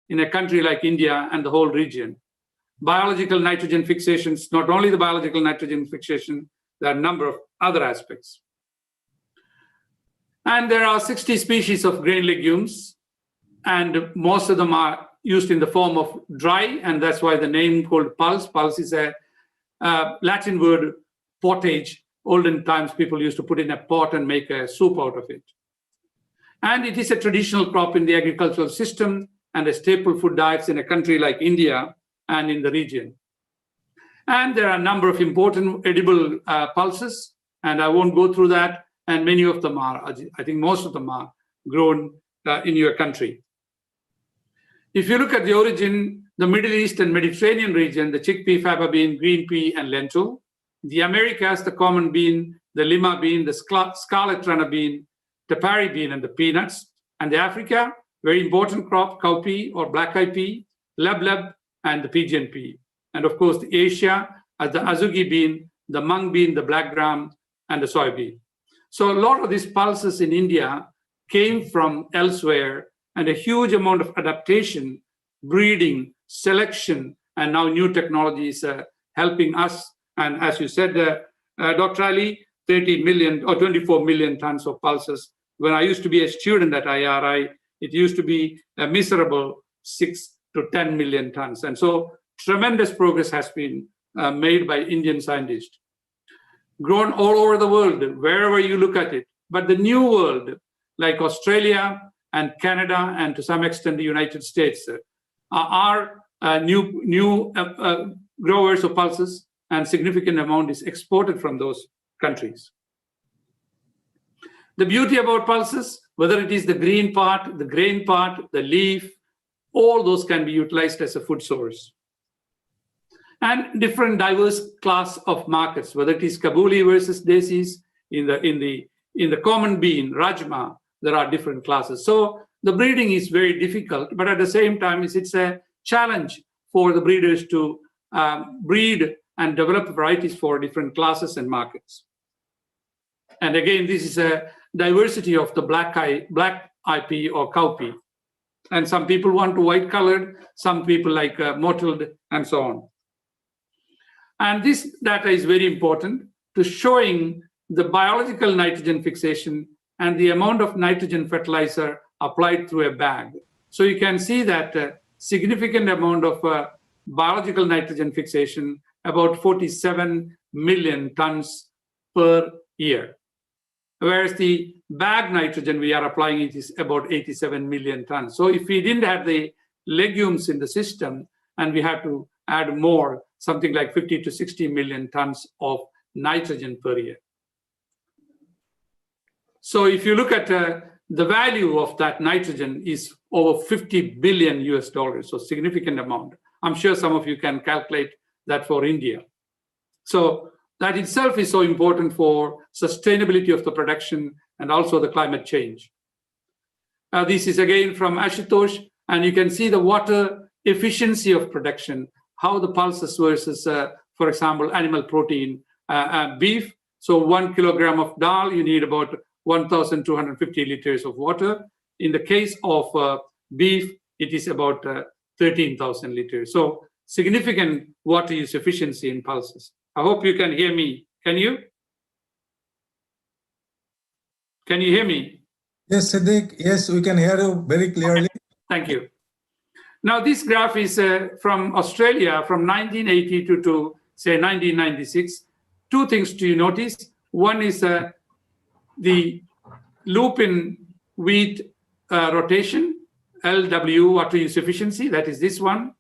in a country like India and the whole region. Biological nitrogen fixations, not only the biological nitrogen fixation, there are a number of other aspects. And there are 60 species of grain legumes, and most of them are used in the form of dry, and that's why the name called pulse. Pulse is a Latin word, pottage. Olden times, people used to put in a pot and make a soup out of it. And it is a traditional crop in the agricultural system and a staple food diets in a country like India and in the region. And there are a number of important edible pulses, and I won't go through that. And many of them are, I think most of them are grown in your country. If you look at the origin, the Middle East and Mediterranean region, the chickpea, faba bean, green pea, and lentil. The Americas, the common bean, the lima bean, the scarlet runner bean, the Pari bean, and the peanuts. And the Africa, very important crop, cowpea or black-eyed pea, leb, and the pigeon pea. And of course, the Asia, as the azuki bean, the mung bean, the black gram, and the soybean. So a lot of these pulses in India came from elsewhere, and a huge amount of adaptation, breeding, selection, and now new technologies helping us. And as you said, Dr. Ali, 30 million or 24 million tons of pulses. When I used to be a student at IRI, it used to be a miserable 6 to 10 million tons. And so tremendous progress has been made by Indian scientists. Grown all over the world, wherever you look at it. But the new world, like Australia and Canada, and to some extent the United States, are new growers of pulses, and significant amount is exported from those countries. The beauty about pulses, whether it is the green part, the grain part, the leaf, all those can be utilized as a food source. And different diverse class of markets, whether it is Kabuli versus Desis, in the common bean, Rajma, there are different classes. So the breeding is very difficult, but at the same time, it's a challenge for the breeders to breed and develop varieties for different classes and markets. And again, this is a diversity of the black-eyed pea or cowpea. And some people want white colored, some people like mottled, and so on. And this data is very important to showing the biological nitrogen fixation and the amount of nitrogen fertilizer applied through a bag. So you can see that significant amount of biological nitrogen fixation, about 47 million tons per year. Whereas the bag nitrogen we are applying it is about 87 million tons. So if we didn't have the legumes in the system and we had to add more, something like 50 to 60 million tons of nitrogen per year. So if you look at the value of that nitrogen is over 50 billion US dollars, so significant amount. I'm sure some of you can calculate that for India. So that itself is so important for sustainability of the production and also the climate change. This is again from Ashutosh, and you can see the water efficiency of production, how the pulses versus, for example, animal protein, beef. So 1 kilogram of dal, you need about 1,250 liters of water. In the case of beef, it is about 13,000 liters. So significant water use efficiency in pulses. I hope you can hear me. Can you? Can you hear me? Yes, Siddiq. Yes, we can hear you very clearly. Okay. Thank you. Now, this graph is from Australia from 1980 to say 1996. Two things to notice. One is the lupin wheat rotation, LW, water use efficiency, that is this one.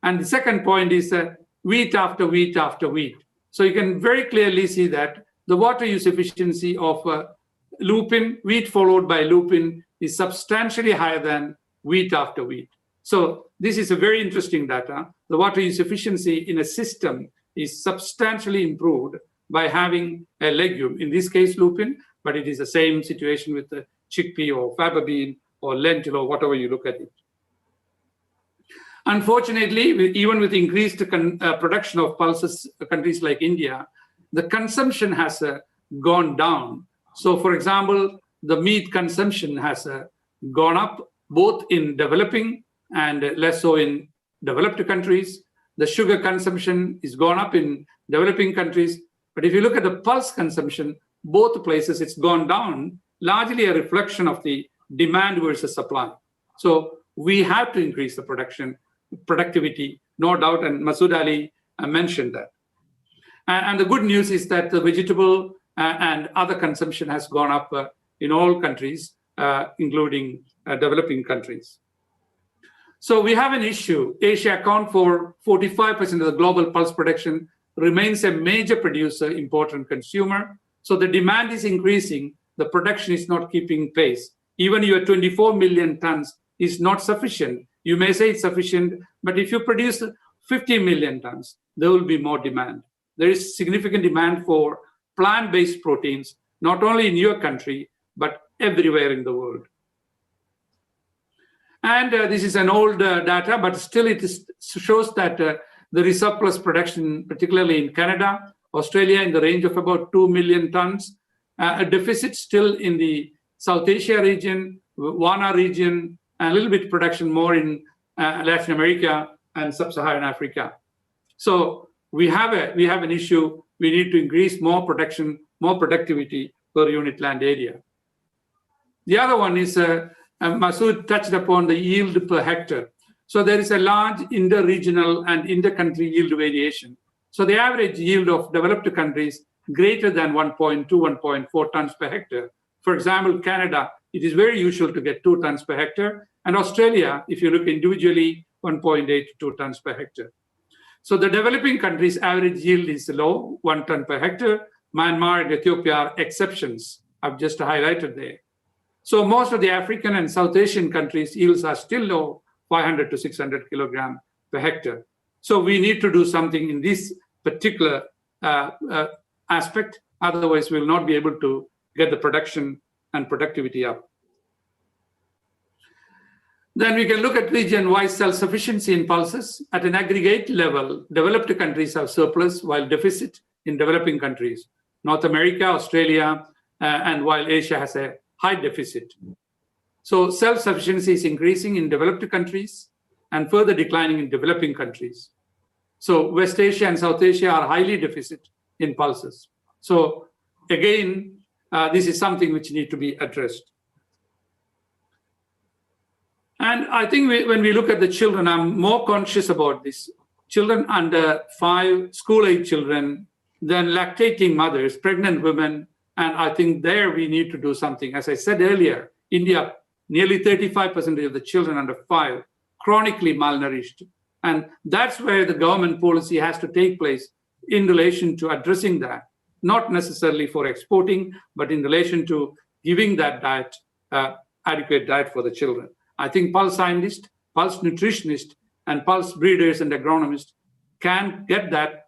And the second point is wheat after wheat after wheat. So you can very clearly see that the water use efficiency of lupin, wheat followed by lupin, is substantially higher than wheat after wheat. So this is a very interesting data. The water use efficiency in a system is substantially improved by having a legume, in this case lupin, but it is the same situation with the chickpea or faba bean or lentil or whatever you look at it. Unfortunately, even with increased production of pulses, countries like India, the consumption has gone down. So for example, the meat consumption has gone up both in developing and less so in developed countries. The sugar consumption is gone up in developing countries. But if you look at the pulse consumption, both places it's gone down, largely a reflection of the demand versus supply. So we have to increase the productivity, no doubt, and Masood Ali mentioned that. And the good news is that the vegetable and other consumption has gone up in all countries, including developing countries. So we have an issue. Asia accounts for 45% of the global pulse production, remains a major producer, important consumer. So the demand is increasing, the production is not keeping pace. Even your 24 million tons is not sufficient. You may say it's sufficient, but if you produce 50 million tons, there will be more demand. There is significant demand for plant-based proteins, not only in your country, but everywhere in the world. And this is an old data, but still it shows that there is surplus production, particularly in Canada, Australia, in the range of about 2 million tons. A deficit still in the South Asia region, WANA region, and a little bit production more in Latin America and Sub-Saharan Africa. So we have an issue. We need to increase more production, more productivity per unit land area. The other one is Masood touched upon the yield per hectare. So there is a large inter-regional and inter-country yield variation. So the average yield of developed countries greater than 1.2, 1.4 tons per hectare. For example, Canada, it is very usual to get 2 tons per hectare. And Australia, if you look individually, 1.8 to 2 tons per hectare. So the developing countries' average yield is low, 1 ton per hectare. Myanmar and Ethiopia are exceptions. I've just highlighted there. So most of the African and South Asian countries' yields are still low, 500 to 600 kilogram per hectare. So we need to do something in this particular aspect. Otherwise, we'll not be able to get the production and productivity up. Then we can look at region-wide self-sufficiency in pulses. At an aggregate level, developed countries have surplus while deficit in developing countries. North America, Australia, and while Asia has a high deficit. So self-sufficiency is increasing in developed countries and further declining in developing countries. So West Asia and South Asia are highly deficit in pulses. So again, this is something which needs to be addressed. And I think when we look at the children, I'm more conscious about this. Children under 5, school-age children, then lactating mothers, pregnant women, and I think there we need to do something. As I said earlier, India, nearly 35% of the children under 5, chronically malnourished. And that's where the government policy has to take place in relation to addressing that, not necessarily for exporting, but in relation to giving that diet, adequate diet for the children. I think pulse scientists, pulse nutritionists, and pulse breeders and agronomists can get that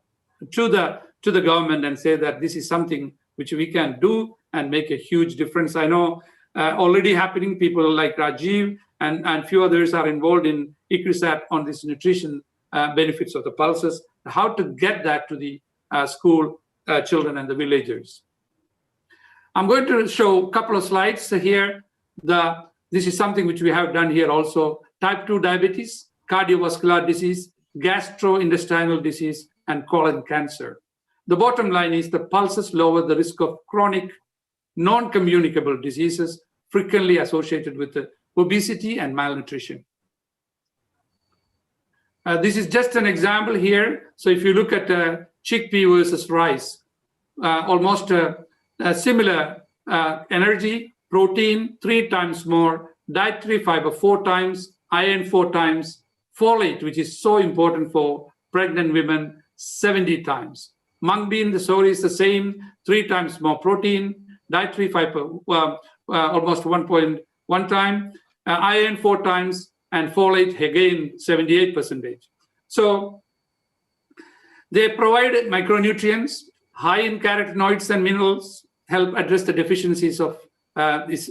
to the government and say that this is something which we can do and make a huge difference. I know already happening, people like Rajiv and few others are involved in ICRISAT on this nutrition benefits of the pulses, how to get that to the school children and the villagers. I'm going to show a couple of slides here. This is something which we have done here also. Type 2 diabetes, cardiovascular disease, gastrointestinal disease, and colon cancer. The bottom line is the pulses lower the risk of chronic, non-communicable diseases frequently associated with obesity and malnutrition. This is just an example here. So if you look at chickpea versus rice, almost similar energy, protein 3 times more, dietary fiber 4 times, iron 4 times, folate, which is so important for pregnant women, 70 times. Mung bean, the story is the same, 3 times more protein, dietary fiber almost 1.1 time, iron 4 times, and folate again 78%. So they provide micronutrients, high in carotenoids and minerals, help address the deficiencies of these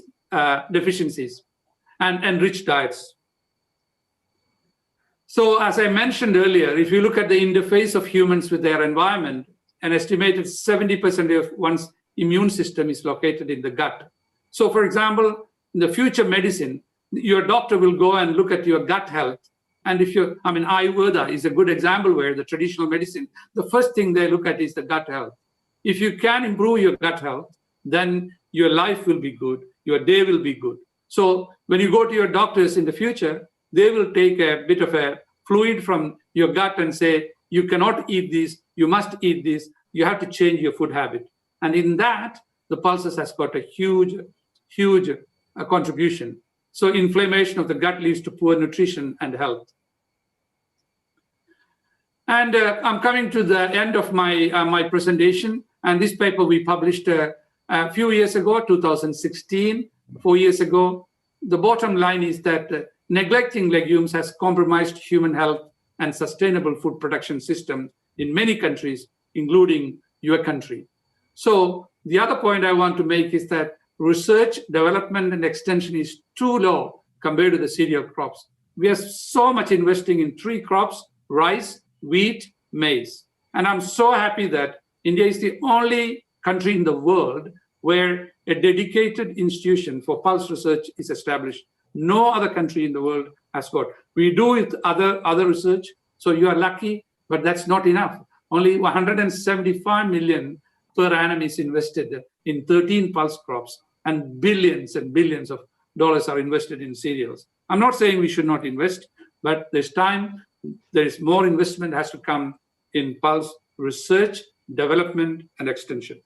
deficiencies, and enrich diets. So as I mentioned earlier, if you look at the interface of humans with their environment, an estimated 70% of one's immune system is located in the gut. So for example, in the future medicine, your doctor will go and look at your gut health. And if you're, I mean, Ayurveda is a good example where the traditional medicine, the first thing they look at is the gut health. If you can improve your gut health, then your life will be good, your day will be good. So when you go to your doctors in the future, they will take a bit of a fluid from your gut and say, you cannot eat this, you must eat this, you have to change your food habit. And in that, the pulses has got a huge contribution. So inflammation of the gut leads to poor nutrition and health. And I'm coming to the end of my, my presentation. And this paper we published a few years ago, 2016, 4 years ago. The bottom line is that neglecting legumes has compromised human health and sustainable food production system in many countries, including your country. So the other point I want to make is that research, development, and extension is too low compared to the cereal crops. We are so much investing in 3 crops, rice, wheat, maize. And I'm so happy that India is the only country in the world where a dedicated institution for pulse research is established. No other country in the world has got. We do with other research, so you are lucky, but that's not enough. Only 175 million per annum is invested in 13 pulse crops, and billions of dollars are invested in cereals. I'm not saying we should not invest, but there's time, there is more investment has to come in pulse research, development, and extension.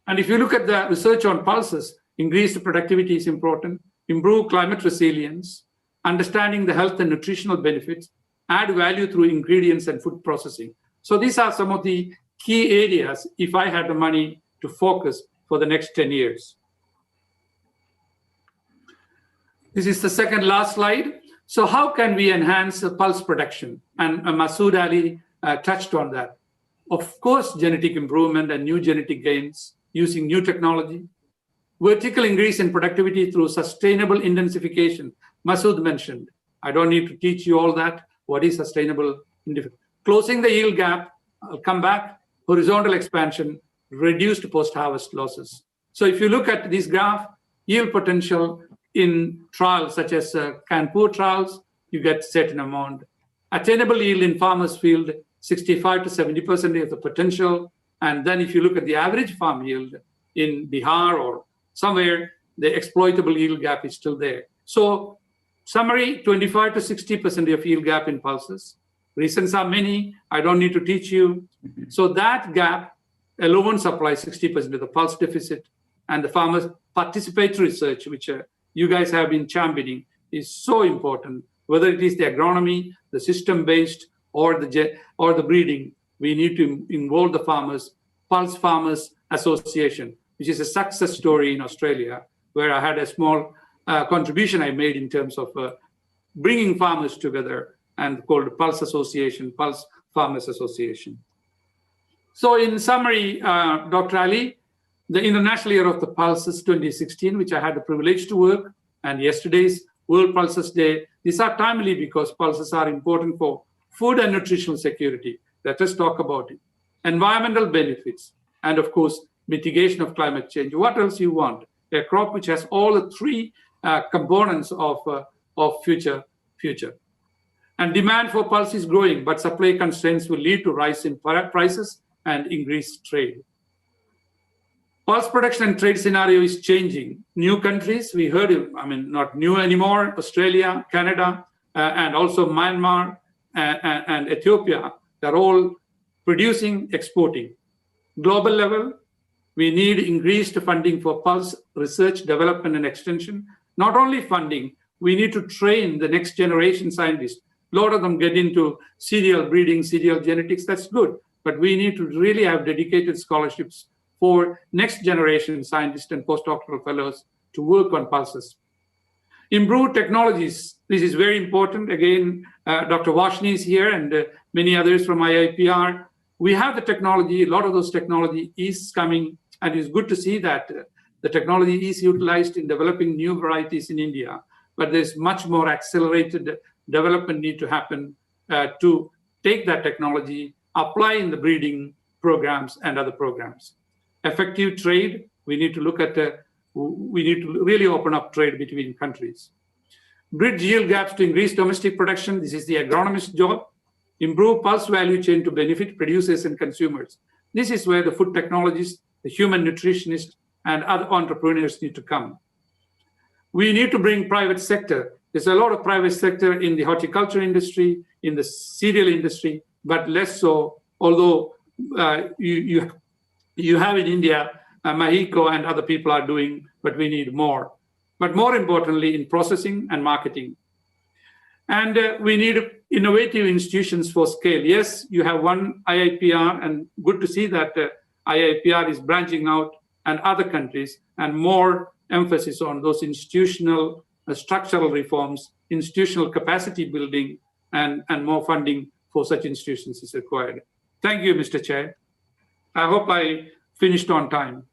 And if you look at the research on pulses, increased productivity is important, improve climate resilience, understanding the health and nutritional benefits, add value through ingredients and food processing. So these are some of the key areas if I had the money to focus for the next 10 years. This is the second last slide. So how can we enhance pulse production? And Masood Ali touched on that. Of course, genetic improvement and new genetic gains using new technology, vertical increase in productivity through sustainable intensification. Masood mentioned, I don't need to teach you all that. What is sustainable? Closing the yield gap, I'll come back, horizontal expansion, reduced post-harvest losses. So if you look at this graph, yield potential in trials such as Kanpur trials, you get certain amount. Attainable yield in farmers' field, 65 to 70% of the potential. And then if you look at the average farm yield in Bihar or somewhere, the exploitable yield gap is still there. So summary, 25 to 60% of yield gap in pulses. Reasons are many, I don't need to teach you. So that gap alone supplies 60% of the pulse deficit, and the farmers' participatory research, which you guys have been championing, is so important. Whether it is the agronomy, the system-based, or the breeding, we need to involve the farmers. Pulse Farmers Association, which is a success story in Australia, where I had a small contribution I made in terms of bringing farmers together, and called Pulse Association, Pulse Farmers Association. So in summary, Dr. Ali, the International Year of the Pulses 2016, which I had the privilege to work, and yesterday's World Pulses Day, these are timely because pulses are important for food and nutritional security. Let us talk about it. Environmental benefits, and of course, mitigation of climate change. What else you want? A crop which has all the 3 components of future. And demand for pulse is growing, but supply constraints will lead to rise in prices and increased trade. Pulse production and trade scenario is changing. New countries, we heard it, I mean, not new anymore, Australia, Canada, and also Myanmar and Ethiopia, they're all producing, exporting. Global level, we need increased funding for pulse research, development, and extension. Not only funding, we need to train the next generation scientists. A lot of them get into cereal breeding, cereal genetics, that's good. But we need to really have dedicated scholarships for next generation scientists and postdoctoral fellows to work on pulses. Improved technologies, this is very important. Again, Dr. Vashni is here and many others from IIPR. We have the technology, a lot of those technology is coming, and it's good to see that the technology is utilized in developing new varieties in India, but there's much more accelerated development need to happen to take that technology, apply in the breeding programs and other programs. Effective trade, we need to look at, we need to really open up trade between countries. bridge yield gaps to increase domestic production. This is the agronomist's job. Improve pulse value chain to benefit producers and consumers. This is where the food technologists, the human nutritionists, and other entrepreneurs need to come. We need to bring private sector. There's a lot of private sector in the horticulture industry, in the cereal industry, but less so, although you have in India, Mahiko and other people are doing, but we need more. But more importantly, in processing and marketing. And we need innovative institutions for scale. Yes, you have one IIPR, and good to see that IIPR is branching out and other countries, and more emphasis on those institutional structural reforms, institutional capacity building, and more funding for such institutions is required. Thank you, Mr. Chair. I hope I finished on time.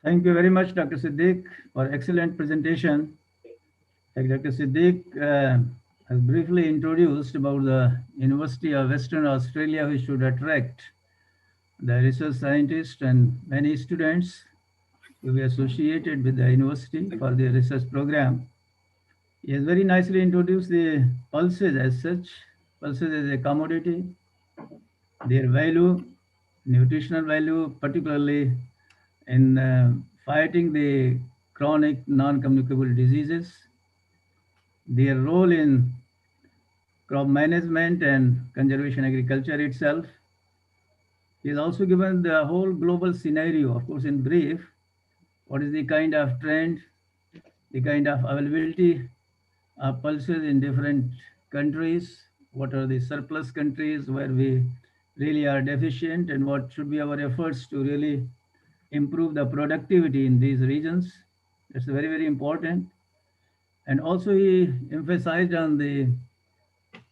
Thank you very much, Dr. Siddique, for excellent presentation. Like Dr. Siddique has briefly introduced about the University of Western Australia, which should attract the research scientists and many students to be associated with the university for the research program. He has very nicely introduced the pulses as such. Pulses as a commodity, their value, nutritional value, particularly in fighting the chronic non-communicable diseases, their role in crop management and conservation agriculture itself. He has also given the whole global scenario, of course, in brief, what is the kind of trend, the kind of availability of pulses in different countries, what are the surplus countries where we really are deficient, and what should be our efforts to really improve the productivity in these regions. That's very, very important. And also he emphasized on the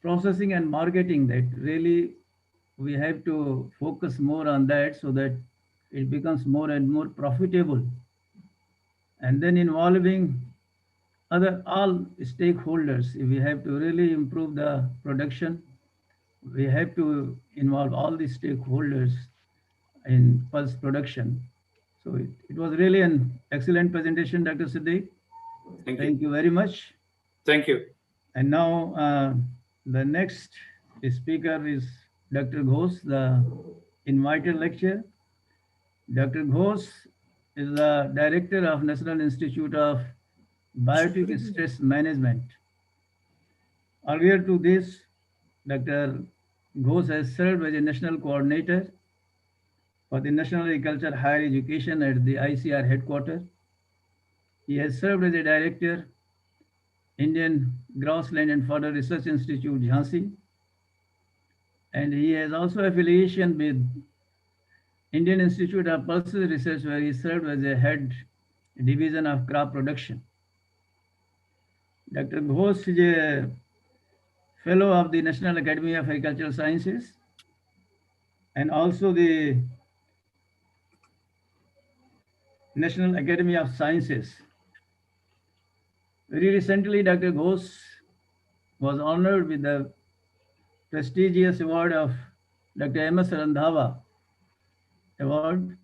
processing and marketing, that really we have to focus more on that so that it becomes more and more profitable. And then involving all stakeholders. If we have to really improve the production, we have to involve all the stakeholders in pulse production. So it was really an excellent presentation, Dr. Siddique. Thank you very much. Thank you. And now the next speaker is Dr. Ghosh, the invited lecturer. Dr. Ghosh is the director of National Institute of Biotic Stress Management. Earlier to this, Dr. Ghosh has served as a national coordinator for the National Agriculture Higher Education at the ICR headquarters. He has served as a director, Indian Grassland and Fodder Research Institute, Jhansi. And he has also affiliation with Indian Institute of Pulses Research, where he served as a head division of crop production. Dr. Ghosh is a fellow of the National Academy of Agricultural Sciences and also the National Academy of Sciences. Very recently, Dr. Ghosh was honored with the prestigious award of Dr. M.S. Randhawa Award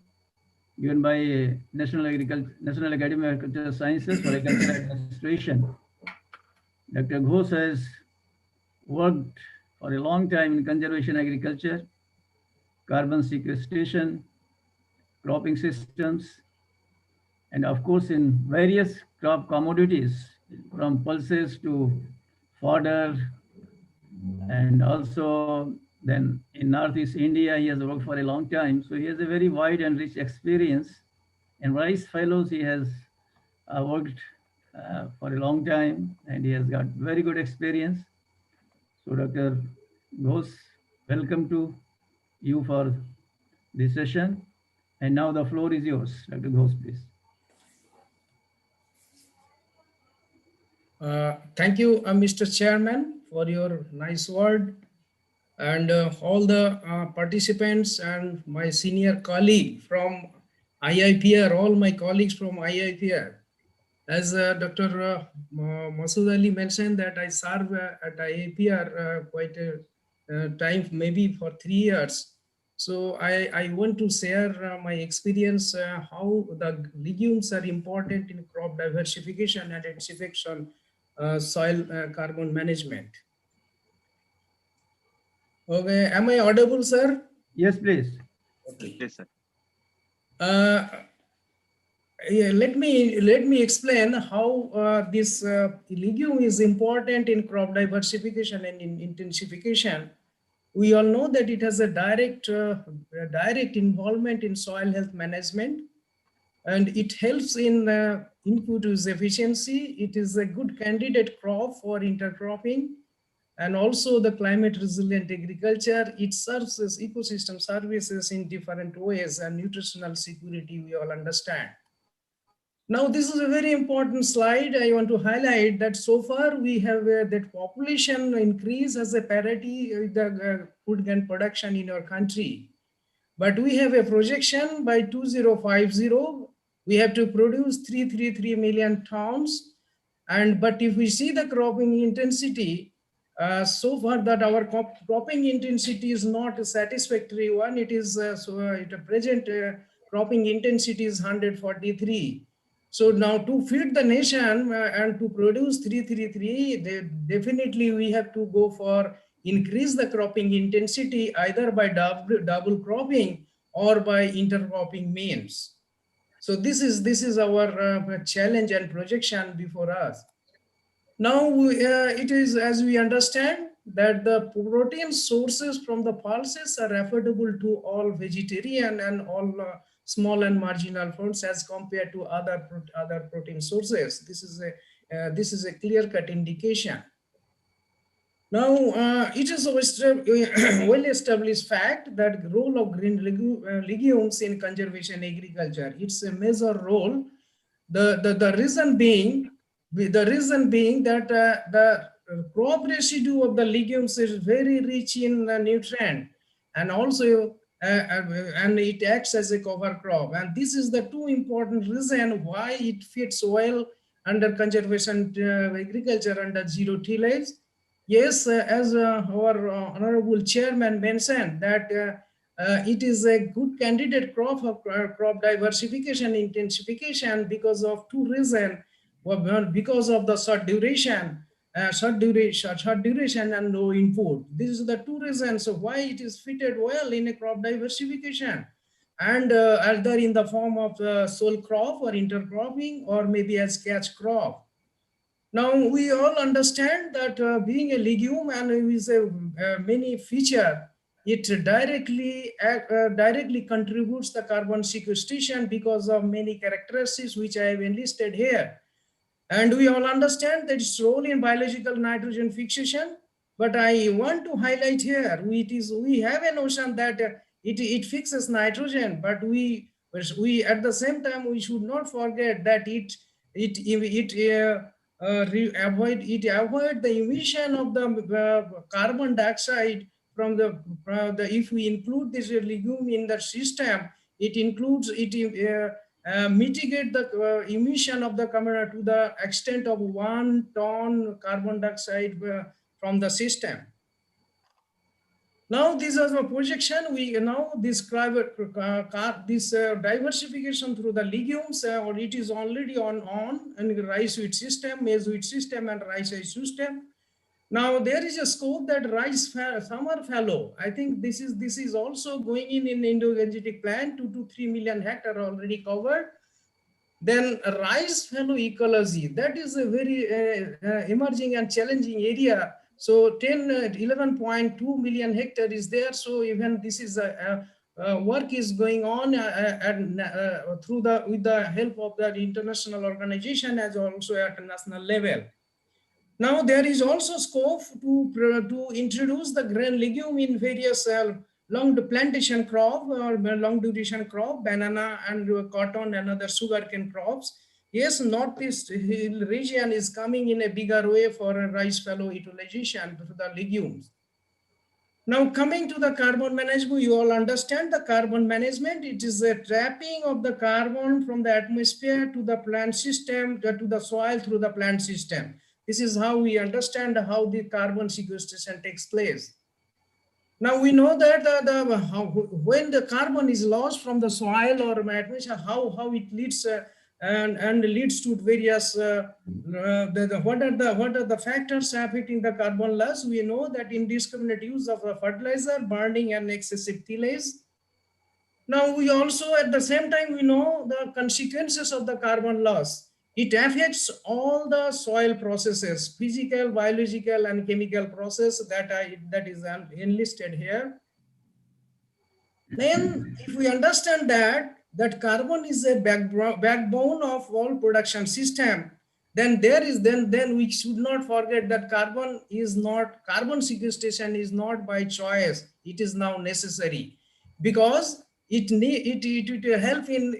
given by National Academy of Agricultural Sciences for Agricultural Administration. Dr. Ghosh has worked for a long time in conservation agriculture, carbon sequestration, cropping systems, and of course in various crop commodities from pulses to fodder, and also then in Northeast India he has worked for a long time. So he has a very wide and rich experience. In Rice Fellows he has worked for a long time, and he has got very good experience. So Dr. Ghosh, welcome to you for this session. And now the floor is yours. Dr. Ghosh, please. Thank you, Mr. Chairman, for your nice word, and all the participants and my senior colleague from IIPR, all my colleagues from IIPR. As Dr. Masood Ali mentioned, that I serve at IIPR quite a time, maybe for 3 years. So I want to share my experience, how the legumes are important in crop diversification and its effects on soil carbon management. Okay, am I audible, sir? Yes, please. Okay. Yes, sir. Yeah, let me explain how this legume is important in crop diversification and in intensification. We all know that it has a direct involvement in soil health management, and it helps in input use efficiency. It is a good candidate crop for intercropping and also the climate resilient agriculture. It serves as ecosystem services in different ways, and nutritional security we all understand. Now, this is a very important slide. I want to highlight that so far we have that population increase as a parity with the food grain production in our country. But we have a projection by 2050, we have to produce 333 million tons. But if we see the cropping intensity, so far that our cropping intensity is not a satisfactory one. It is at present cropping intensity is 143. So now to feed the nation and to produce 333, definitely we have to go for increase the cropping intensity either by double cropping or by intercropping means. So this is our challenge and projection before us. Now it is, as we understand, that the protein sources from the pulses are affordable to all vegetarian and all small and marginal foods as compared to other protein sources. This is a clear-cut indication. Now, it is a well-established fact that the role of green legumes in conservation agriculture. It's a major role. The reason being that the crop residue of the legumes is very rich in nutrient, and also and it acts as a cover crop. And this is the two important reason why it fits well under conservation agriculture under zero tillage. Yes, as our honorable chairman mentioned, that it is a good candidate crop of crop diversification intensification because of two reasons. Well, because of the short duration and low input. These are the two reasons of why it is fitted well in a crop diversification, and either in the form of sole crop or intercropping, or maybe as catch crop. Now, we all understand that being a legume and with many feature, it directly contributes the carbon sequestration because of many characteristics which I have enlisted here. And we all understand that its role in biological nitrogen fixation. But I want to highlight here, we have a notion that it fixes nitrogen, but we at the same time we should not forget that it avoid the emission of the carbon dioxide from the if we include this legume in the system, it includes mitigate the emission of the carbon to the extent of 1 ton carbon dioxide from the system. Now, this is a projection. We now describe this diversification through the legumes, or it is already on and rice wheat system, maize wheat system, and rice system. Now, there is a scope that rice summer fallow. I think this is also going in Indo-Gangetic plan. 2 to 3 million hectare already covered. Then rice fallow ecology, that is a very emerging and challenging area. So 11.2 million hectare is there. So even this is work is going on with the help of the international organization as also at national level. Now, there is also scope to introduce the grain legume in various long plantation crop or long duration crop, banana and cotton and other sugarcane crops. Yes, Northeast Hill region is coming in a bigger way for a rice fallow utilization to the legumes. Now, coming to the carbon management, you all understand the carbon management. It is a trapping of the carbon from the atmosphere to the plant system, to the soil through the plant system. This is how we understand how the carbon sequestration takes place. Now, we know that when the carbon is lost from the soil or atmosphere, how it leads and leads to various what are the factors affecting the carbon loss. We know that indiscriminate use of fertilizer, burning, and excessive tillage. Now we also at the same time we know the consequences of the carbon loss. It affects all the soil processes, physical, biological, and chemical process that is enlisted here. Then if we understand that carbon is a backbone of all production system, then then we should not forget that carbon sequestration is not by choice. It is now necessary because it will help in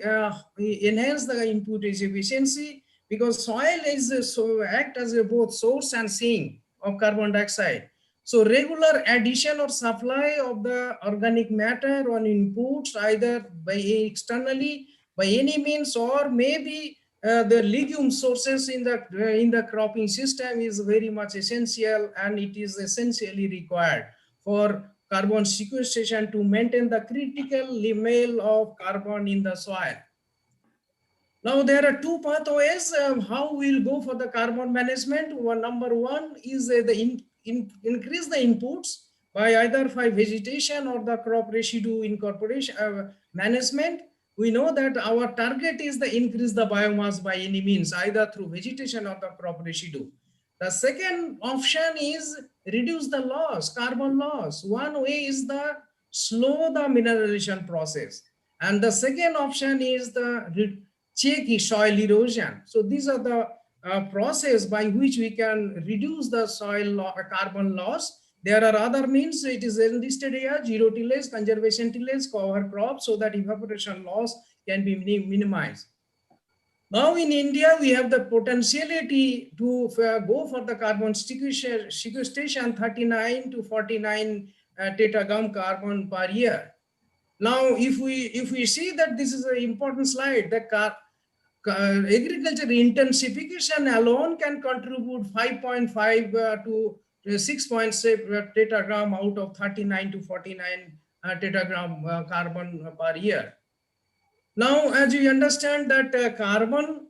enhance the input efficiency, because soil is so act as a both source and sink of carbon dioxide. So regular addition or supply of the organic matter on inputs either by externally by any means or maybe the legume sources in the cropping system is very much essential, and it is essentially required for carbon sequestration to maintain the critical level of carbon in the soil. Now there are two pathways how we'll go for the carbon management. Number one is increase the inputs by either by vegetation or the crop residue incorporation management. We know that our target is the increase the biomass by any means, either through vegetation or the crop residue. The second option is reduce the loss, carbon loss. One way is the slow the mineralization process, and the second option is the check soil erosion. So these are the process by which we can reduce the soil carbon loss. There are other means. It is enlisted here: zero tillage, conservation tillage, cover crops, so that evaporation loss can be minimized. Now in India, we have the potentiality to go for the carbon sequestration 39 to 49 teragram carbon per year. Now, if we see that this is an important slide, the agriculture intensification alone can contribute 5.5 to 6.7 teragram out of 39 to 49 teragram carbon per year. Now, as you understand that carbon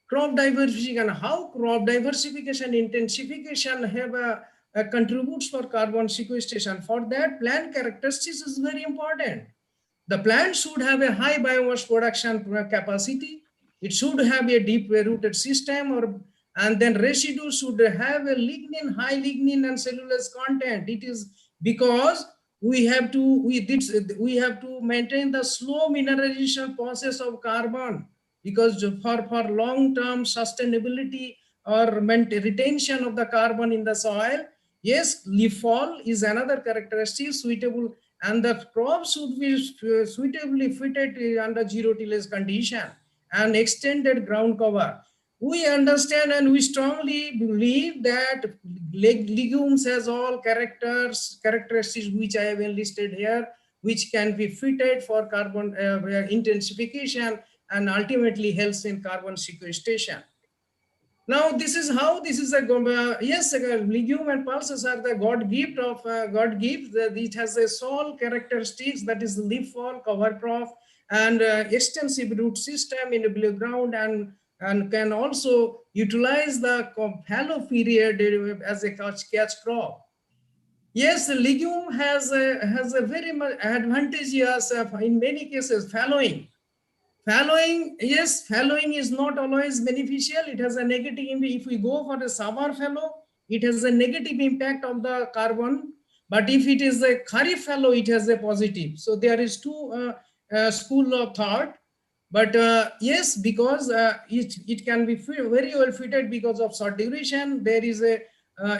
crop diversification, how crop diversification intensification have contributes for carbon sequestration. For that, plant characteristics is very important. The plant should have a high biomass production capacity. It should have a deep rooted system, and then residue should have a high lignin and cellulose content. It is because we have to maintain the slow mineralization process of carbon, because for long-term sustainability or retention of the carbon in the soil. Yes, leaf fall is another characteristic suitable, and the crop should be suitably fitted under zero tillage condition and extended ground cover. We understand and we strongly believe that legumes has all characteristics which I have enlisted here, which can be fitted for carbon intensification and ultimately helps in carbon sequestration. Now this is a yes, legume and pulses are the God gift of God gift. It has a sole characteristics, that is leaf fall, cover crop, and extensive root system in the below ground, and can also utilize the fallow period as a catch crop. Yes, the legume has a very much advantageous in many cases fallowing. Fallowing, yes, fallowing is not always beneficial. It has a negative impact. If we go for a summer fallow, it has a negative impact on the carbon. But if it is a kharif fallow, it has a positive. So there is two school of thought. But yes, because it can be very well fitted because of short duration. There is a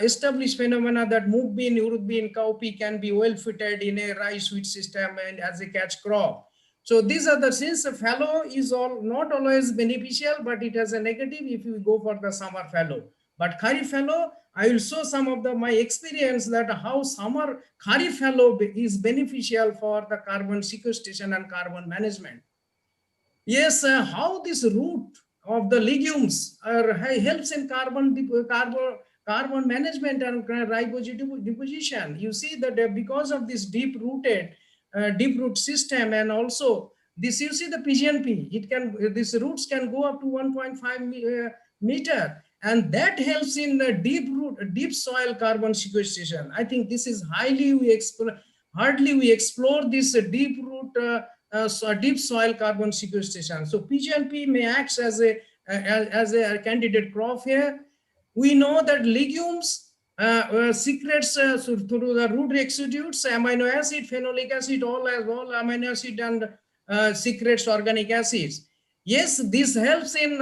established phenomena that mung bean, urud bean, cowpea can be well fitted in a rice wheat system and as a catch crop. So these are the, since the fallow is not always beneficial, but it has a negative if you go for the summer fallow. But kharif fallow, I will show some of my experience that how summer kharif fallow is beneficial for the carbon sequestration and carbon management. Yes, how this root of the legumes helps in carbon management and ribose deposition. You see that because of this deep root system, and also This, you see the PGNP, it can, these roots can go up to 1.5 meter, and that helps in the deep soil carbon sequestration. I think this is hardly we explore this deep soil carbon sequestration. So PGNP may act as a candidate crop here. We know that legumes secretes through the root exudates amino acid, phenolic acid, all amino acid, and secretes organic acids. Yes, this helps in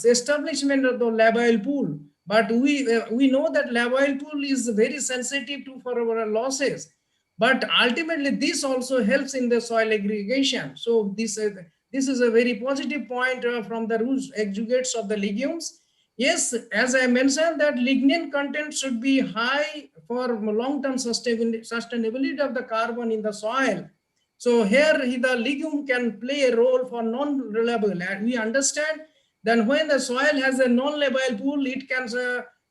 establishment of the labile pool, but we know that labile pool is very sensitive for our losses. But ultimately, this also helps in the soil aggregation. So this is a very positive point from the root exudates of the legumes. Yes, as I mentioned, that lignin content should be high for long-term sustainability of the carbon in the soil. So here the legume can play a role for non-labile, and we understand that when the soil has a non-labile pool, it can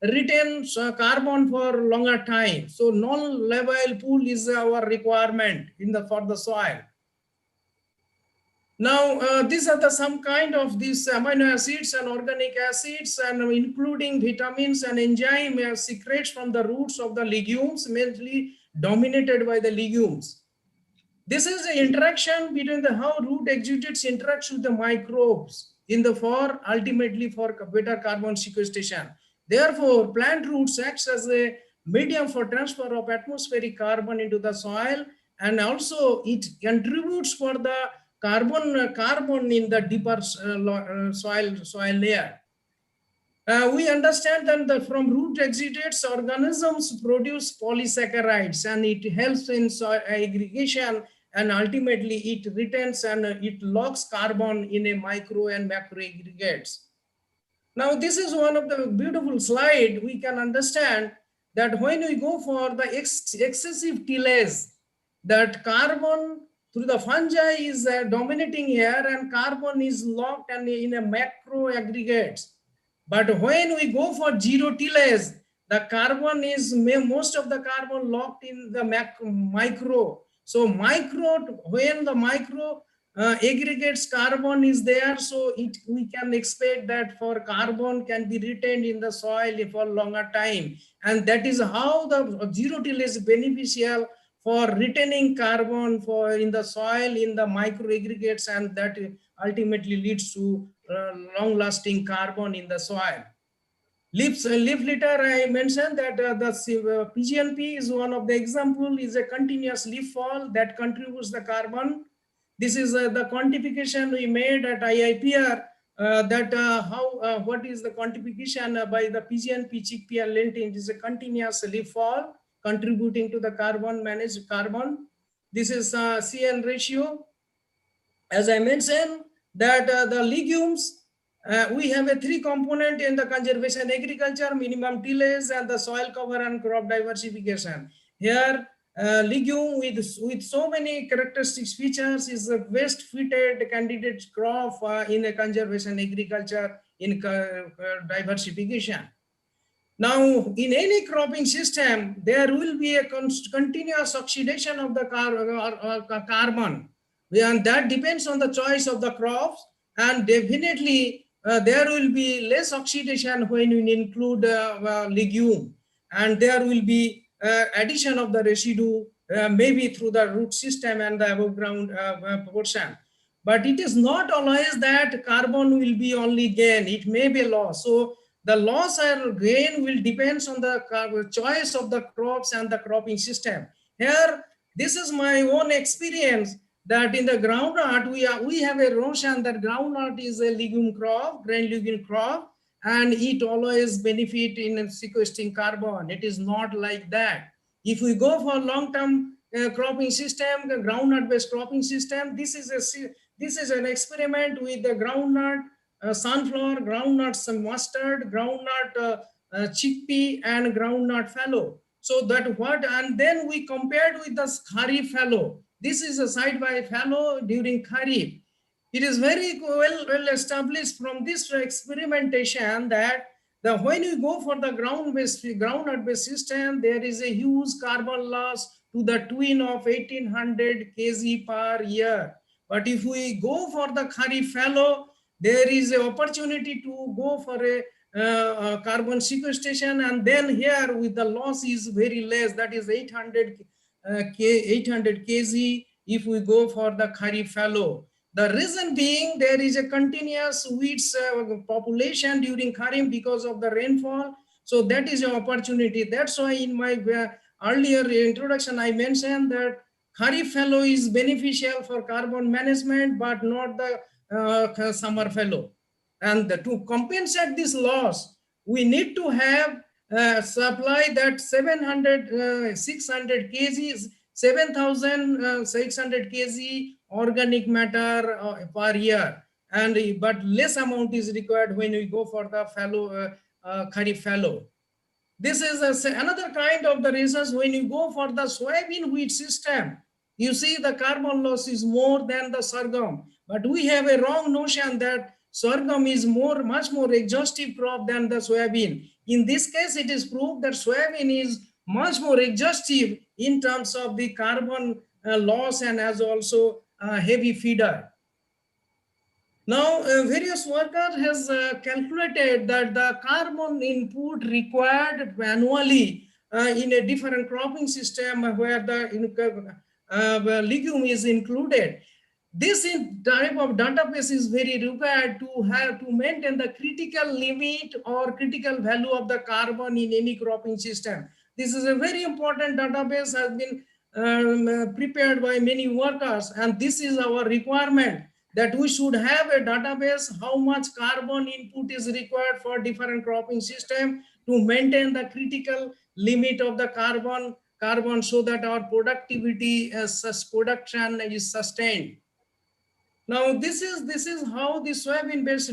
retain carbon for longer time. So non-labile pool is our requirement for the soil. Now, these are some kind of these amino acids and organic acids, and including vitamins and enzyme secretes from the roots of the legumes, mainly dominated by the legumes. This is the interaction between how root exudates interacts with the microbes ultimately for better carbon sequestration. Therefore, plant roots acts as a medium for transfer of atmospheric carbon into the soil, and also it contributes for the carbon in the deeper soil layer. We understand that from root exudates, organisms produce polysaccharides, and it helps in soil aggregation, and ultimately it retains and it locks carbon in a micro and macro aggregates. Now, this is one of the beautiful slide. We can understand that when we go for the excessive tillage, that carbon through the fungi is dominating here, and carbon is locked and in a macro aggregates. But when we go for zero tillage, the carbon is most of the carbon locked in the micro. So when the micro aggregates carbon is there, so we can expect that for carbon can be retained in the soil for longer time, and that is how the zero tillage is beneficial for retaining carbon in the soil in the micro aggregates, and that ultimately leads to long-lasting carbon in the soil. Leaf litter, I mentioned that the PGNP is one of the example, is a continuous leaf fall that contributes the carbon. This is the quantification we made at IIPR, what is the quantification by the PGNP, chickpea and lentil is a continuous leaf fall contributing to the managed carbon. This is CN ratio. As I mentioned, that the legumes, we have a 3 component in the conservation agriculture: minimum tillage and the soil cover and crop diversification. Here, legume with so many characteristics features is the best fitted candidate crop in a conservation agriculture in diversification. Now, in any cropping system, there will be a continuous oxidation of the carbon, and that depends on the choice of the crops, and definitely there will be less oxidation when you include legume, and there will be addition of the residue maybe through the root system and the above ground portion. But it is not always that carbon will be only gain, it may be loss. So the loss or gain will depend on the choice of the crops and the cropping system. Here, this is my own experience that in the groundnut, we have a notion that groundnut is a legume crop, grain legume crop, and it always benefit in sequestering carbon. It is not like that. If we go for long-term cropping system, the groundnut-based cropping system, this is an experiment with the groundnut, sunflower, groundnut mustard, groundnut chickpea, and groundnut fallow. So that and then we compared with the kharif fallow. This is a side by fallow during kharif. It is very well established from this experimentation that when you go for the groundnut-based system, there is a huge carbon loss to the tune of 1800 kg per year. But if we go for the Kharif fallow, there is an opportunity to go for a carbon sequestration, and then here with the loss is very less, that is 800 kg if we go for the Kharif fallow. The reason being there is a continuous weeds population during Kharif because of the rainfall. So that is an opportunity. That's why in my earlier introduction I mentioned that Kharif fallow is beneficial for carbon management, but not the summer fallow. And to compensate this loss, we need to have supply that 600 kgs, 7,600 kg organic matter per year. And but less amount is required when we go for the fallow, Kharif fallow. This is another kind of the reasons when you go for the soybean wheat system, you see the carbon loss is more than the sorghum. But we have a wrong notion that sorghum is much more exhaustive crop than the soybean. In this case, it is proved that soybean is much more exhaustive in terms of the carbon loss and as also heavy feeder. Now, various workers has calculated that the carbon input required annually in a different cropping system where the legume is included. This type of database is very required to have to maintain the critical limit or critical value of the carbon in any cropping system. This is a very important database, has been prepared by many workers, and this is our requirement, that we should have a database how much carbon input is required for different cropping system to maintain the critical limit of the carbon so that our productivity production is sustained. Now this is how the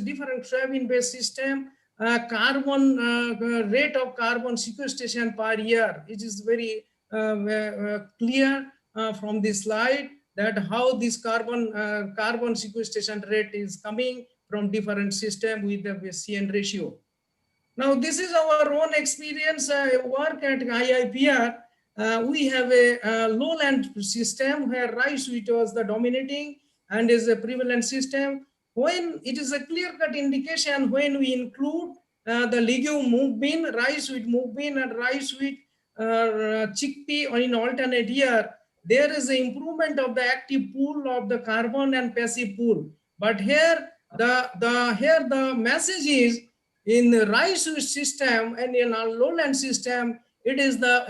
different soybean based system carbon rate of carbon sequestration per year. It is very clear from this slide that how this carbon sequestration rate is coming from different system with the CN ratio. Now this is our own experience work at IIPR. We have a lowland system where rice wheat was the dominating and is a prevalent system. When it is a clear-cut indication when we include the legume mung bean, rice wheat mung bean and rice wheat chickpea or in alternate year, there is an improvement of the active pool of the carbon and passive pool. But here the message is in the rice wheat system and in our lowland system, it is the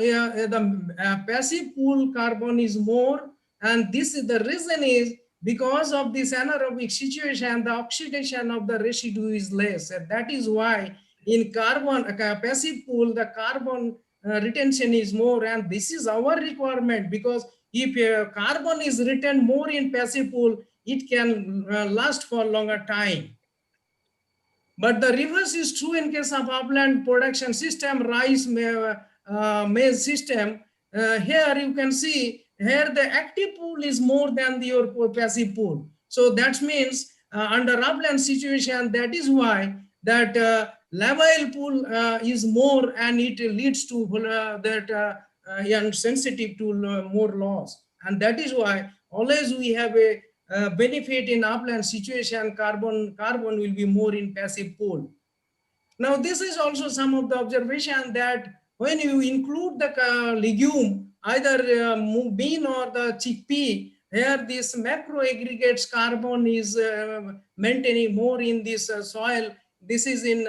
passive pool carbon is more, and this is the reason is because of this anaerobic situation, the oxidation of the residue is less. And that is why in carbon passive pool, the carbon retention is more, and this is our requirement, because if carbon is retained more in passive pool, it can last for longer time. But the reverse is true in case of upland production system, rice maize system. Here you can see here the active pool is more than your passive pool. So that means under upland situation, that is why that labile pool is more, and it leads to and sensitive to more loss. And that is why always we have a benefit in upland situation, carbon will be more in passive pool. Now this is also some of the observation that when you include the legume, either bean or the chickpea, here this macro aggregates carbon is maintaining more in this soil. This is in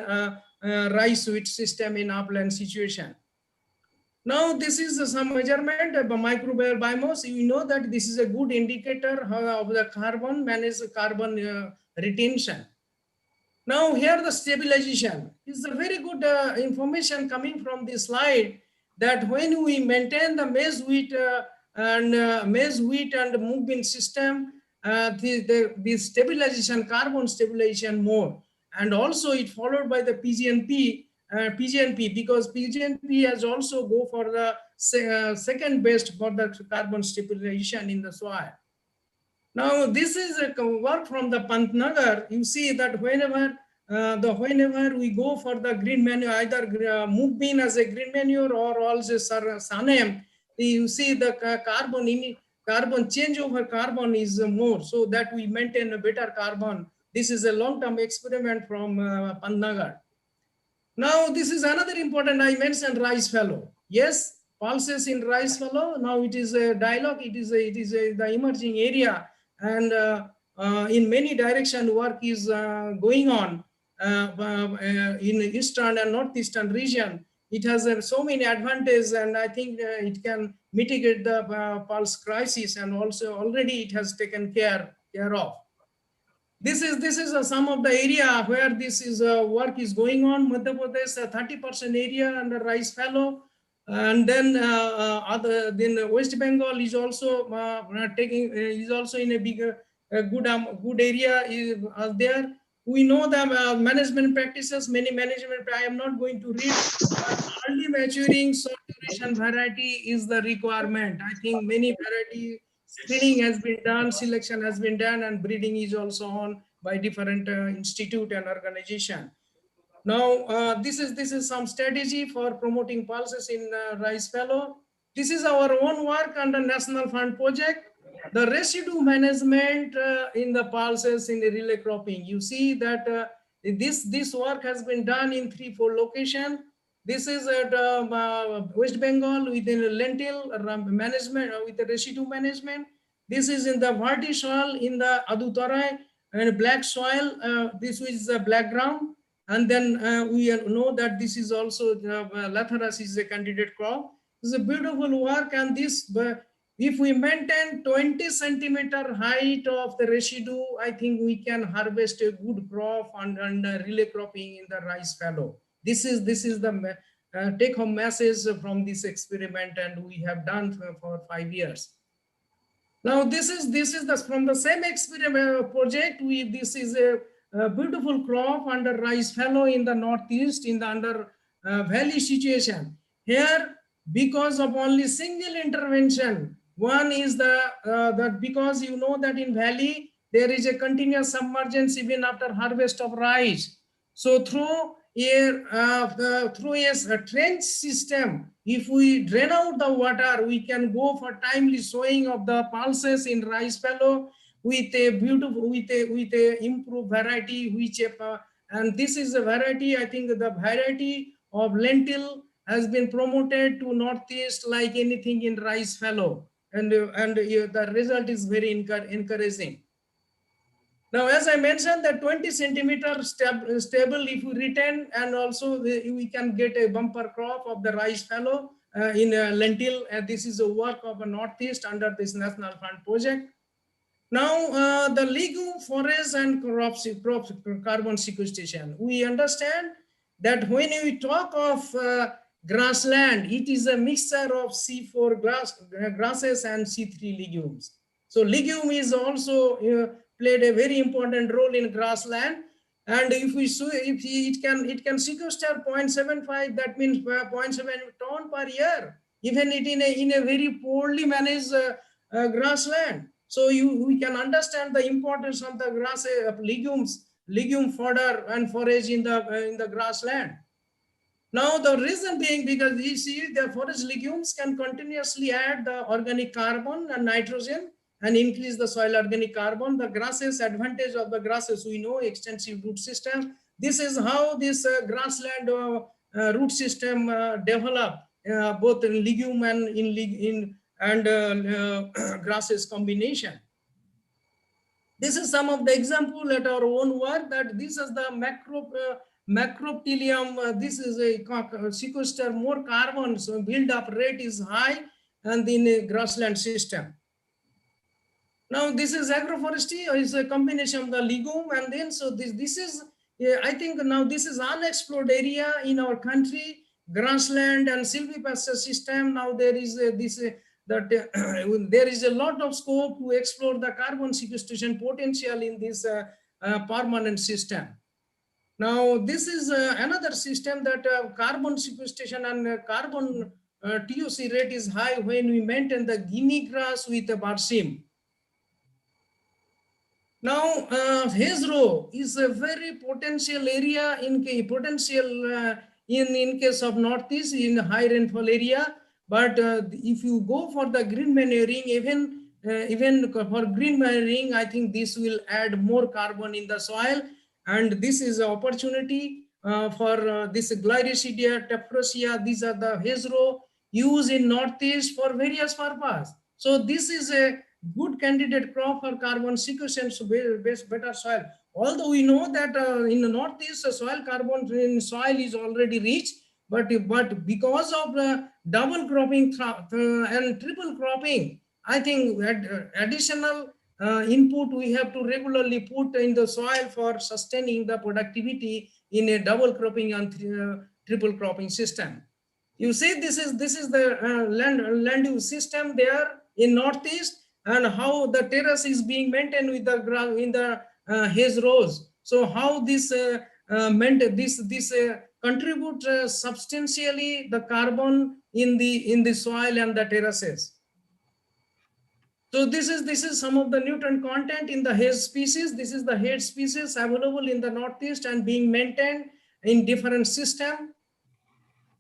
rice wheat system in upland situation. Now this is some measurement of microbial biomass. You know that this is a good indicator of the carbon carbon retention. Now here the stabilization is a very good information coming from this slide, that when we maintain the maize wheat and mung bean system, the stabilization, carbon stabilization more, and also it followed by the PGNP, because PGNP has also go for the second best for the carbon stabilization in the soil. Now this is a work from the Pantnagar. You see that whenever we go for the green manure, either mung bean as a green manure or also sanem, you see the carbon carbon changeover carbon is more, so that we maintain a better carbon. This is a long-term experiment from Pantnagar. Now, this is another important. I mentioned rice fallow. Yes, pulses in rice fallow. Now it is a dialogue. It is the emerging area, and in many direction work is going on in eastern and northeastern region. It has so many advantages, and I think it can mitigate the pulse crisis, and also already it has taken care of. This is some of the area where this is work is going on. Madhya Pradesh, 30% area under rice fallow, and then West Bengal is also is also in a bigger good area is there. We know the management practices, many management. I am not going to read. Early maturing short duration variety is the requirement. I think many variety screening has been done, selection has been done, and breeding is also on by different institute and organization. Now, this is some strategy for promoting pulses in rice fallow. This is our own work under National Fund project. The residue management in the pulses in the relay cropping. You see that this work has been done in 3-4 locations. This is at West Bengal with the lentil management, with the residue management. This is in the Varti soil in the Aduttarai and black soil. This is the black ground. And then we know that this is also Lathyrus is a candidate crop. It's a beautiful work, and this, if we maintain 20 centimeter height of the residue, I think we can harvest a good crop and relay cropping in the rice fallow. This is the take-home message from this experiment, and we have done for 5 years. Now this is from the same experiment project. This is a beautiful crop under rice fallow in the northeast in the under valley situation. Here, because of only single intervention, one is that because you know that in valley there is a continuous submergence even after harvest of rice. So through a trench system, if we drain out the water, we can go for timely sowing of the pulses in rice fallow with a beautiful, with a improved variety, which and this is a variety. I think the variety of lentil has been promoted to northeast like anything in rice fallow, and the result is very encouraging. Now, as I mentioned, that 20 centimeter stable if we retain, and also we can get a bumper crop of the rice fallow in lentil. This is a work of a northeast under this National Fund project. Now, the legume, forest, and crops carbon sequestration. We understand that when we talk of grassland, it is a mixture of C4 grasses and C3 legumes. So legume is also played a very important role in grassland, and if it can sequester 0.75, that means 0.7 ton per year, even it in a very poorly managed grassland. So we can understand the importance of the grass legume fodder and forage in the grassland. Now the reason being because you see the forage legumes can continuously add the organic carbon and nitrogen and increase the soil organic carbon. The grasses, advantage of the grasses, we know extensive root system. This is how this grassland root system develop both in legume and grasses combination. This is some of the example at our own work, that this is the macroptilium. This is a sequester more carbon, so build up rate is high, and in a grassland system. Now this is agroforestry, is a combination of the legume, and then so this is I think now this is unexplored area in our country, grassland and silvipasture system. Now there is there is a lot of scope to explore the carbon sequestration potential in this permanent system. Now this is another system that carbon sequestration and carbon TOC rate is high when we maintain the guinea grass with a barsim. Now, hedgerow is a very potential area in case of northeast in high rainfall area. But if you go for the green manuring, even even for green wiring, I think this will add more carbon in the soil, and this is an opportunity for this Gliricidia, Tephrosia. These are the hedgerow used in Northeast for various purposes. So this is a good candidate crop for carbon sequestration based better soil. Although we know that in the Northeast, soil carbon in soil is already rich, but because of double cropping and triple cropping, I think additional input we have to regularly put in the soil for sustaining the productivity in a double cropping and triple cropping system. You see, this is the land use system there in Northeast, and how the terrace is being maintained with the ground in the hedgerows. So how this contribute substantially the carbon in the soil and the terraces. So this is some of the nutrient content in the hedge species. This is the hedge species available in the Northeast and being maintained in different system.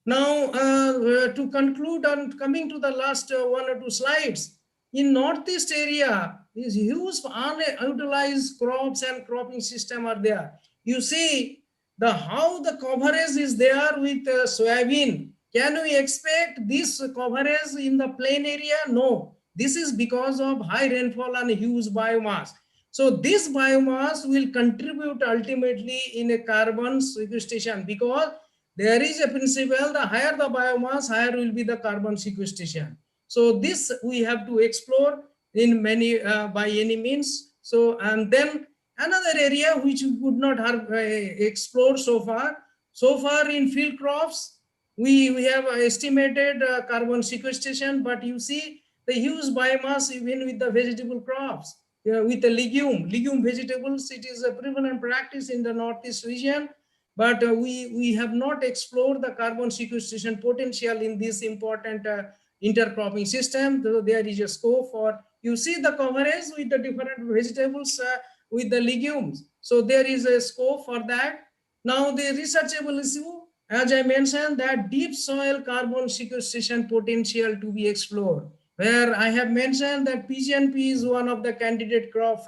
Now, to conclude and coming to the last one or two slides, in Northeast area, these huge unutilized crops and cropping system are there. You see how the coverage is there with soybean. Can we expect this coverage in the plain area? No. This is because of high rainfall and huge biomass. So this biomass will contribute ultimately in a carbon sequestration, because there is a principle: the higher the biomass, higher will be the carbon sequestration. So this we have to explore in many by any means. So, and then another area which we could not have explored so far. So far in field crops, we have estimated carbon sequestration, but you see the huge biomass even with the vegetable crops. With the legume vegetables, it is a prevalent practice in the Northeast region. But we have not explored the carbon sequestration potential in this important intercropping system. Though there is a scope for, you see the coverage with the different vegetables with the legumes. So there is a scope for that. Now the researchable issue, as I mentioned, that deep soil carbon sequestration potential to be explored, where I have mentioned that PGNP is one of the candidate crop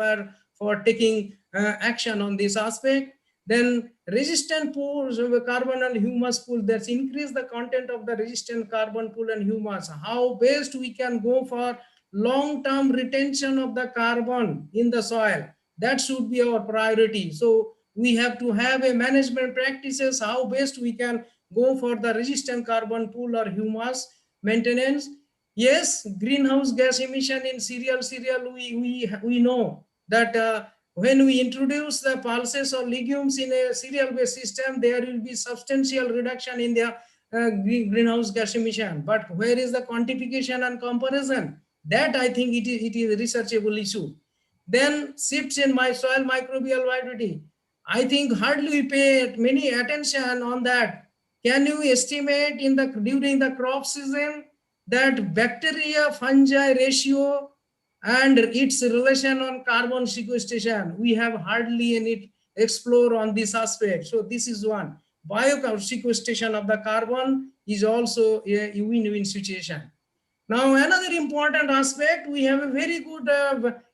for taking action on this aspect. Then resistant pools of carbon and humus pool, that's increase the content of the resistant carbon pool and humus. How best we can go for long-term retention of the carbon in the soil. That should be our priority. So we have to have a management practices, how best we can go for the resistant carbon pool or humus maintenance. Yes, greenhouse gas emission in cereal, we know that when we introduce the pulses or legumes in a cereal-based system, there will be substantial reduction in their greenhouse gas emission. But where is the quantification and comparison? That I think it is a researchable issue. Then shifts in my soil microbial viability. I think hardly we pay many attention on that. Can you estimate during the crop season that bacteria fungi ratio and its relation on carbon sequestration? We have hardly any explore on this aspect. So this is one. Bio sequestration of the carbon is also a win-win situation. Now another important aspect, we have a very good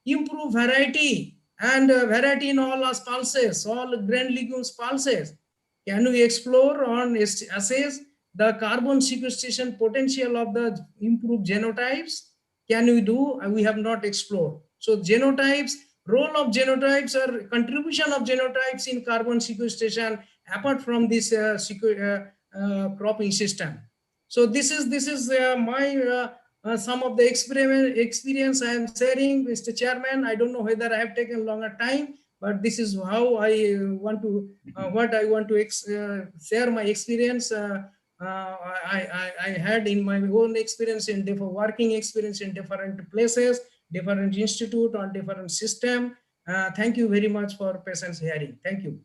improved variety and variety in all our pulses, all grain legumes pulses. Can we explore on assays the carbon sequestration potential of the improved genotypes? Can we do? We have not explored. So genotypes, role of genotypes or contribution of genotypes in carbon sequestration apart from this cropping system. So this is my some of the experience I am sharing, Mr. Chairman. I don't know whether I have taken longer time, but this is how I want to what I want to share my experience. I had in my own experience in different working experience in different places, different institute on different system. Thank you very much for patience hearing. Thank you.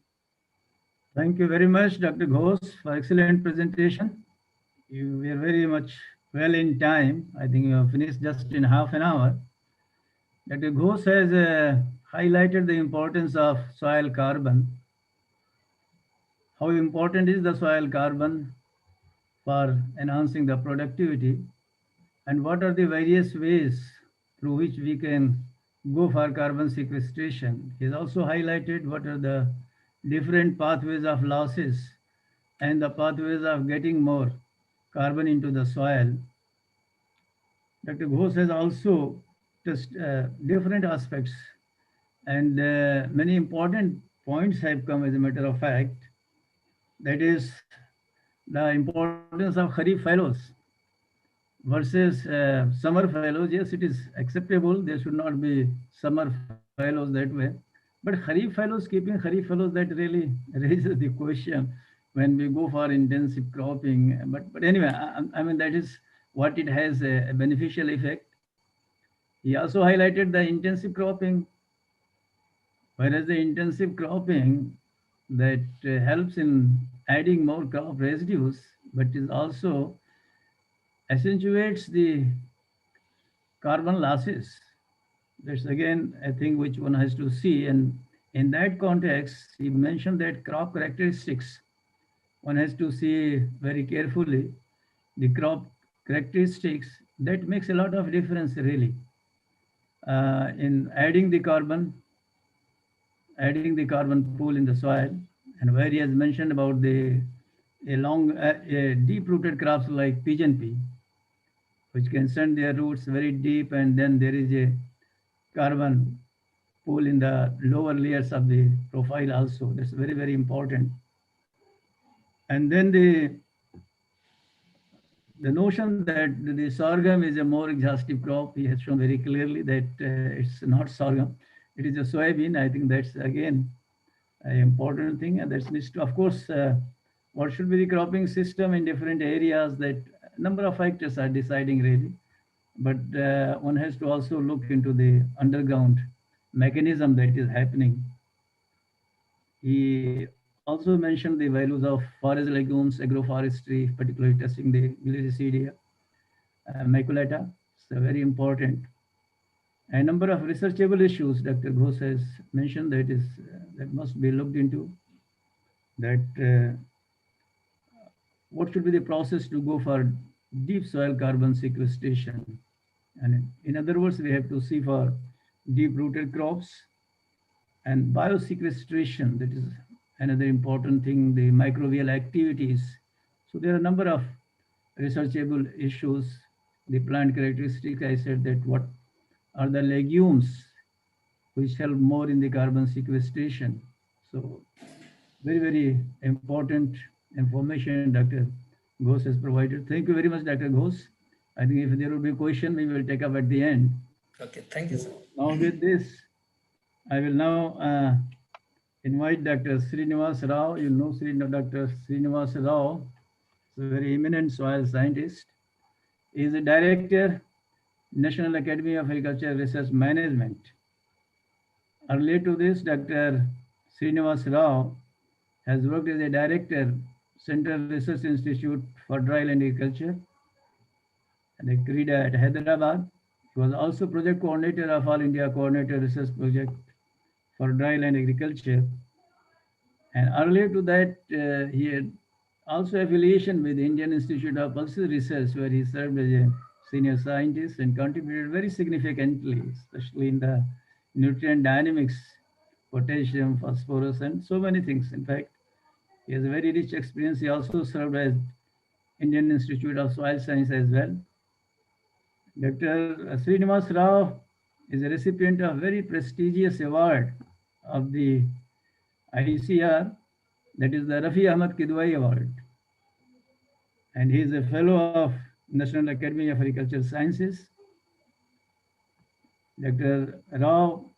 Thank you very much, Dr. Ghosh, for excellent presentation. You were very much well in time. I think you have finished just in half an hour. Dr. Ghosh has highlighted the importance of soil carbon. How important is the soil carbon for enhancing the productivity, and what are the various ways through which we can go for carbon sequestration. He's also highlighted what are the different pathways of losses and the pathways of getting more carbon into the soil. Dr. Ghosh has also touched different aspects, and many important points have come as a matter of fact. That is the importance of Kharif fellows versus summer fellows. Yes, it is acceptable. There should not be summer fellows that way. But Kharif fellows, keeping Kharif fellows, that really raises the question when we go for intensive cropping. But anyway, I mean, that is what it has a beneficial effect. He also highlighted the intensive cropping, whereas the intensive cropping that helps in adding more crop residues, but is also accentuates the carbon losses. That's again a thing which one has to see. And in that context, he mentioned that crop characteristics, one has to see very carefully the crop characteristics that makes a lot of difference really in adding the carbon pool in the soil. And where he has mentioned about the deep rooted crops like pigeon pea, which can send their roots very deep, and then there is a carbon pool in the lower layers of the profile also. That's very, very important. And then the notion that the sorghum is a more exhaustive crop, he has shown very clearly that it's not sorghum, it is a soybean. I think that's again an important thing, and that's needs to, of course, what should be the cropping system in different areas. That number of factors are deciding really, but one has to also look into the underground mechanism that is happening. He also mentioned the values of forest legumes, agroforestry, particularly testing the Glycidia maculata. So very important. A number of researchable issues Dr. Ghosh has mentioned that must be looked into. That what should be the process to go for deep soil carbon sequestration? And in other words, we have to see for deep-rooted crops and biosequestration. That is another important thing, the microbial activities. So there are a number of researchable issues. The plant characteristics, I said that what are the legumes which help more in the carbon sequestration. So very, very important information Dr. Ghosh has provided. Thank you very much, Dr. Ghosh. I think if there will be a question, we will take up at the end. Okay, thank you, sir. Now with this, I will now invite Dr. Srinivas Rao. You know Dr. Srinivas Rao is a very eminent soil scientist. He is a director, National Academy of Agriculture Research Management. Earlier to this, Dr. Srinivas Rao has worked as a director, Central Research Institute for Dryland Agriculture, and a CRIDA at Hyderabad. He was also project coordinator of All India Coordinator Research Project for Dryland Agriculture. And earlier to that, he had also affiliation with the Indian Institute of Pulses Research, where he served as a senior scientist and contributed very significantly, especially in the nutrient dynamics, potassium, phosphorus, and so many things. In fact, he has a very rich experience. He also served as Indian Institute of Soil Science as well. Dr. Srinivas Rao is a recipient of very prestigious award of the ICR, that is the Rafi Ahmad Kidwai Award. And he is a fellow of National Academy of Agricultural Sciences. Dr. Rao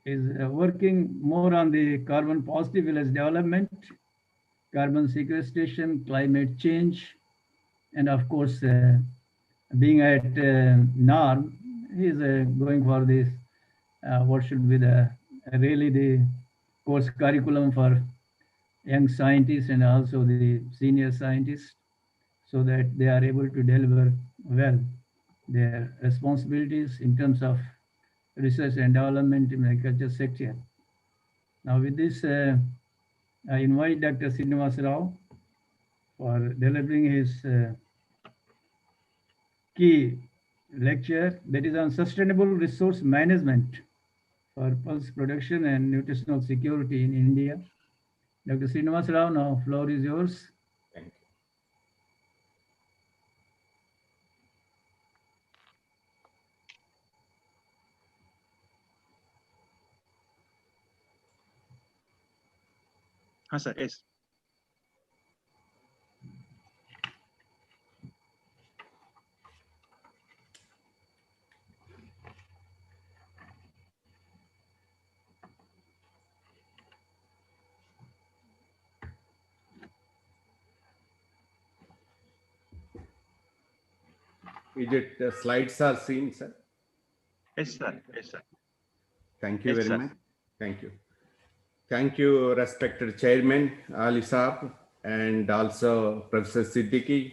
is working more on the carbon positive village development, carbon sequestration, climate change, and of course, being at NARM, he is going for this, what should be really the course curriculum for young scientists and also the senior scientists, so that they are able to deliver well their responsibilities in terms of research and development in the agriculture sector. Now with this, I invite Dr. Srinivas Rao for delivering his key lecture that is on sustainable resource management for pulse production and nutritional security in India. Dr. Srinivas Rao, now floor is yours. Thank you. Sir, yes. Is it slides are seen, sir? Yes, sir. Yes, sir. Thank you Yes, very sir. much. Thank you. Thank you, respected Chairman Ali Saab, and also Professor Siddiqui,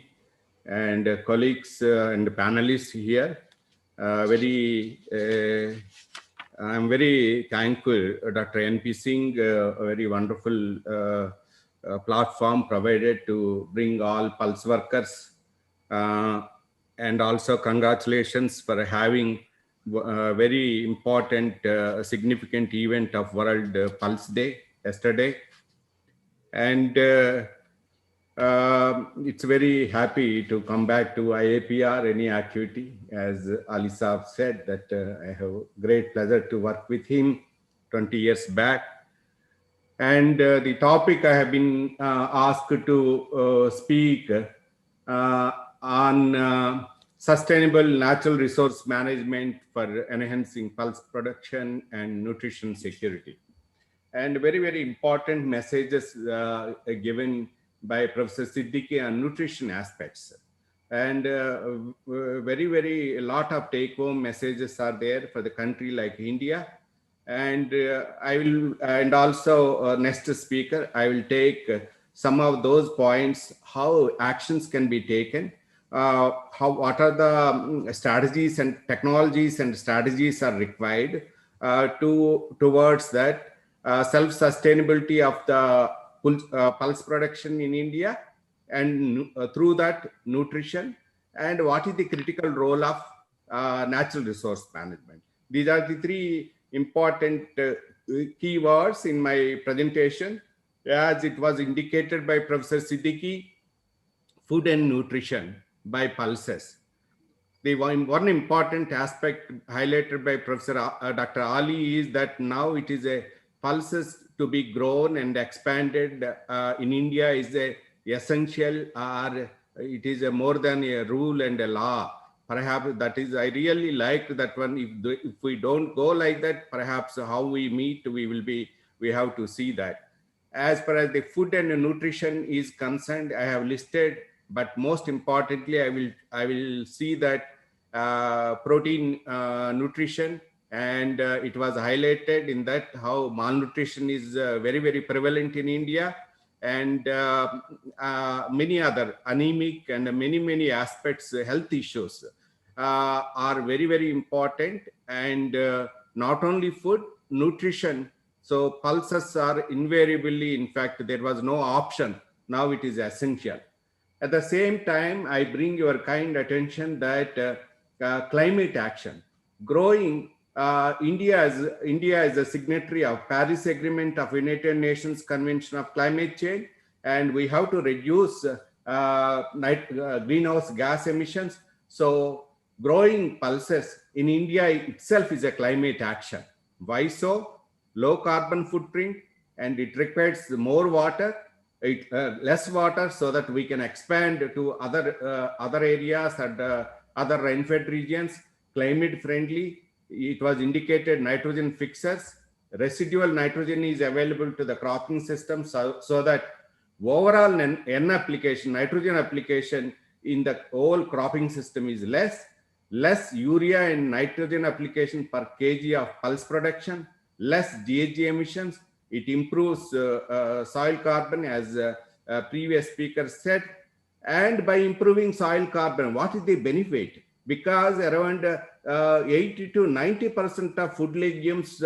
and colleagues and panelists here. I'm very thankful, Dr. N.P. Singh, a very wonderful platform provided to bring all pulse workers. And also congratulations for having a very important, significant event of World Pulse Day yesterday. And it's very happy to come back to IAPR, any activity. As Ali Saab said, that I have great pleasure to work with him 20 years back. And the topic I have been asked to speak on sustainable natural resource management for enhancing pulse production and nutrition security. And very, very important messages given by Professor Siddiqui on nutrition aspects. And a lot of take-home messages are there for the country like India. And and also next speaker, I will take some of those points, how actions can be taken, what are the strategies and technologies and strategies are required towards that self-sustainability of the pulse production in India, and through that nutrition, and what is the critical role of natural resource management. These are the three important keywords in my presentation. As it was indicated by Professor Siddiqui, food and nutrition by pulses. The one important aspect highlighted by Professor Dr. Ali is that now it is a pulses to be grown and expanded in India is a essential, or it is a more than a rule and a law. Perhaps that is, I really liked that one. If we don't go like that, perhaps how we meet, we have to see that. As far as the food and nutrition is concerned, I have listed, but most importantly, I will see that protein nutrition, and it was highlighted in that how malnutrition is very, very prevalent in India, and many other anemic and many aspects, health issues are very, very important. And not only food, nutrition. So pulses are invariably, in fact, there was no option. Now it is essential. At the same time, I bring your kind attention that climate action. Growing, India is a signatory of Paris Agreement of United Nations Convention of Climate Change, and we have to reduce greenhouse gas emissions. So growing pulses in India itself is a climate action. Why so? Low carbon footprint, and it requires more water, less water, so that we can expand to other areas and other rain-fed regions, climate friendly. It was indicated nitrogen fixers. Residual nitrogen is available to the cropping system, so that overall nitrogen application in the whole cropping system is less urea and nitrogen application per kg of pulse production, less GHG emissions. It improves soil carbon, as previous speaker said. And by improving soil carbon, what is the benefit? Because around 80 to 90% of food legumes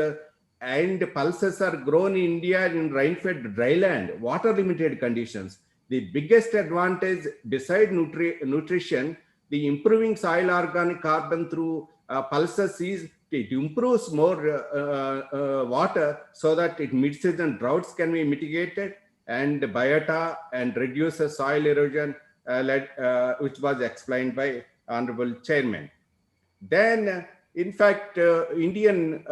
and pulses are grown in India in rain-fed dryland, water-limited conditions. The biggest advantage beside nutrition, the improving soil organic carbon through pulses is it improves more water so that it mid-season droughts can be mitigated and biota and reduces soil erosion, which was explained by Honorable Chairman. Then, in fact, Indian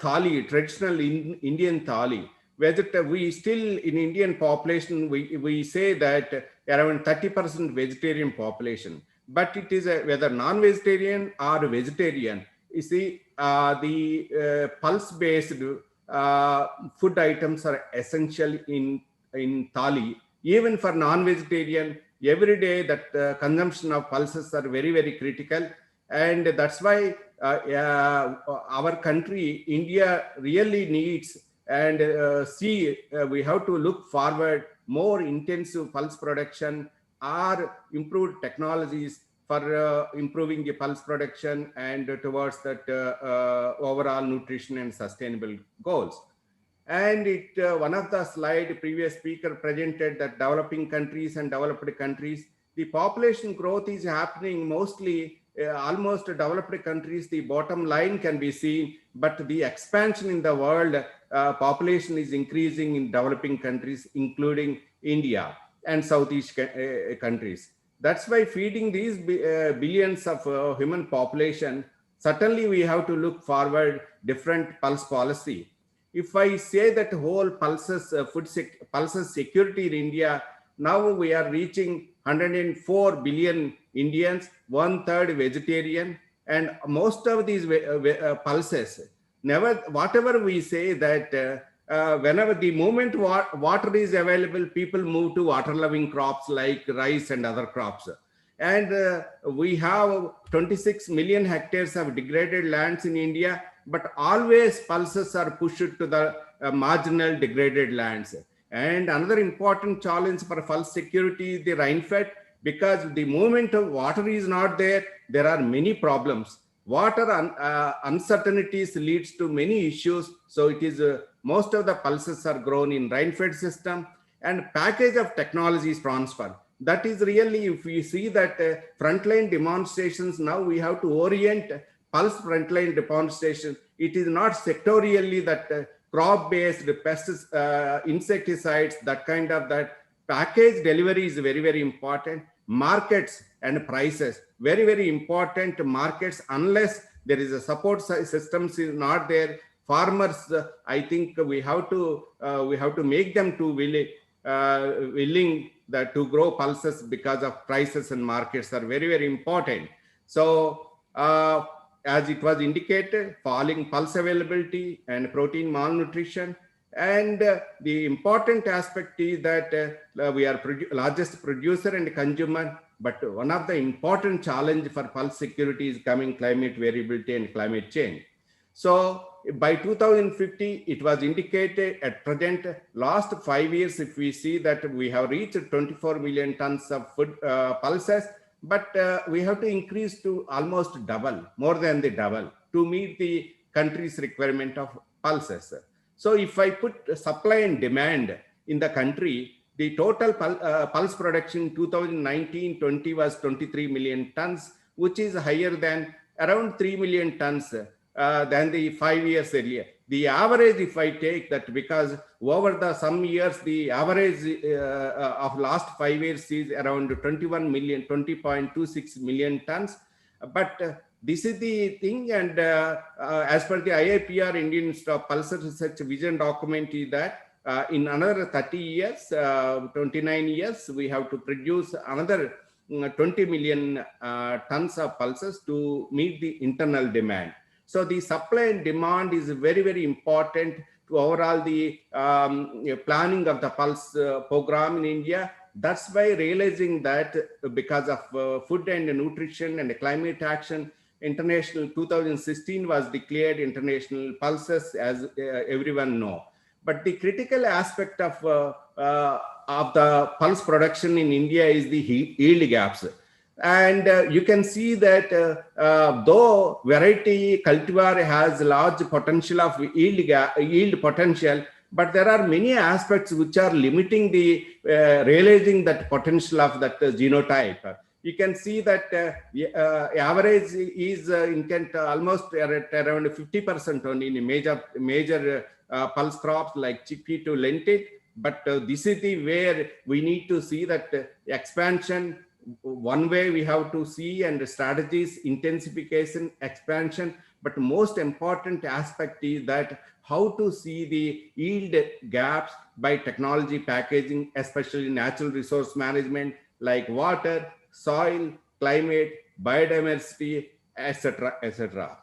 thali, traditional Indian thali, we still in Indian population, we say that around 30% vegetarian population, but it is whether non-vegetarian or vegetarian. You see, the pulse-based food items are essential in thali. Even for non-vegetarian, every day that consumption of pulses are very, very critical. And that's why our country, India, really needs and we have to look forward more intensive pulse production or improved technologies for improving the pulse production and towards that overall nutrition and sustainable goals. And one of the slide previous speaker presented that developing countries and developed countries, the population growth is happening mostly almost developed countries. The bottom line can be seen, but the expansion in the world population is increasing in developing countries, including India and Southeast countries. That's why feeding these billions of human population, certainly we have to look forward different pulse policy. If I say that whole pulses pulses security in India, now we are reaching 104 billion Indians, 1/3 vegetarian, and most of these pulses, whatever we say that whenever the moment water is available, people move to water-loving crops like rice and other crops. And we have 26 million hectares of degraded lands in India, but always pulses are pushed to the marginal degraded lands. And another important challenge for pulse security is the rainfed, because the moment of water is not there, there are many problems. Water uncertainties leads to many issues. So it is most of the pulses are grown in rainfed system, and package of technologies transfer. That is really, if we see that frontline demonstrations, now we have to orient pulse frontline demonstration. It is not sectorially that crop-based pests, insecticides, that kind of that package delivery is very, very important. Markets and prices, very, very important. Markets, unless there is a support systems is not there, farmers, I think we have to make them to willing that to grow pulses, because of prices and markets are very, very important. So as it was indicated, falling pulse availability and protein malnutrition. And the important aspect is that we are largest producer and consumer, but one of the important challenge for pulse security is coming climate variability and climate change. So by 2050, it was indicated at present, last 5 years, if we see that we have reached 24 million tons of food pulses, but we have to increase to almost double, more than the double, to meet the country's requirement of pulses. So if I put supply and demand in the country, the total pulse production 2019-20 was 23 million tons, which is higher than around 3 million tons than the 5 years earlier. The average, if I take that, because over the some years, the average of last 5 years is around 20.26 million tons. But this is the thing, and as per the IIPR Indian Pulse Research Vision document is that in another 30 years, 29 years, we have to produce another 20 million tons of pulses to meet the internal demand. So the supply and demand is very, very important to overall the planning of the pulse program in India. That's why realizing that because of food and nutrition and climate action, International 2016 was declared International Pulses, as everyone know. But the critical aspect of the pulse production in India is the yield gaps. And you can see that though variety cultivar has large potential of yield potential, but there are many aspects which are limiting the realizing that potential of that genotype. you can see that average is in Kent almost at around 50% only in major pulse crops like chickpea to lentil. But this is the where we need to see that expansion. One way we have to see, and strategies, intensification, expansion. But most important aspect is that how to see the yield gaps by technology packaging, especially natural resource management like water, soil, climate, biodiversity, etc., etc.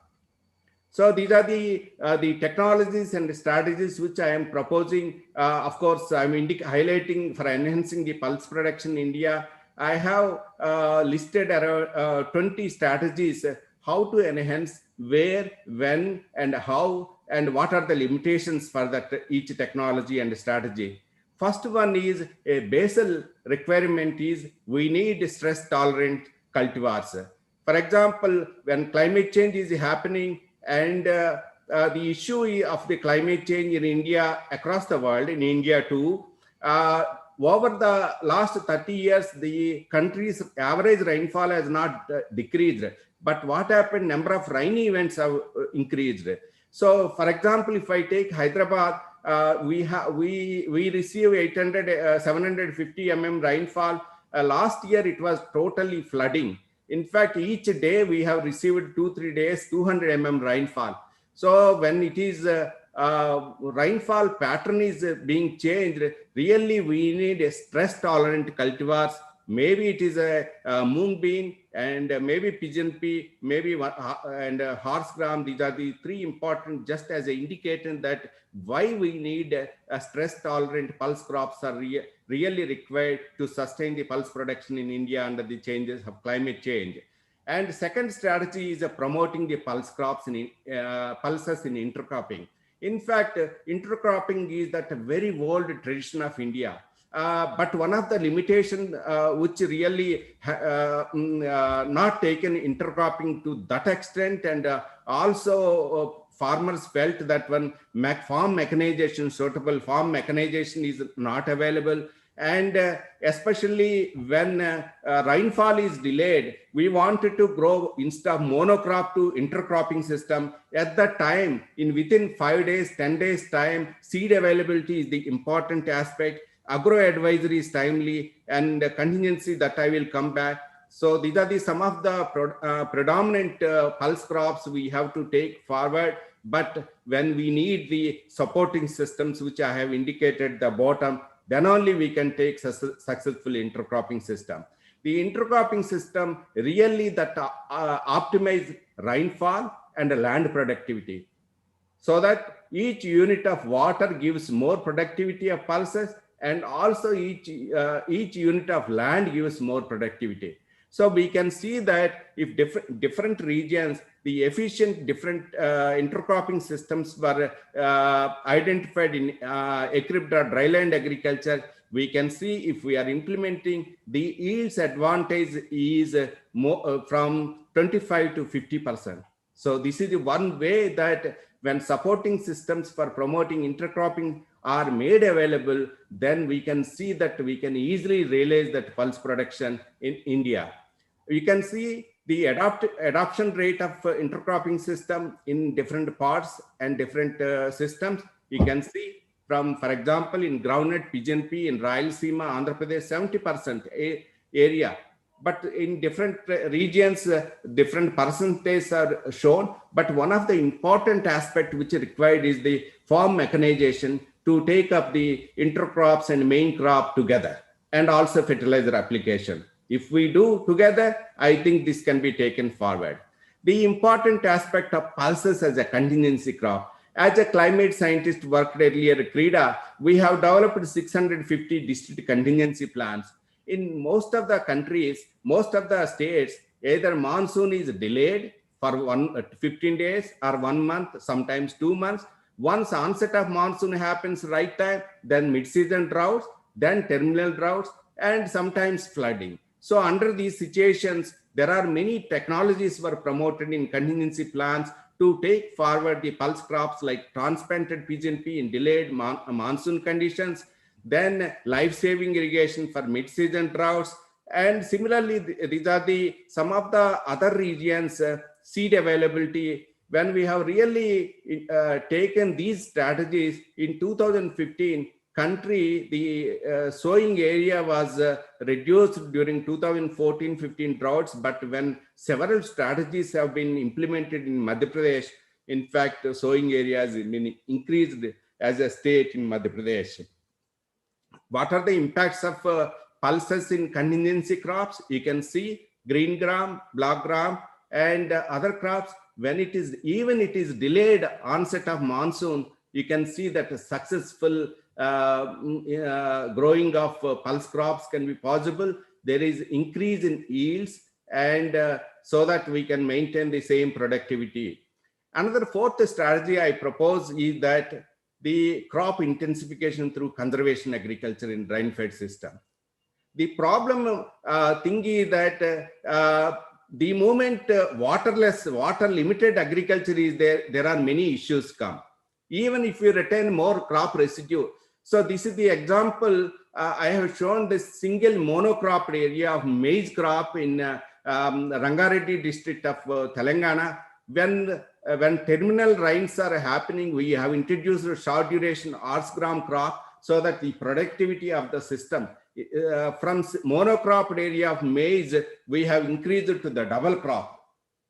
So these are the technologies and strategies which I am proposing. Of course, I'm highlighting for enhancing the pulse production in India. I have listed around 20 strategies how to enhance, where, when, and how, and what are the limitations for that each technology and strategy. First one is a basal requirement is we need stress tolerant cultivars. For example, when climate change is happening, and the issue of the climate change in India, across the world, in India too, over the last 30 years, the country's average rainfall has not decreased. But what happened, number of rainy events have increased. So, for example, if I take Hyderabad, we receive 750 mm rainfall. Last year, it was totally flooding. In fact, each day we have received 2-3 days, 200 mm rainfall. So when it is rainfall pattern is being changed, really we need a stress tolerant cultivars. Maybe it is a moong bean, and maybe pigeon pea, maybe and horse gram. These are the three important, just as an indicator that why we need a stress tolerant pulse crops are really required to sustain the pulse production in India under the changes of climate change. And second strategy is promoting the pulse crops in pulses in intercropping. In fact, intercropping is that very old tradition of India. But one of the limitations which really not taken intercropping to that extent, and also farmers felt that when farm mechanization, suitable farm mechanization is not available, and especially when rainfall is delayed, we wanted to grow instead of monocrop to intercropping system. At that time, within 5 days, 10 days time, seed availability is the important aspect. Agro advisory is timely, and contingency that I will come back. So these are some of the predominant pulse crops we have to take forward. But when we need the supporting systems, which I have indicated the bottom, then only we can take successful intercropping system. The intercropping system really that optimize rainfall and land productivity, so that each unit of water gives more productivity of pulses, and also each unit of land gives more productivity. So we can see that if different regions, the efficient different intercropping systems were identified in equipped or dryland agriculture, we can see if we are implementing, the yields advantage is more, from 25 to 50%. So this is the one way that when supporting systems for promoting intercropping are made available, then we can see that we can easily realize that pulse production in India. You can see the adoption rate of intercropping system in different parts and different systems. You can see from, for example, in groundnut, pigeon pea, in Rayalaseema, Andhra Pradesh, 70% area. But in different regions, different percentages are shown. But one of the important aspects which is required is the farm mechanization to take up the intercrops and main crop together, and also fertilizer application. If we do together, I think this can be taken forward. The important aspect of pulses as a contingency crop. As a climate scientist worked earlier at CREDA, we have developed 650 district contingency plans. In most of the countries, most of the states, either monsoon is delayed for 15 days or 1 month, sometimes 2 months. Once onset of monsoon happens right time, then mid-season droughts, then terminal droughts, and sometimes flooding. So under these situations, there are many technologies were promoted in contingency plans to take forward the pulse crops like transplanted pigeon pea in delayed monsoon conditions, then life-saving irrigation for mid-season droughts, And similarly, these are some of the other regions, seed availability. When we have really taken these strategies in 2015, country, the sowing area was reduced during 2014-15 droughts, but when several strategies have been implemented in Madhya Pradesh, in fact, sowing area has been increased as a state in Madhya Pradesh. What are the impacts of pulses in contingency crops? You can see green gram, black gram, and other crops. When it is delayed onset of monsoon, you can see that a successful growing of pulse crops can be possible. There is increase in yields, and so that we can maintain the same productivity. Another fourth strategy I propose is that the crop intensification through conservation agriculture in rain-fed system. The problem thing is that the moment water limited agriculture is there are many issues come. Even if you retain more crop residue. So this is the example I have shown this single monocrop area of maize crop in Rangareddy district of Telangana. When terminal rains are happening, we have introduced a short duration horse-gram crop so that the productivity of the system from monocrop area of maize, we have increased it to the double crop.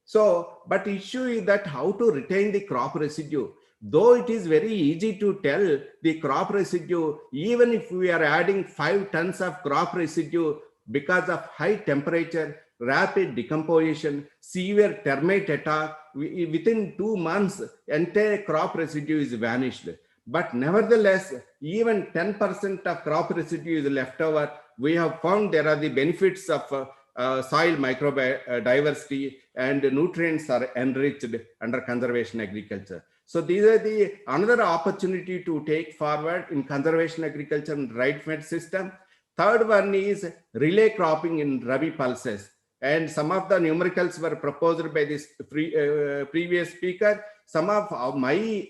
So, but issue is that how to retain the crop residue. Though it is very easy to tell the crop residue, even if we are adding 5 tons of crop residue because of high temperature, rapid decomposition, severe termite attack, within 2 months, entire crop residue is vanished. But nevertheless, even 10% of crop residue is left over. We have found there are the benefits of soil microbiodiversity and nutrients are enriched under conservation agriculture. So these are another opportunity to take forward in conservation agriculture and right-fed system. Third one is relay cropping in Rabi pulses. And some of the numericals were proposed by this previous speaker. Some of my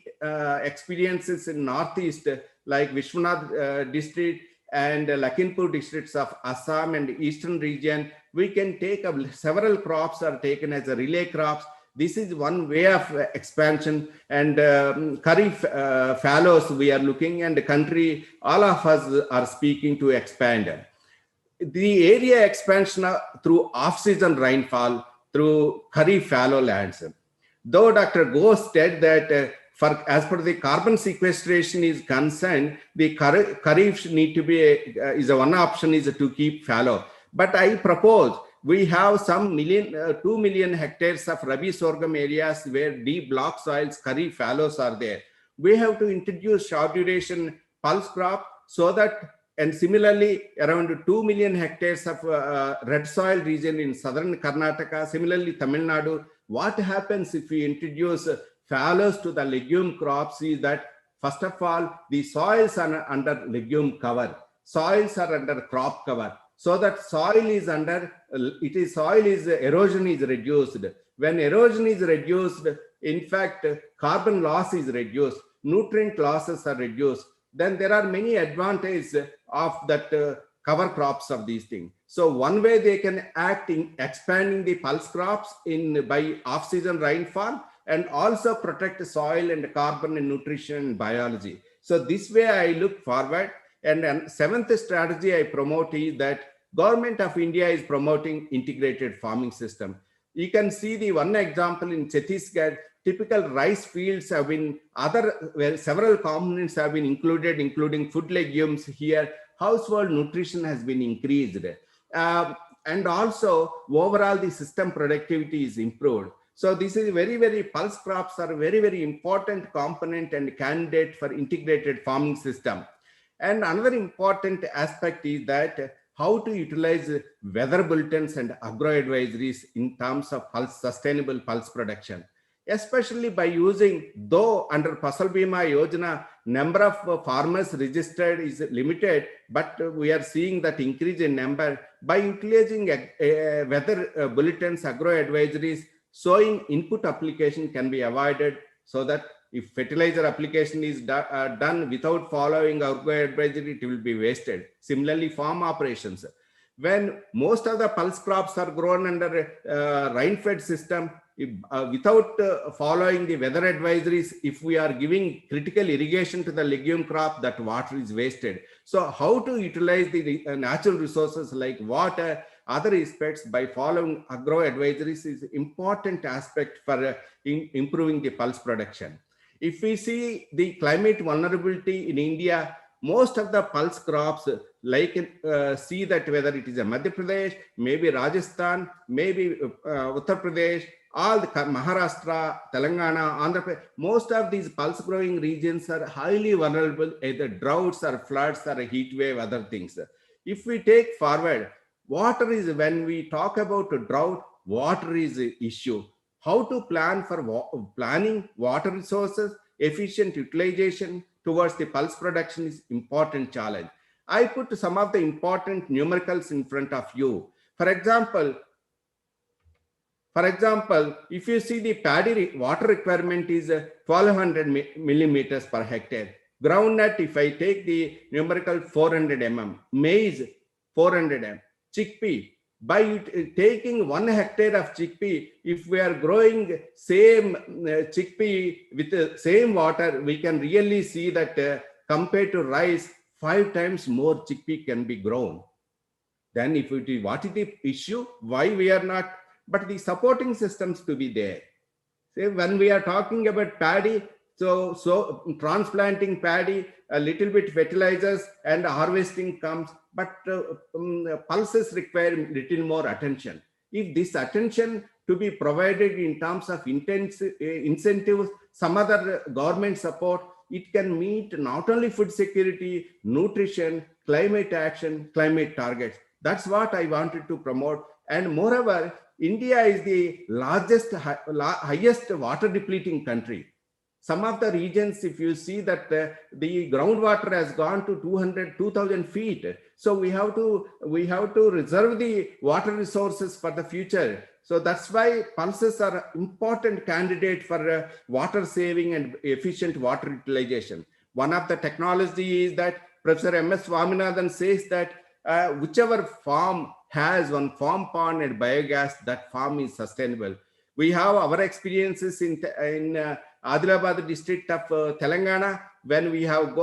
experiences in Northeast, like Vishwanath district and Lakhimpur districts of Assam and Eastern region, we can take several crops are taken as a relay crops. This is one way of expansion, and Kharif fallows we are looking, and the country, all of us are speaking to expand. The area expansion through off-season rainfall through Kharif fallow lands. Though Dr. Ghosh said that as per the carbon sequestration is concerned, the Kharif need to be one option is to keep fallow. But I propose we have some 2 million hectares of Rabi sorghum areas where deep block soils, Kharif fallows are there. We have to introduce short duration pulse crop so that, and similarly around 2 million hectares of red soil region in southern Karnataka, similarly Tamil Nadu. What happens if we introduce fallows to the legume crops is that, first of all, the soils are under legume cover. Soils are under crop cover. So that soil is erosion is reduced. When erosion is reduced, in fact, carbon loss is reduced, nutrient losses are reduced. Then there are many advantages of that cover crops of these things. So one way they can act in expanding the pulse crops by off-season rainfall, and also protect soil and carbon and nutrition and biology. So this way I look forward. And then seventh strategy I promote is that Government of India is promoting integrated farming system. You can see the one example in Chhattisgarh, typical rice fields have been where several components have been included, including food legumes here. Household nutrition has been increased. And also overall the system productivity is improved. So this is very pulse crops are a very important component and candidate for integrated farming system. And another important aspect is that how to utilize weather bulletins and agro advisories in terms of sustainable pulse production, especially by using, though under Fasal Bima Yojana, number of farmers registered is limited, but we are seeing that increase in number by utilizing weather bulletins, agro advisories. Sowing input application can be avoided, so that if fertilizer application is done without following agro advisory, it will be wasted. Similarly, farm operations. when most of the pulse crops are grown under rain-fed system, without following the weather advisories, if we are giving critical irrigation to the legume crop, that water is wasted. So how to utilize the natural resources like water, other aspects by following agro advisories is important aspect for improving the pulse production. If we see the climate vulnerability in India, most of the pulse crops, like see that whether it is a Madhya Pradesh, maybe Rajasthan, maybe Uttar Pradesh, all the Maharashtra, Telangana, Andhra Pradesh, most of these pulse growing regions are highly vulnerable, either droughts or floods or a heat wave, other things. If we take forward, water is, when we talk about drought, water is an issue. How to plan for planning water resources, efficient utilization towards the pulse production is important challenge. I put some of the important numericals in front of you. For example, if you see the paddy water requirement is 1200 millimeters per hectare. Groundnut, if I take the numerical 400 mm, maize 400 mm, chickpea, by taking 1 hectare of chickpea, if we are growing same chickpea with the same water, we can really see that compared to rice, 5 times more chickpea can be grown. Then if it is, what is the issue? Why we are not? But the supporting systems to be there. Say when we are talking about paddy, so transplanting paddy, a little bit fertilizers and harvesting comes, but pulses require little more attention. If this attention to be provided in terms of incentives, some other government support, it can meet not only food security, nutrition, climate action, climate targets. That's what I wanted to promote. And moreover, India is the largest, highest water depleting country. Some of the regions, if you see that the groundwater has gone to 2,000 feet. So we have to reserve the water resources for the future. So that's why pulses are important candidate for water saving and efficient water utilization. One of the technology is that Professor M.S. Swaminathan says that whichever farm has one farm pond and biogas, that farm is sustainable. We have our experiences in Adilabad district of Telangana, when we have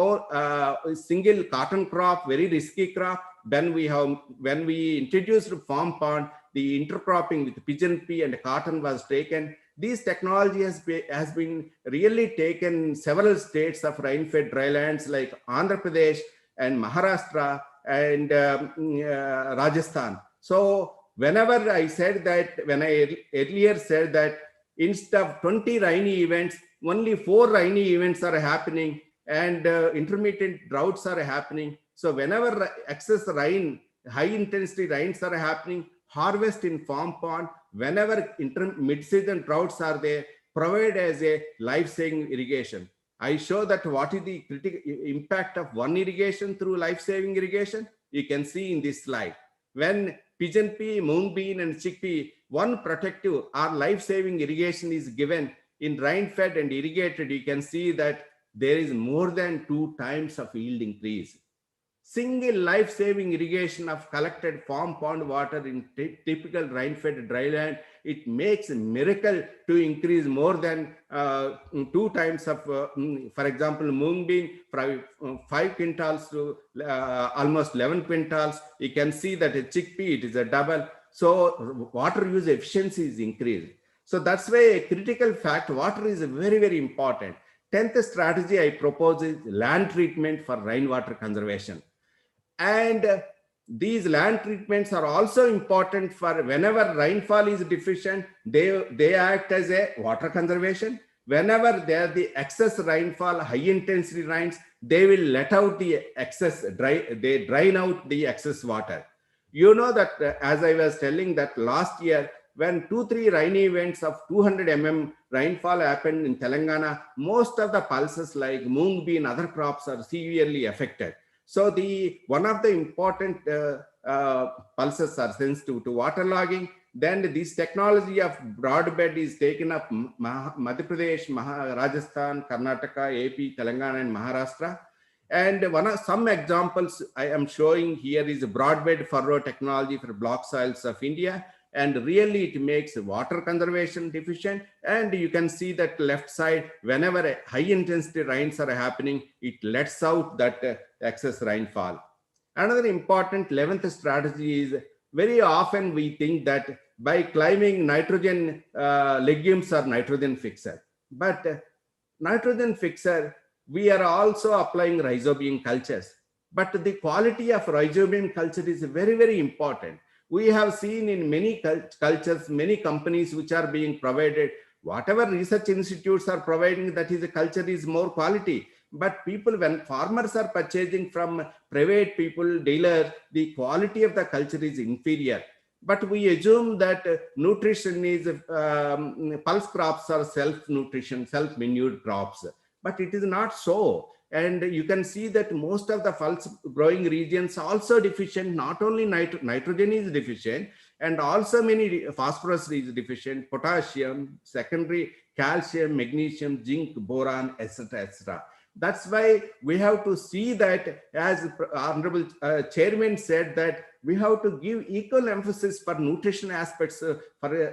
single cotton crop, very risky crop. When we introduced farm pond, the intercropping with pigeon pea and cotton was taken. This technology has been really taken in several states of rain-fed drylands like Andhra Pradesh and Maharashtra and Rajasthan. So whenever I said that, when I earlier said that instead of 20 rainy events, only 4 rainy events are happening and intermittent droughts are happening. So whenever excess rain, high intensity rains are happening, harvest in farm pond. Whenever mid-season droughts are there, provide as a life-saving irrigation. I show that what is the critical impact of one irrigation through life-saving irrigation. You can see in this slide. When pigeon pea, mung bean and chickpea, one protective or life-saving irrigation is given in rain-fed and irrigated, you can see that there is more than 2 times of yield increase. Single life-saving irrigation of collected farm pond water in typical rain-fed dryland, it makes a miracle to increase more than 2 times of, for example, mung bean from 5 quintals to almost 11 quintals. You can see that a chickpea, it is a double. So water use efficiency is increased. So that's why a critical fact, water is very, very important. 10th strategy I propose is land treatment for rainwater conservation. And these land treatments are also important for whenever rainfall is deficient, they act as a water conservation. Whenever there are the excess rainfall, high intensity rains, they will let out the excess, they drain out the excess water. You know that as I was telling that last year, when 2-3 rainy events of 200 mm rainfall happened in Telangana, most of the pulses like mung bean, other crops are severely affected. So one of the important pulses are sensitive to waterlogging. Then this technology of broadbed is taken up Madhya Pradesh, Rajasthan, Karnataka, AP, Telangana and Maharashtra. And some examples I am showing here is broadbed furrow technology for block soils of India. And really it makes water conservation efficient. And you can see that left side, whenever high intensity rains are happening, it lets out that excess rainfall. Another important 11th strategy is, very often we think that by climbing nitrogen, legumes are nitrogen fixer. But nitrogen fixer, we are also applying rhizobium cultures. But the quality of rhizobium culture is very, very important. We have seen in many cultures, many companies which are being provided, whatever research institutes are providing, that is, the culture is more quality. But people, when farmers are purchasing from private people, dealers, the quality of the culture is inferior. But we assume that nutrition is, pulse crops are self-nutrition, self-manured crops. But it is not so. And you can see that most of the pulse growing regions also deficient, not only nitrogen is deficient, and also many phosphorus is deficient, potassium, secondary calcium, magnesium, zinc, boron, etc., etc. That's why we have to see that, as Honorable Chairman said, that we have to give equal emphasis for nutrition aspects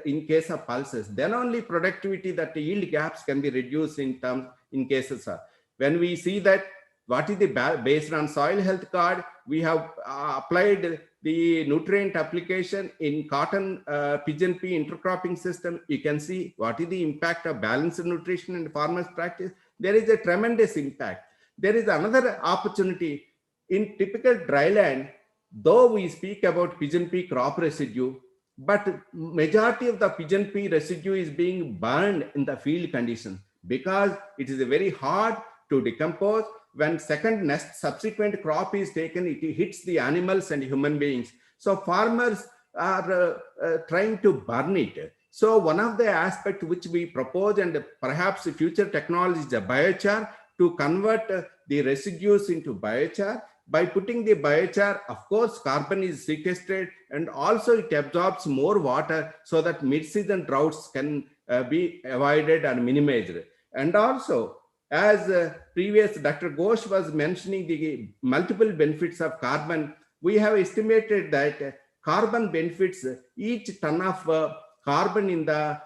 in case of pulses. Then only productivity, that yield gaps can be reduced in cases of. When we see that what is the based on soil health card, we have applied the nutrient application in cotton pigeon pea intercropping system. You can see what is the impact of balanced nutrition in farmers' practice. There is a tremendous impact. There is another opportunity in typical dryland. Though we speak about pigeon pea crop residue, but majority of the pigeon pea residue is being burned in the field conditions because it is very hard to decompose. When subsequent crop is taken, it hits the animals and human beings. So farmers are trying to burn it. So one of the aspects which we propose, and perhaps the future technology, is a biochar, to convert the residues into biochar. By putting the biochar, of course, carbon is sequestered, and also it absorbs more water so that mid-season droughts can be avoided and minimized. And also, as previous Dr. Ghosh was mentioning the multiple benefits of carbon, we have estimated that carbon benefits, each ton of carbon in the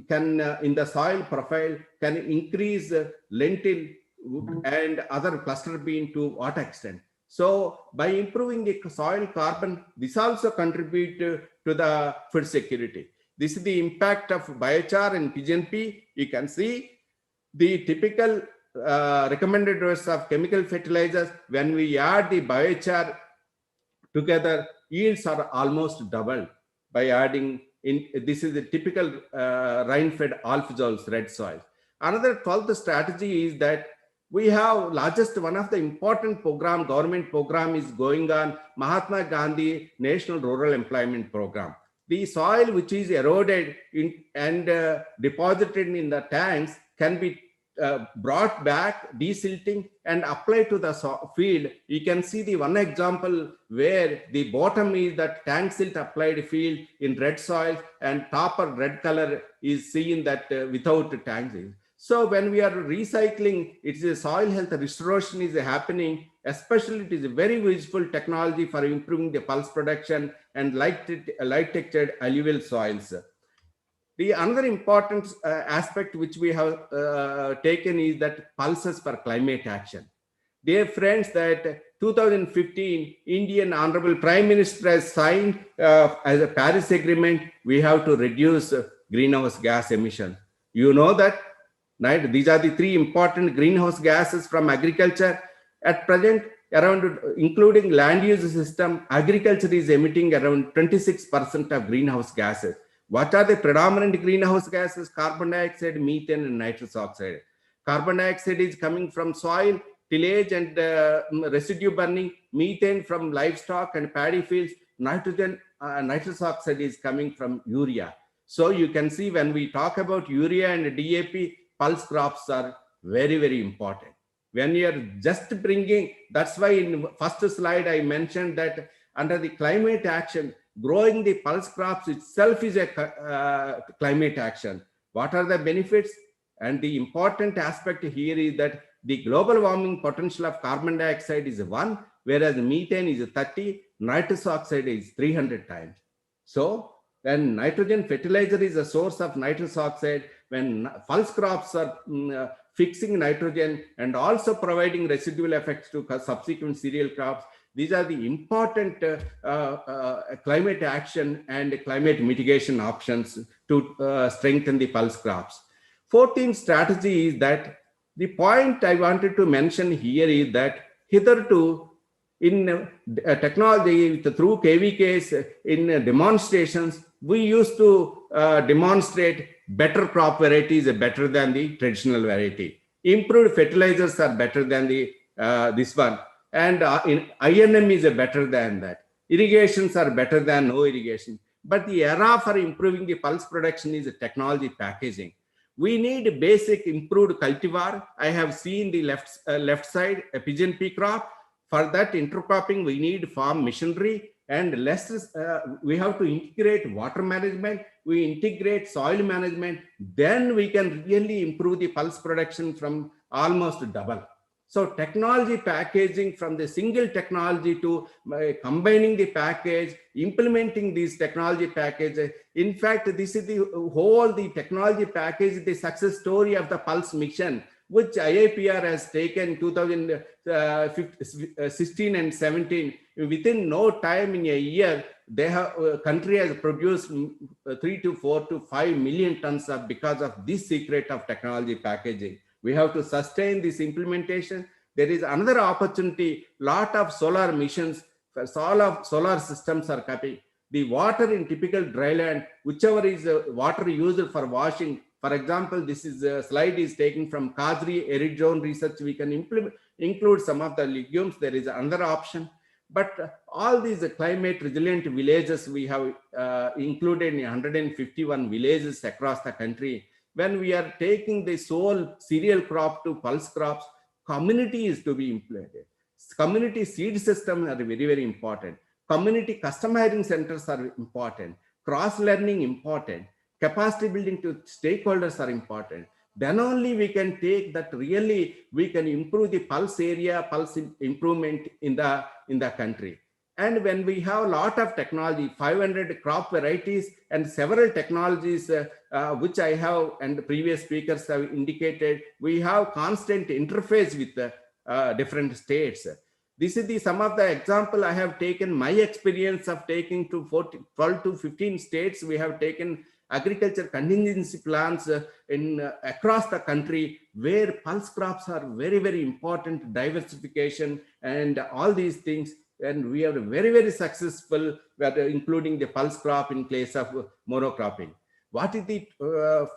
in the soil profile can increase lentil and other cluster bean to what extent. So by improving the soil carbon, this also contribute to the food security. This is the impact of biochar and pigeon pea. You can see the typical recommended dose of chemical fertilizers. When we add the biochar together, yields are almost doubled by adding in. This is the typical rain-fed alphazoles red soil. Another 12th strategy is that we have largest, one of the important government program is going on, Mahatma Gandhi National Rural Employment Program. The soil which is eroded and deposited in the tanks can be brought back, desilting, and applied to the field. You can see the one example where the bottom is that tank silt applied field in red soil, and top of red color is seen that without tank silt. So when we are recycling, it's a soil health restoration is happening. Especially it is a very useful technology for improving the pulse production and light textured alluvial soils. The another important aspect which we have taken is that pulses for climate action. Dear friends, that 2015 Indian Honorable Prime Minister has signed as a Paris Agreement, we have to reduce greenhouse gas emission. You know that, right? These are the three important greenhouse gases from agriculture. At present, around, including land use system, agriculture is emitting around 26% of greenhouse gases. What are the predominant greenhouse gases? Carbon dioxide, methane, and nitrous oxide. Carbon dioxide is coming from soil, tillage, and residue burning. Methane from livestock and paddy fields. Nitrous oxide is coming from urea. So you can see when we talk about urea and DAP, pulse crops are very, very important. When you are just bringing, that's why in first slide I mentioned that under the climate action, growing the pulse crops itself is a climate action. What are the benefits? And the important aspect here is that The global warming potential of carbon dioxide is 1, whereas methane is 30, nitrous oxide is 300 times. So when nitrogen fertilizer is a source of nitrous oxide, when pulse crops are fixing nitrogen and also providing residual effects to subsequent cereal crops, these are the important climate action and climate mitigation options to strengthen the pulse crops. 14th strategy is that the point I wanted to mention here is that hitherto in technology through KVKs in demonstrations, we used to demonstrate better crop varieties are better than the traditional variety. Improved fertilizers are better than the this one. And in INM is better than that. Irrigations are better than no irrigation. But the era for improving the pulse production is technology packaging. We need basic improved cultivar. I have seen the left side, a pigeon pea crop. For that intercropping, we need farm machinery and less. We have to integrate water management. We integrate soil management. Then we can really improve the pulse production from almost double. So technology packaging, from the single technology to combining the package, implementing these technology packages. In fact, this is the technology package, the success story of the Pulse mission, which IIPR has taken 2016 and 17. Within no time, in a year, country has produced 3 to 4 to 5 million tons because of this secret of technology packaging. We have to sustain this implementation. There is another opportunity. Lot of solar missions, solar systems are coming. The water in typical dryland, whichever is water used for washing. For example, this is a slide is taken from Kazri Arid Zone Research. We can include some of the legumes. There is another option. But all these climate resilient villages, we have included in 151 villages across the country. When we are taking the sole cereal crop to pulse crops, community is to be implemented. Community seed systems are very, very important. Community customizing centers are important. Cross-learning important. Capacity building to stakeholders are important. Then only we can take that really we can improve the pulse area, pulse improvement in the country. And when we have a lot of technology, 500 crop varieties and several technologies, which I have and the previous speakers have indicated, we have constant interface with the different states. This is some of the example I have taken, my experience of taking to 12 to 15 states. We have taken agriculture contingency plans across the country where pulse crops are very, very important, diversification and all these things. And we are very, very successful, including the pulse crop in place of monocropping. What is the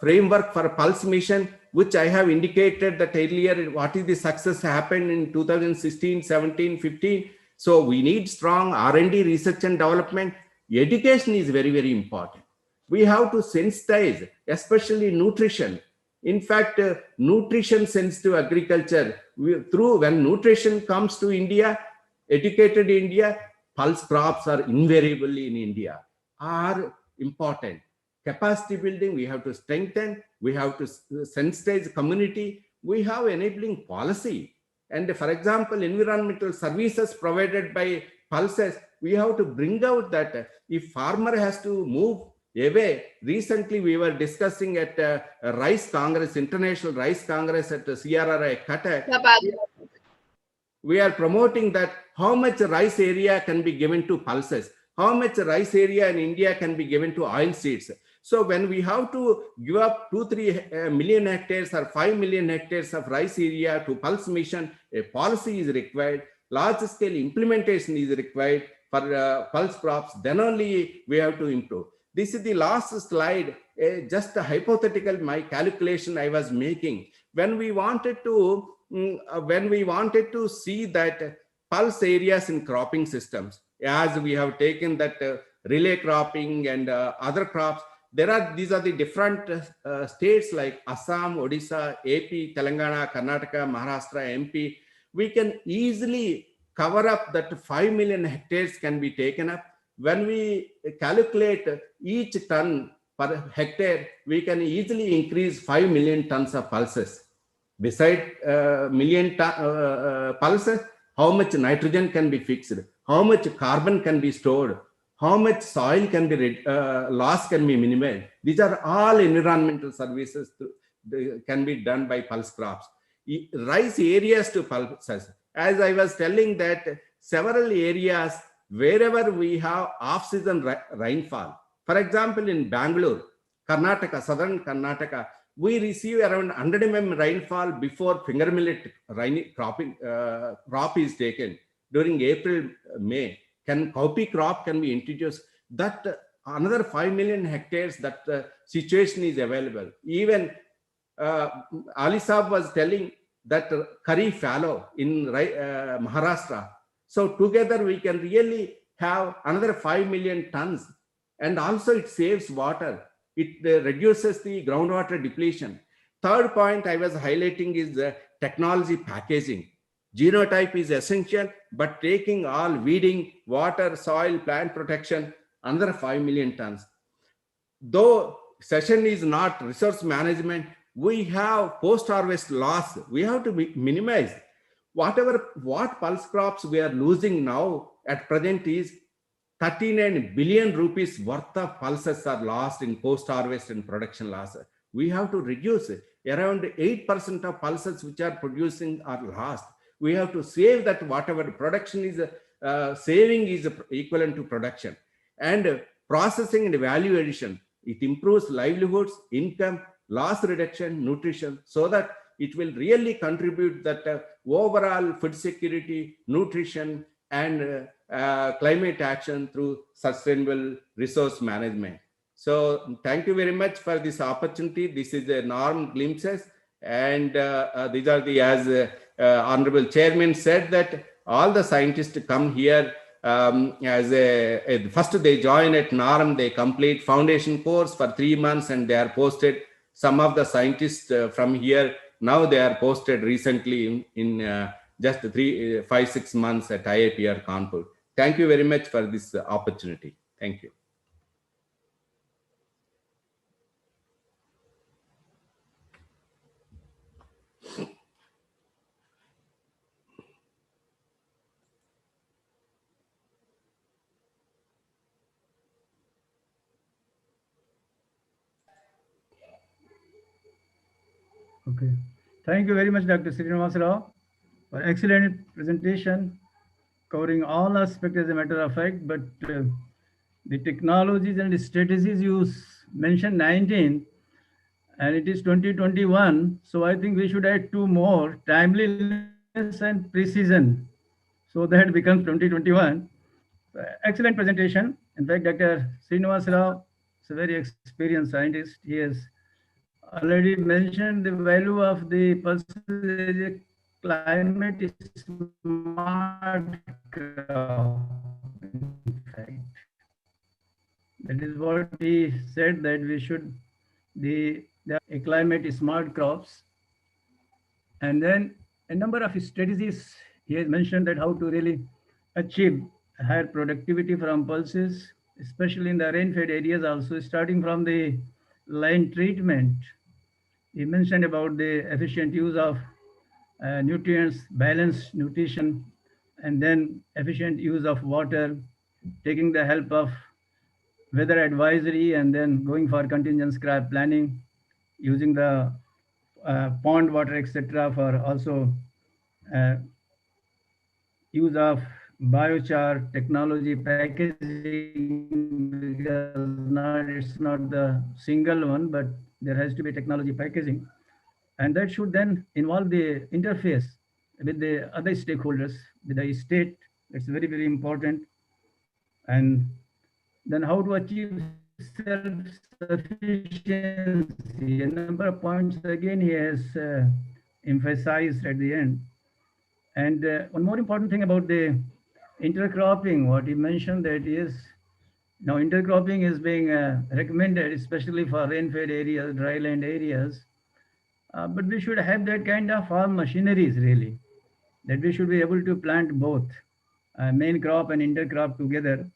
framework for pulse mission, which I have indicated that earlier, what is the success happened in 2016, 17, 15. So we need strong R&D, research and development. Education is very, very important. We have to sensitize, especially nutrition. In fact, nutrition sensitive agriculture, when nutrition comes to India, educated India, pulse crops are invariably in India, are important. Capacity building, we have to strengthen, we have to sensitize community, we have enabling policy. And for example, environmental services provided by pulses, we have to bring out that if farmer has to move away. Recently, we were discussing at Rice Congress, International Rice Congress at CRRI Cuttack. We are promoting that how much rice area can be given to pulses, how much rice area in India can be given to oil seeds. So when we have to give up 2-3 million hectares or 5 million hectares of rice area to pulse mission, a policy is required, large scale implementation is required for pulse crops, then only we have to improve. This is the last slide, just a hypothetical, my calculation I was making. When we wanted to see that pulse areas in cropping systems, as we have taken that relay cropping and other crops, these are the different states like Assam, Odisha, AP, Telangana, Karnataka, Maharashtra, MP. We can easily cover up that 5 million hectares can be taken up. When we calculate each ton per hectare, we can easily increase 5 million tons of pulses. beside million pulses, how much nitrogen can be fixed, how much carbon can be stored, how much soil can be loss can be minimized. These are all environmental services can be done by pulse crops. Rice areas to pulses. As I was telling that several areas wherever we have off-season rainfall. For example, in Bangalore, Karnataka, southern Karnataka, we receive around 100 mm rainfall before finger millet crop is taken during April, May. Cowpea crop can be introduced. That another 5 million hectares, that situation is available. Even Ali Saab was telling that Kharif fallow in Maharashtra. So together we can really have another 5 million tons. And also it saves water. It reduces the groundwater depletion. Third point I was highlighting is technology packaging. Genotype is essential, but taking all weeding, water, soil, plant protection, another 5 million tons. Though session is not resource management, we have post-harvest loss. We have to minimize. What pulse crops we are losing now at present is 39 billion rupees worth of pulses are lost in post-harvest and production loss. We have to reduce it. Around 8% of pulses which are producing are lost. We have to save that. Whatever production is, saving is equivalent to production. And processing and value addition, it improves livelihoods, income, loss reduction, nutrition, so that it will really contribute that overall food security, nutrition, and climate action through sustainable resource management. So thank you very much for this opportunity. This is the norm glimpses, and these are the, as Honorable Chairman said, that all the scientists come here as first they join at NORM, they complete foundation course for 3 months and they are posted. Some of the scientists from here, now they are posted recently in just 5-6 months at IIPR Kanpur. Thank you very much for this opportunity. Thank you. Okay. Thank you very much, Dr. Srinivas Rao, for excellent presentation covering all aspects as a matter of fact, but the technologies and the strategies you mentioned 19, and it is 2021. So I think we should add 2 more, timeliness and precision. So that becomes 2021. Excellent presentation. In fact, Dr. Srinivas Rao is a very experienced scientist. He has already mentioned the value of the pulses as a climate smart crop. In fact, that is what he said, that we should the a climate smart crops. And then a number of strategies he has mentioned, that how to really achieve higher productivity from pulses, especially in the rain-fed areas, also starting from the line treatment. He mentioned about the efficient use of nutrients, balanced nutrition, and then efficient use of water, taking the help of weather advisory, and then going for contingent crop planning, using the pond water, etc., for also use of biochar technology packaging, because it's not the single one, but there has to be technology packaging. And that should then involve the interface with the other stakeholders, with the state. That's very, very important. And then how to achieve self-sufficiency. A number of points again he has emphasized at the end. And one more important thing about the intercropping, what he mentioned, that is now intercropping is being recommended, especially for rain-fed areas, dryland areas. But we should have that kind of farm machineries, really, that we should be able to plant both main crop and intercrop together.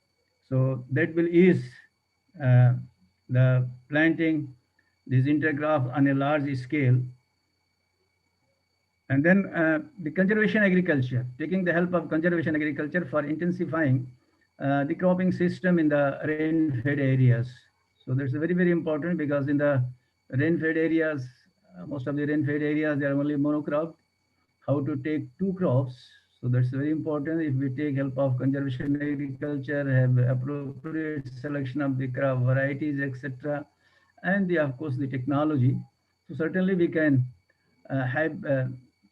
So that will ease the planting these intercrops on a large scale. And then the conservation agriculture, taking the help of conservation agriculture for intensifying the cropping system in the rain-fed areas. So that's very, very important, because in the rain-fed areas, most of the rain-fed areas, they are only monocrop. How to take two crops. So that's very important. If we take help of conservation agriculture, have appropriate selection of the crop varieties, etc., and of course the technology. So certainly we can have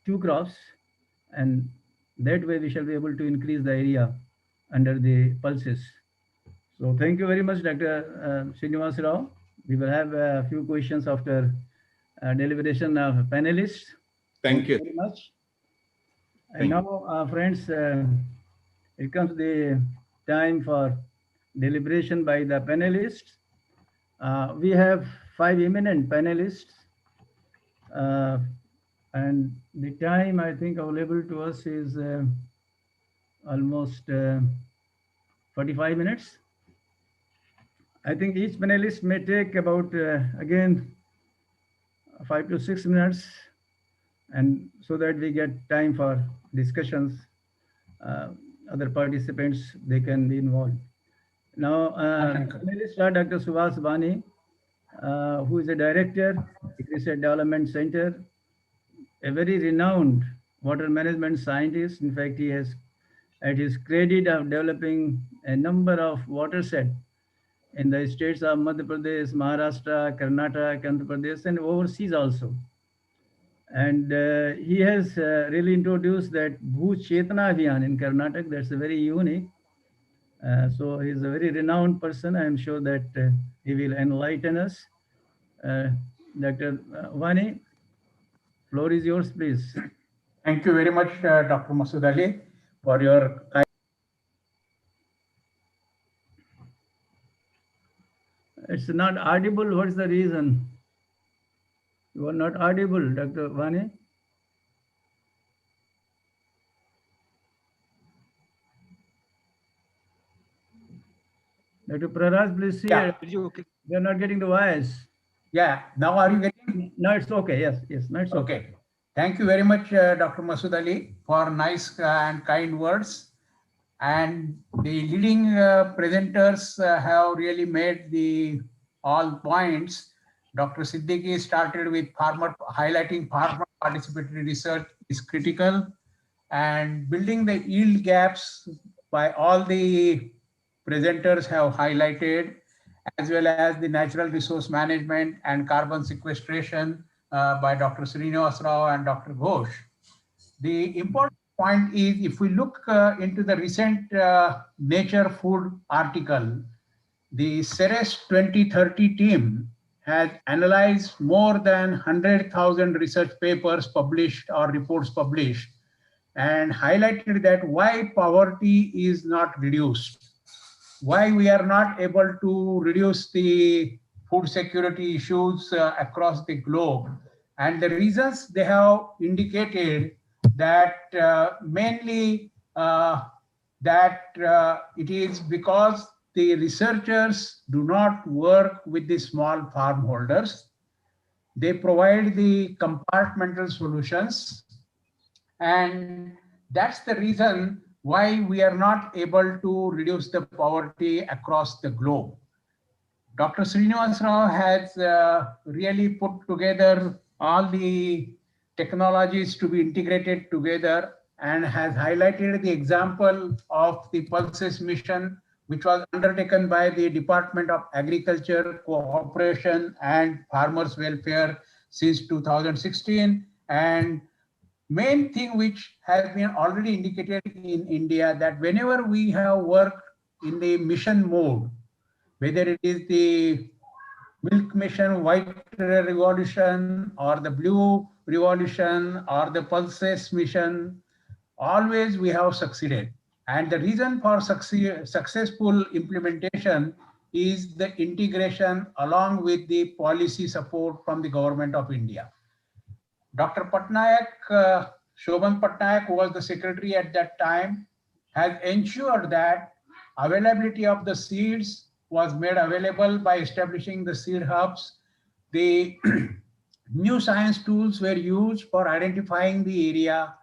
two crops, and that way we shall be able to increase the area under the pulses. So thank you very much, Dr. Srinivas Rao. We will have a few questions after deliberation of panelists. Thank you. Very much. Thank And now, friends, it comes the time for deliberation by the panelists. We have 5 eminent panelists, and the time I think available to us is almost 45 minutes. I think each panelist may take about, again, 5 to 6 minutes, and so that we get time for discussions. Other participants, they can be involved. Now, panelists are Dr. Subhas Bani, who is a director, Research Development Center, a very renowned water management scientist. In fact, he has at his credit of developing a number of watershed in the states of Madhya Pradesh, Maharashtra, Karnataka, Andhra Pradesh, and overseas also. And he has really introduced that Bhu Chetna Abhiyan in Karnataka. That's a very unique. So he's a very renowned person. I am sure that he will enlighten us. Dr. Vani, floor is yours, please. Thank you very much, Dr. Masood Ali, for your kind. It's not audible. What's the reason? You are not audible, Dr. Vani. Dr. Praraz, please see. Yeah. We are not getting the voice. Yeah, now are you getting? No, it's okay. Yes, yes, no, it's okay. Okay. Thank you very much, Dr. Masood Ali, for nice and kind words. And the leading presenters have really made the all points. Dr. Siddiqui started with highlighting farmer participatory research is critical, and building the yield gaps by all the presenters have highlighted, as well as the natural resource management and carbon sequestration by Dr. Srinivas Rao and Dr. Ghosh. The important point is, if we look into the recent Nature Food article, the Ceres 2030 team has analyzed more than 100,000 research papers published or reports published, and highlighted that why poverty is not reduced, why we are not able to reduce the food security issues across the globe. And the reasons they have indicated that mainly it is because the researchers do not work with the small farm holders. They provide the compartmental solutions, and that's the reason why we are not able to reduce the poverty across the globe. Dr. Srinivas Rao has really put together all the technologies to be integrated together, and has highlighted the example of the Pulses mission, which was undertaken by the Department of Agriculture, Cooperation and Farmers Welfare since 2016. And main thing which has been already indicated in India, that whenever we have worked in the mission mode, whether it is the milk mission, white revolution, or the blue revolution, or the pulses mission, always we have succeeded. And the reason for successful implementation is the integration along with the policy support from the government of India. Dr. Patnaik, Shobhan Patnaik, who was the secretary at that time, has ensured that availability of the seeds was made available by establishing the seed hubs. The New science tools were used for identifying the area.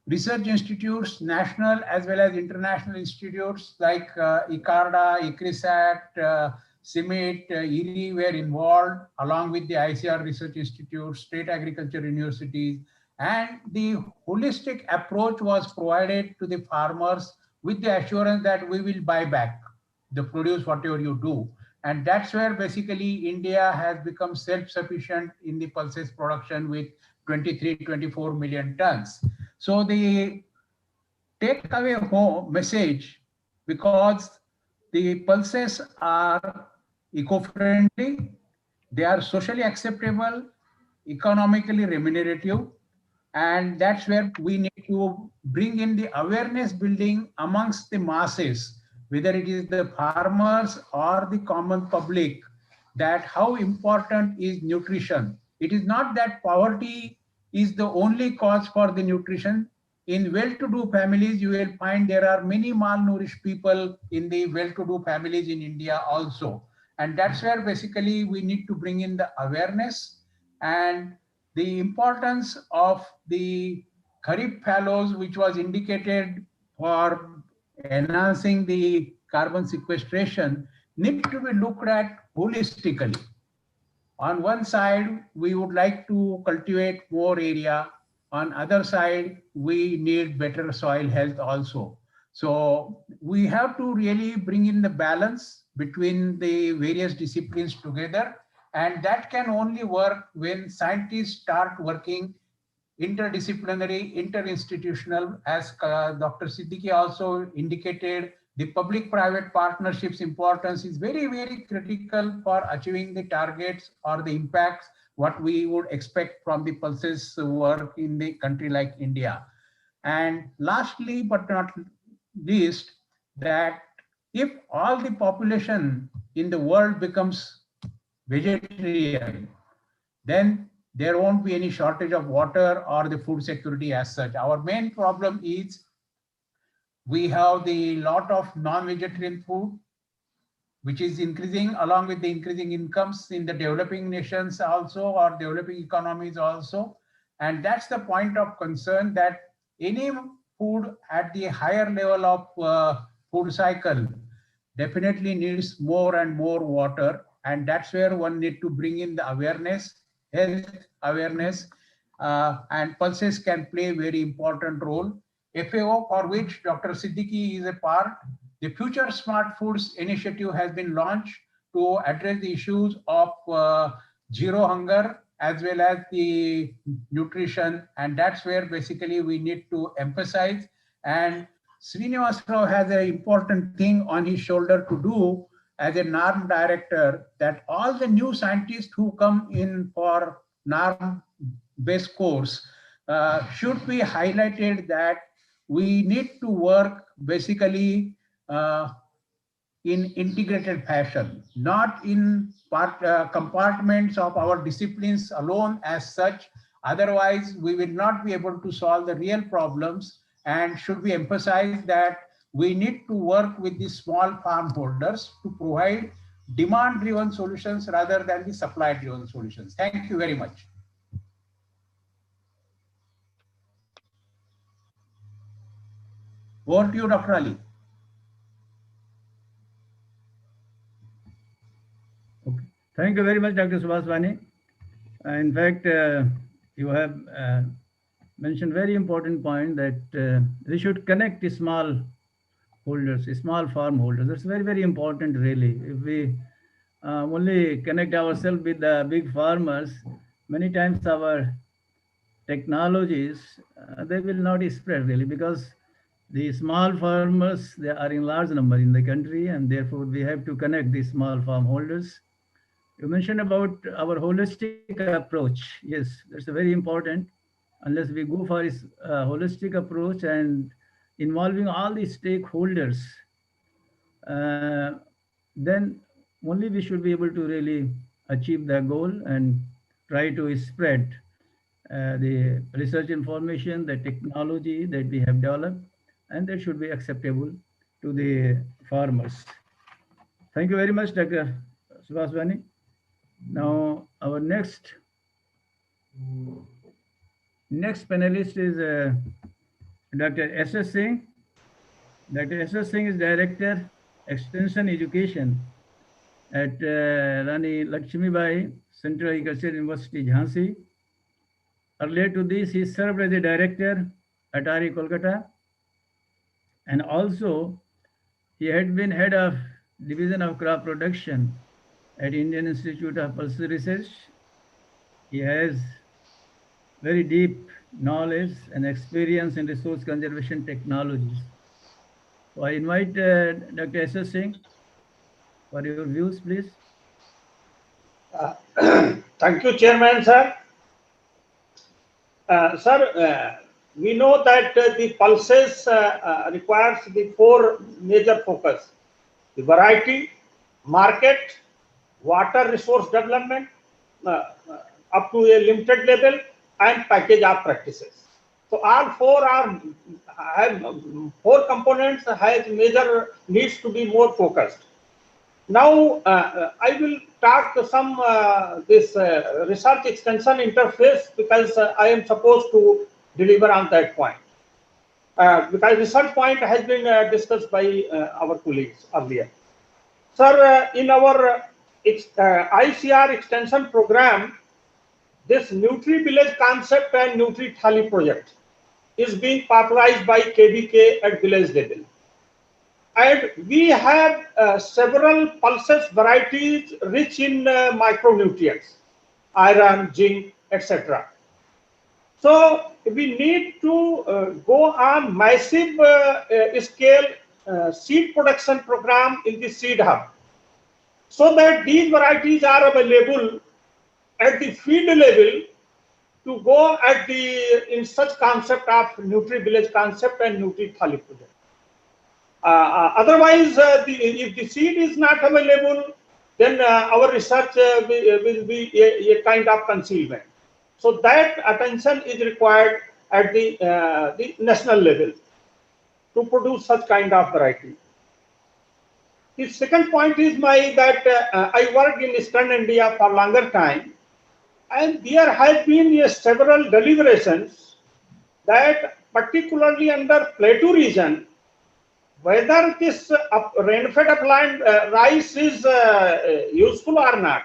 Research institutes, national as well as international institutes like ICARDA, ICRISAT, CIMIT, IRI were involved along with the ICR Research Institute, state agriculture universities, and the holistic approach was provided to the farmers with the assurance that we will buy back the produce, whatever you do. And that's where basically India has become self-sufficient in the pulses production with 23, 24 million tons. So the takeaway home message, because the pulses are eco-friendly, they are socially acceptable, economically remunerative, and that's where we need to bring in the awareness building amongst the masses, whether it is the farmers or the common public, that how important is nutrition. It is not that poverty is the only cause for the nutrition. In well-to-do families, you will find there are many malnourished people in the well-to-do families in India also. And that's where basically we need to bring in the awareness and the importance of the Kharif fallows, which was indicated for enhancing the carbon sequestration, need to be looked at holistically. On one side, we would like to cultivate more area. On other side, we need better soil health also. So we have to really bring in the balance between the various disciplines together. And that can only work when scientists start working interdisciplinary, interinstitutional, as Dr. Siddiqui also indicated. The public-private partnerships importance is very, very critical for achieving the targets or the impacts what we would expect from the pulses work in the country like India. And lastly, but not least, that if all the population in the world becomes vegetarian, then there won't be any shortage of water or the food security as such. Our main problem is we have the lot of non-vegetarian food, which is increasing along with the increasing incomes in the developing nations also, or developing economies also. And that's the point of concern, that any food at the higher level of food cycle definitely needs more and more water. And that's where one need to bring in the awareness, health awareness, and pulses can play a very important role. FAO, for which Dr. Siddiqui is a part, the Future Smart Foods initiative has been launched to address the issues of zero hunger as well as the nutrition. And that's where basically we need to emphasize. And Srinivas Rao has an important thing on his shoulder to do as a NARM director, that all the new scientists who come in for NARM-based course should be highlighted that we need to work basically in integrated fashion, not in compartments of our disciplines alone as such. Otherwise, we will not be able to solve the real problems. And should we emphasize that we need to work with the small farm holders to provide demand-driven solutions rather than the supply-driven solutions. Thank you very much. Over to you, Dr. Ali. Okay. Thank you very much, Dr. Subhaswani. In fact, you have mentioned very important point that we should connect the small holders, small farm holders. That's very, very important, really. If we only connect ourselves with the big farmers, many times our technologies, they will not spread really, because the small farmers, they are in large number in the country, and therefore we have to connect the small farm holders. You mentioned about our holistic approach. Yes, that's a very important. Unless we go for this holistic approach and involving all the stakeholders, then only we should be able to really achieve the goal and try to spread the research information, the technology that we have developed, and that should be acceptable to the farmers. Thank you very much, Dr. Subhaswani. Now, our next Next panelist is Dr. S.S. Singh. Dr. S.S. Singh is Director, Extension Education at Rani Lakshmibai Central Agricultural University, Jhansi. Earlier to this, he served as a director at RE Kolkata, and also he had been head of Division of Crop Production at Indian Institute of Pulse Research. He has very deep knowledge and experience in resource conservation technologies. So I invite Dr. S.S. Singh for your views, please. Thank you, Chairman, sir. Sir, we know that the pulses requires the four major focus: the variety, market, water resource development up to a limited level, and package of practices. So all four have four components has major needs to be more focused. Now I will talk some this research extension interface, because I am supposed to deliver on that point. Because research point has been discussed by our colleagues earlier. Sir, in our ICR extension program, this Nutri Village concept and Nutri Thali project is being popularized by KVK at village level. And we have several pulses varieties rich in micronutrients, iron, zinc, etc. So we need to go on massive scale seed production program in the seed hub, so that these varieties are available at the field level to go at the in such concept of Nutri Village concept and Nutri Thali project. Otherwise, if the seed is not available, then our research will be a kind of concealment. So that attention is required at the national level to produce such kind of variety. The second point is that I worked in Eastern India for longer time, and there has been several deliberations that particularly under Plateau region, whether this rain-fed upland rice is useful or not.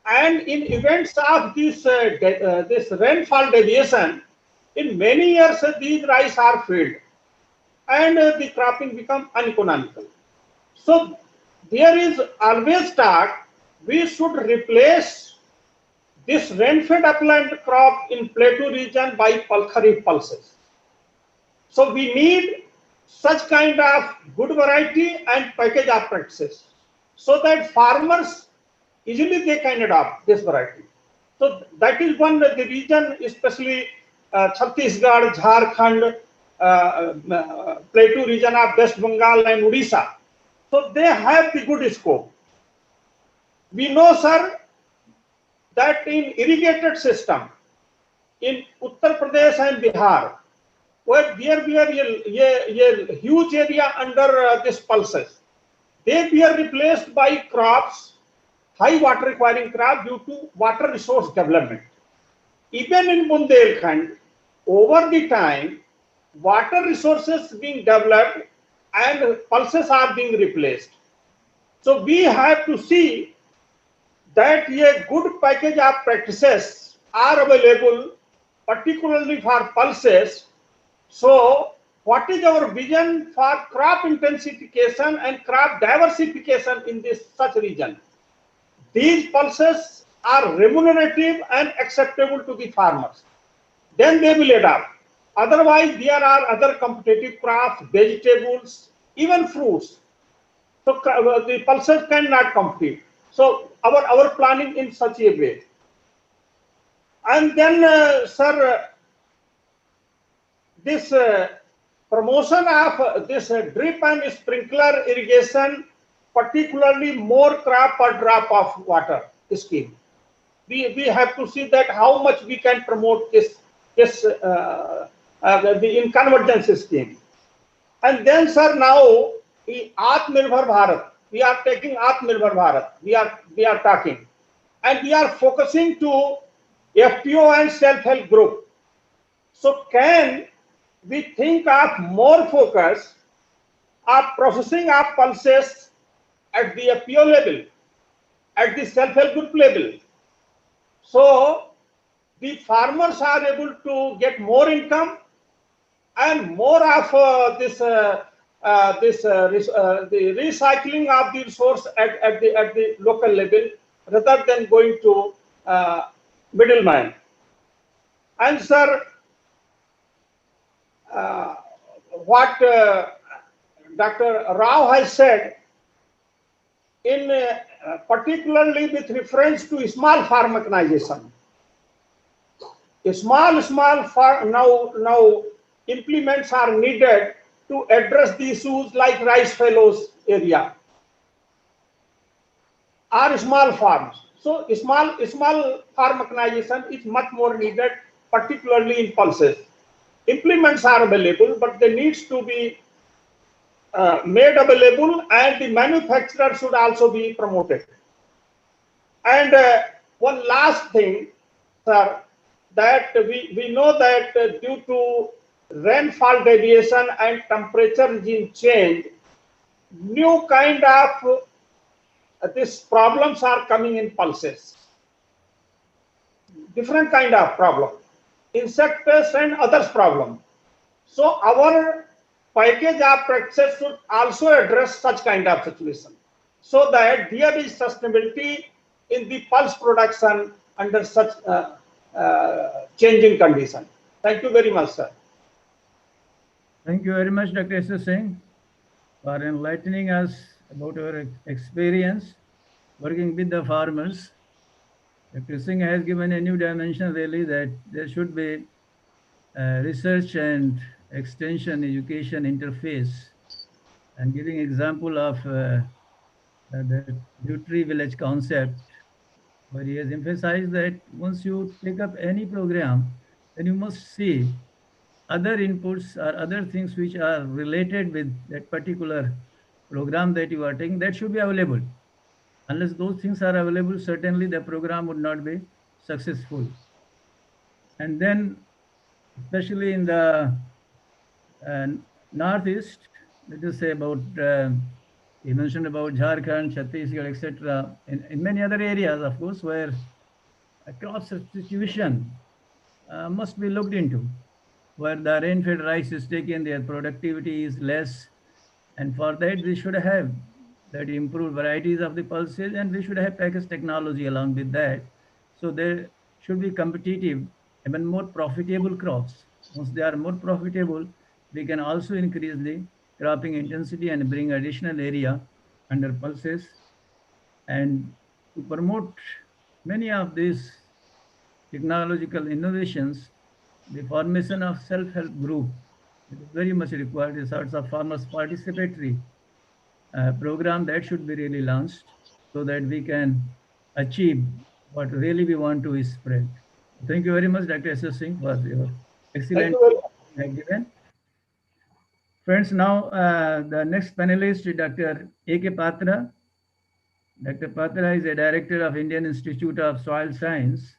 And in events of this rainfall deviation, in many years these rice are failed, and the cropping become uneconomical. So there is always talk we should replace this rain-fed upland crop in Plateau region by kharif pulses. So we need such kind of good variety and package of practices, so that farmers easily they can adopt this variety. So that is one the region, especially Chhattisgarh, Jharkhand, Plateau region of West Bengal and Odisha. So they have the good scope. We know, sir, that in irrigated system in Uttar Pradesh and Bihar, where there were a huge area under this pulses, they were replaced by crops, high water requiring crop due to water resource development. Even in Bundelkhand, over the time, water resources being developed and pulses are being replaced. So we have to see that a good package of practices are available, particularly for pulses. So what is our vision for crop intensification and crop diversification in this such region? These pulses are remunerative and acceptable to the farmers. Then they will adopt. Otherwise, there are other competitive crops, vegetables, even fruits. So the pulses cannot compete. So our planning in such a way. And then, sir, this promotion of this drip and sprinkler irrigation, particularly more crop per drop of water scheme. We have to see that how much we can promote this the in convergence scheme. And then, sir, now Atmanirbhar Bharat, we are taking Atmanirbhar Bharat. We are talking, and we are focusing to FPO and self-help group. So can we think of more focus of processing of pulses at the FPO level, at the self-help group level? So the farmers are able to get more income and more of the recycling of the resource at the local level rather than going to middleman. And sir, what Dr. Rao has said, in particularly with reference to small farm mechanization, small farm now implements are needed to address the issues like rice fallows area or small farms. So small farm mechanization is much more needed, particularly in pulses. Implements are available, but they needs to be made available, and the manufacturer should also be promoted. And one last thing, sir, that we know that due to rainfall deviation and temperature regime change, new kind of these problems are coming in pulses. Different kind of problem, insect pest and others problem. So our package of practices should also address such kind of situation, so that there is sustainability in the pulse production under such changing condition. Thank you very much, sir. Thank you very much, Dr. S. Singh, for enlightening us about our experience working with the farmers. Dr. Singh has given a new dimension, really, that there should be research and extension education interface, and giving example of the Nutri-Village concept, where he has emphasized that once you take up any program, then you must see other inputs or other things which are related with that particular program that you are taking, that should be available. Unless those things are available, certainly the program would not be successful. And then, especially in the Northeast, let us say about, you mentioned about Jharkhand, Chhattisgarh, etc. In many other areas, of course, where a crop substitution must be looked into, where the rain-fed rice is taken, their productivity is less, and for that we should have that improved varieties of the pulses, and we should have package technology along with that. So there should be competitive, even more profitable crops. Once they are more profitable, we can also increase the cropping intensity and bring additional area under pulses. And to promote many of these technological innovations, the formation of self-help group, it is very much required. A sorts of farmers participatory program that should be really launched, so that we can achieve what really we want to spread. Thank you very much, Dr. S. Singh, for your excellent given. Friends, now the next panelist is Dr. A.K. Patra. Dr. Patra is a director of Indian Institute of Soil Science,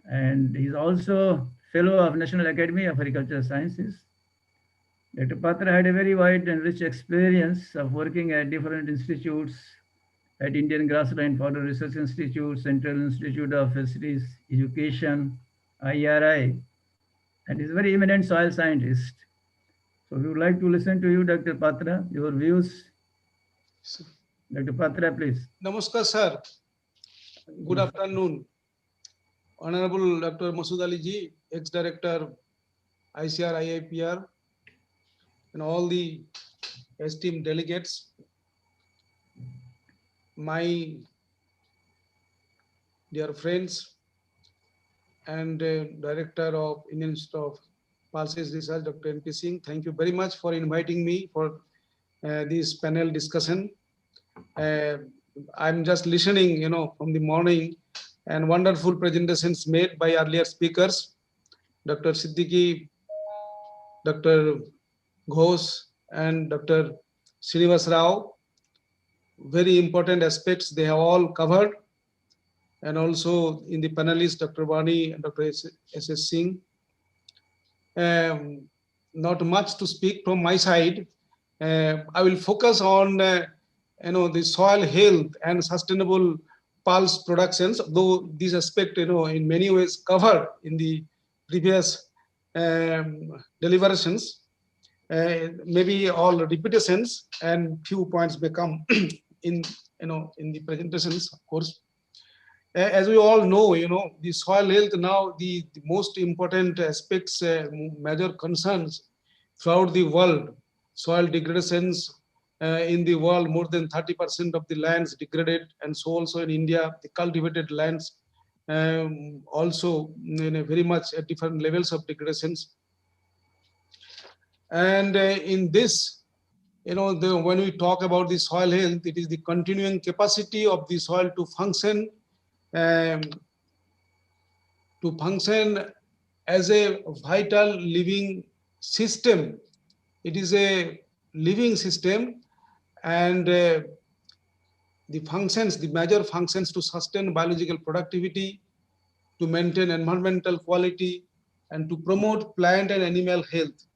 and he's also fellow of National Academy of Agricultural Sciences. Dr. Patra had a very wide and rich experience of working at different institutes, at Indian Grassland Fodder Research Institute, Central Institute of Fisheries Education, IRI, and is a very eminent soil scientist. So we would like to listen to you, Dr. Patra, your views. Dr. Patra, please. Namaskar, sir. Good afternoon. Honorable Dr. Masood Ali ji, ex-director, ICR, IIPR, and all the esteemed delegates. My dear friends and Director of Indian Institute of Pulses Research, Dr. N.P. Singh, thank you very much for inviting me for this panel discussion. I'm just listening, from the morning, and wonderful presentations made by earlier speakers, Dr. Siddiqui, Dr. Ghosh, and Dr. Srinivas Rao. Very important aspects they have all covered. and also in the panelists, Dr. Vani and Dr. S.S. Singh. Not much to speak from my side. I will focus on the soil health and sustainable pulse productions, though this aspect in many ways covered in the previous deliberations. Maybe all repetitions and few points may come in the presentations, of course. As we all know, the soil health now, the most important aspects, major concerns throughout the world. Soil degradations in the world, more than 30% of the lands degraded, and so also in India, the cultivated lands also very much at different levels of degradations. And in this, when we talk about the soil health, it is the continuing capacity of the soil to function as a vital living system. It is a living system, and the major functions to sustain biological productivity, to maintain environmental quality, and to promote plant and animal health.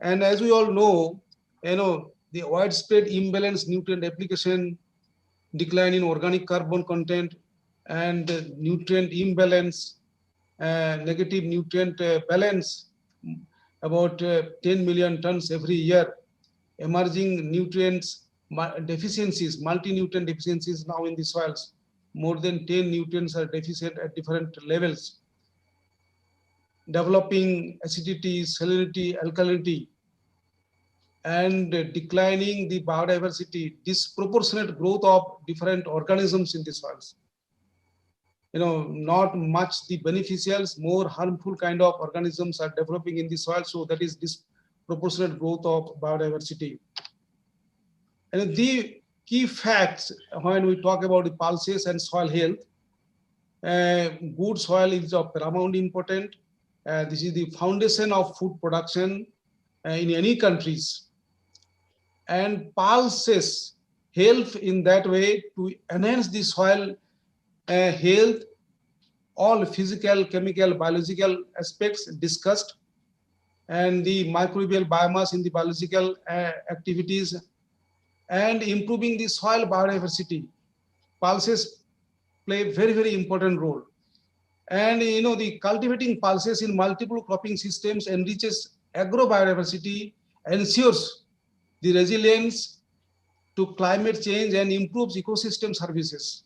And as we all know, the widespread imbalance nutrient application, decline in organic carbon content, and nutrient imbalance, negative nutrient balance, about 10 million tons every year, emerging nutrients deficiencies, multi-nutrient deficiencies now in the soils. More than 10 nutrients are deficient at different levels. Developing acidity, salinity, alkalinity, and declining the biodiversity, disproportionate growth of different organisms in the soils. Not much the beneficials, more harmful kind of organisms are developing in the soil. So that is disproportionate growth of biodiversity. And the key facts when we talk about the pulses and soil health, good soil is of paramount importance. This is the foundation of food production in any countries. And pulses help in that way to enhance the soil health, all physical, chemical, biological aspects discussed, and the microbial biomass in the biological activities, and improving the soil biodiversity. Pulses play a very, very important role. And the cultivating pulses in multiple cropping systems enriches agrobiodiversity, ensures the resilience to climate change, and improves ecosystem services.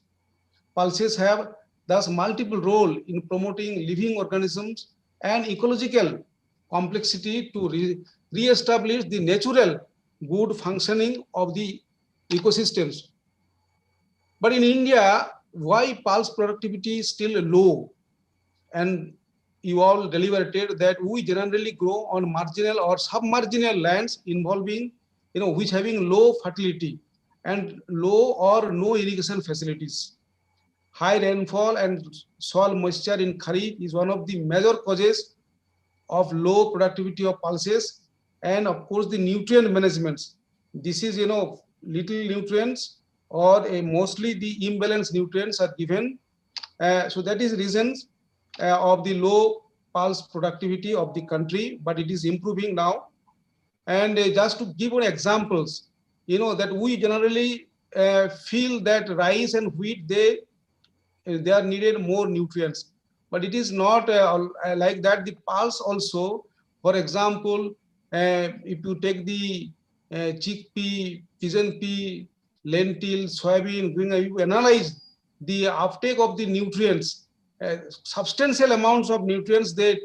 Pulses have thus multiple role in promoting living organisms and ecological complexity to re-establish the natural good functioning of the ecosystems. But in India, why pulse productivity is still low? And you all deliberated that we generally grow on marginal or submarginal lands involving, which having low fertility and low or no irrigation facilities. High rainfall and soil moisture in Kharif is one of the major causes of low productivity of pulses. And of course, the nutrient management. This is, little nutrients or mostly the imbalanced nutrients are given. So that is reasons of the low pulse productivity of the country, but it is improving now. And just to give examples, that we generally feel that rice and wheat, they are needed more nutrients, but it is not like that. The pulse also, for example, if you take the chickpea, pigeon pea, lentil, soybean, you analyze the uptake of the nutrients, substantial amounts of nutrients they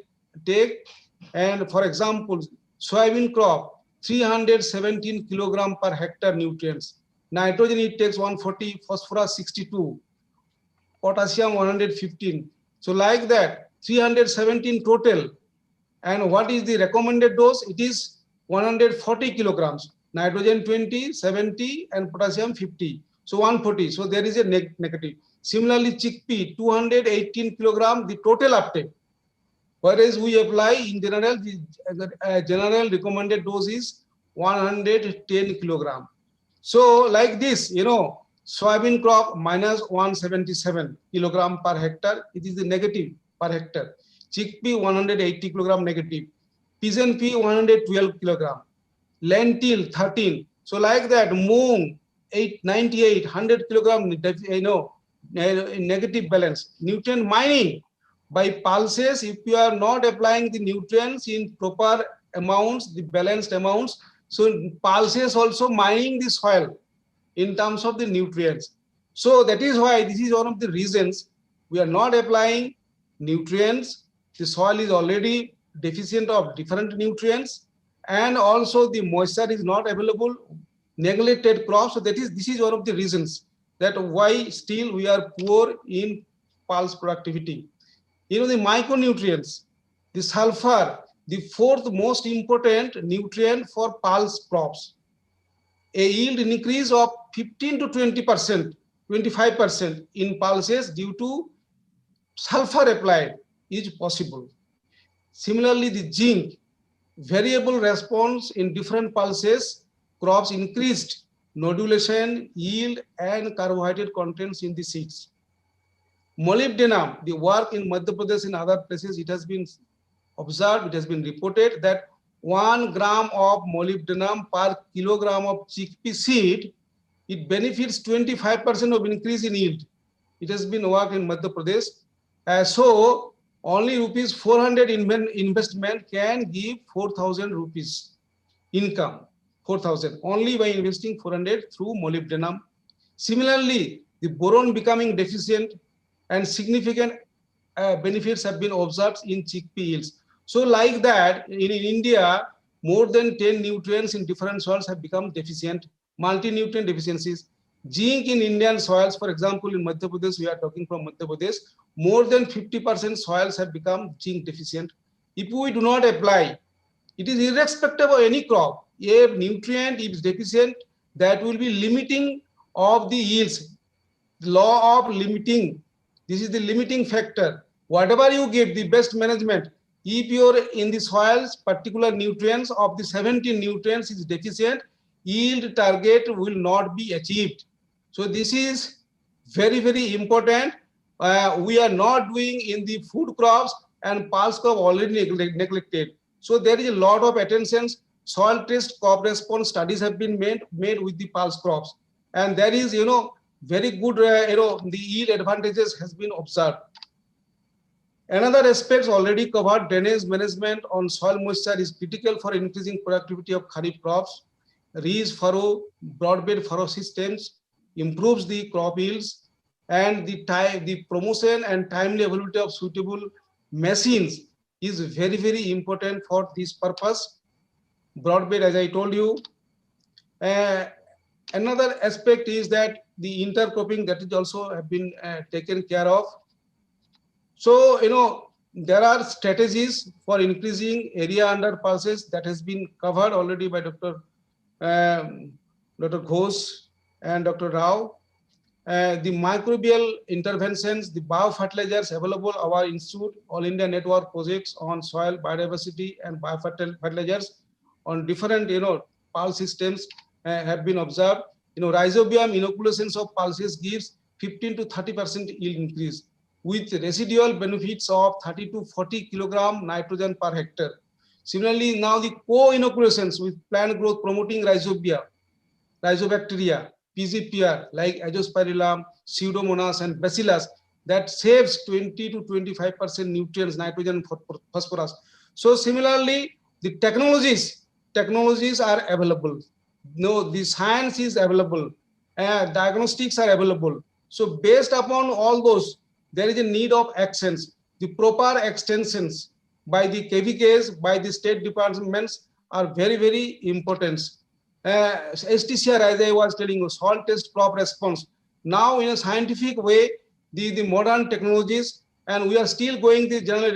take. And for example, soybean crop, 317 kilogram per hectare nutrients. Nitrogen it takes 140, phosphorus 62, potassium 115. So like that, 317 total. And what is the recommended dose? It is 140 kilograms. Nitrogen 20, 70, and potassium 50. So 140. So there is a negative. Similarly, chickpea 218 kilogram, the total uptake. Whereas we apply in general, the general recommended dose is 110 kilogram. So like this, Soybean crop minus 177 kilogram per hectare. It is the negative per hectare. Chickpea 180 kilogram negative. Pigeon pea 112 kilogram. Lentil 13. So like that, moong 98, 100 kilogram, negative balance. Nutrient mining by pulses. If you are not applying the nutrients in proper amounts, the balanced amounts, so pulses also mining the soil in terms of the nutrients. So that is why this is one of the reasons we are not applying nutrients. The soil is already deficient of different nutrients, and also the moisture is not available, neglected crops. So this is one of the reasons that why still we are poor in pulse productivity. The micronutrients, the sulfur, the fourth most important nutrient for pulse crops. A yield increase of 15 to 20%, 25% in pulses due to sulfur applied is possible. Similarly, the zinc, variable response in different pulses, crops increased nodulation, yield, and carbohydrate contents in the seeds. Molybdenum, the work in Madhya Pradesh and other places, it has been observed, it has been reported that 1 gram of molybdenum per kilogram of chickpea seed, it benefits 25% of increase in yield. It has been worked in Madhya Pradesh. So only rupees 400 investment can give 4,000 rupees income. 4,000 only by investing 400 through molybdenum. Similarly, the boron becoming deficient and significant benefits have been observed in chickpea yields. So like that, in India, more than 10 nutrients in different soils have become deficient, multi-nutrient deficiencies. Zinc in Indian soils, for example, in Madhya Pradesh, we are talking from Madhya Pradesh, more than 50% soils have become zinc deficient. If we do not apply, it is irrespective of any crop. If nutrient is deficient, that will be limiting of the yields. The law of limiting, this is the limiting factor. Whatever you give, the best management, if you're in the soils, particular nutrients of the 17 nutrients is deficient, yield target will not be achieved. So this is very, very important. We are not doing in the food crops, and pulse crop already neglected. So there is a lot of attention. Soil test crop response studies have been made with the pulse crops. And there is, very good, the yield advantages has been observed. Another aspect already covered, drainage management on soil moisture is critical for increasing productivity of kharif crops. Ridge furrow, broadbed furrow systems improves the crop yields, and the promotion and timely availability of suitable machines is very, very important for this purpose. Broadbed, as I told you. Another aspect is that the intercropping that is also have been taken care of. So, there are strategies for increasing area under pulses that has been covered already by Dr. Ghosh and Dr. Rao. The microbial interventions, the biofertilizers available, our institute, All India Network projects on soil biodiversity and biofertilizers on different, pulse systems have been observed. Rhizobium inoculations of pulses gives 15 to 30% yield increase, with residual benefits of 30 to 40 kilogram nitrogen per hectare. Similarly, now the co-inoculations with plant growth promoting rhizobacteria, PGPR like Azospirillum, Pseudomonas, and Bacillus that saves 20 to 25% nutrients, nitrogen, phosphorus. So similarly, the technologies are available. The science is available, diagnostics are available. So based upon all those, there is a need of actions. The proper extensions by the KVKs, by the state departments are very, very important. STCR, as I was telling you, soil test crop response. Now in a scientific way, the modern technologies, and we are still going the general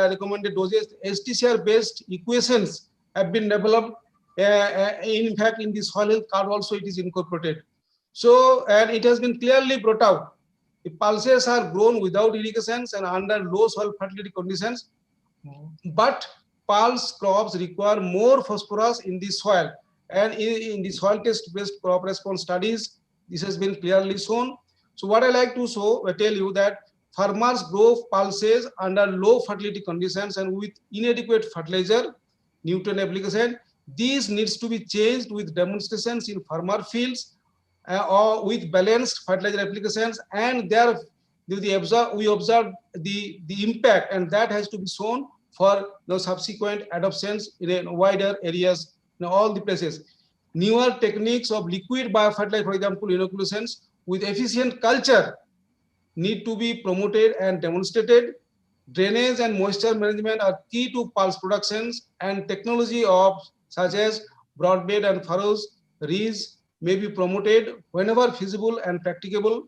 recommended doses, STCR based equations have been developed. In fact, in the soil health card also it is incorporated. So, and it has been clearly brought out. The pulses are grown without irrigations and under low soil fertility conditions, but pulse crops require more phosphorus in the soil. And in the soil test based crop response studies, This has been clearly shown. So what I like to tell you that farmers grow pulses under low fertility conditions and with inadequate fertilizer, nutrient application. This needs to be changed with demonstrations in farmer fields or with balanced fertilizer applications, and there we observe the impact, and that has to be shown for the subsequent adoptions in wider areas in all the places. Newer techniques of liquid biofertilizer, for example, inoculations with efficient culture need to be promoted and demonstrated. Drainage and moisture management are key to pulse productions, and technology of such as broadbed and furrows, reeds may be promoted whenever feasible and practicable.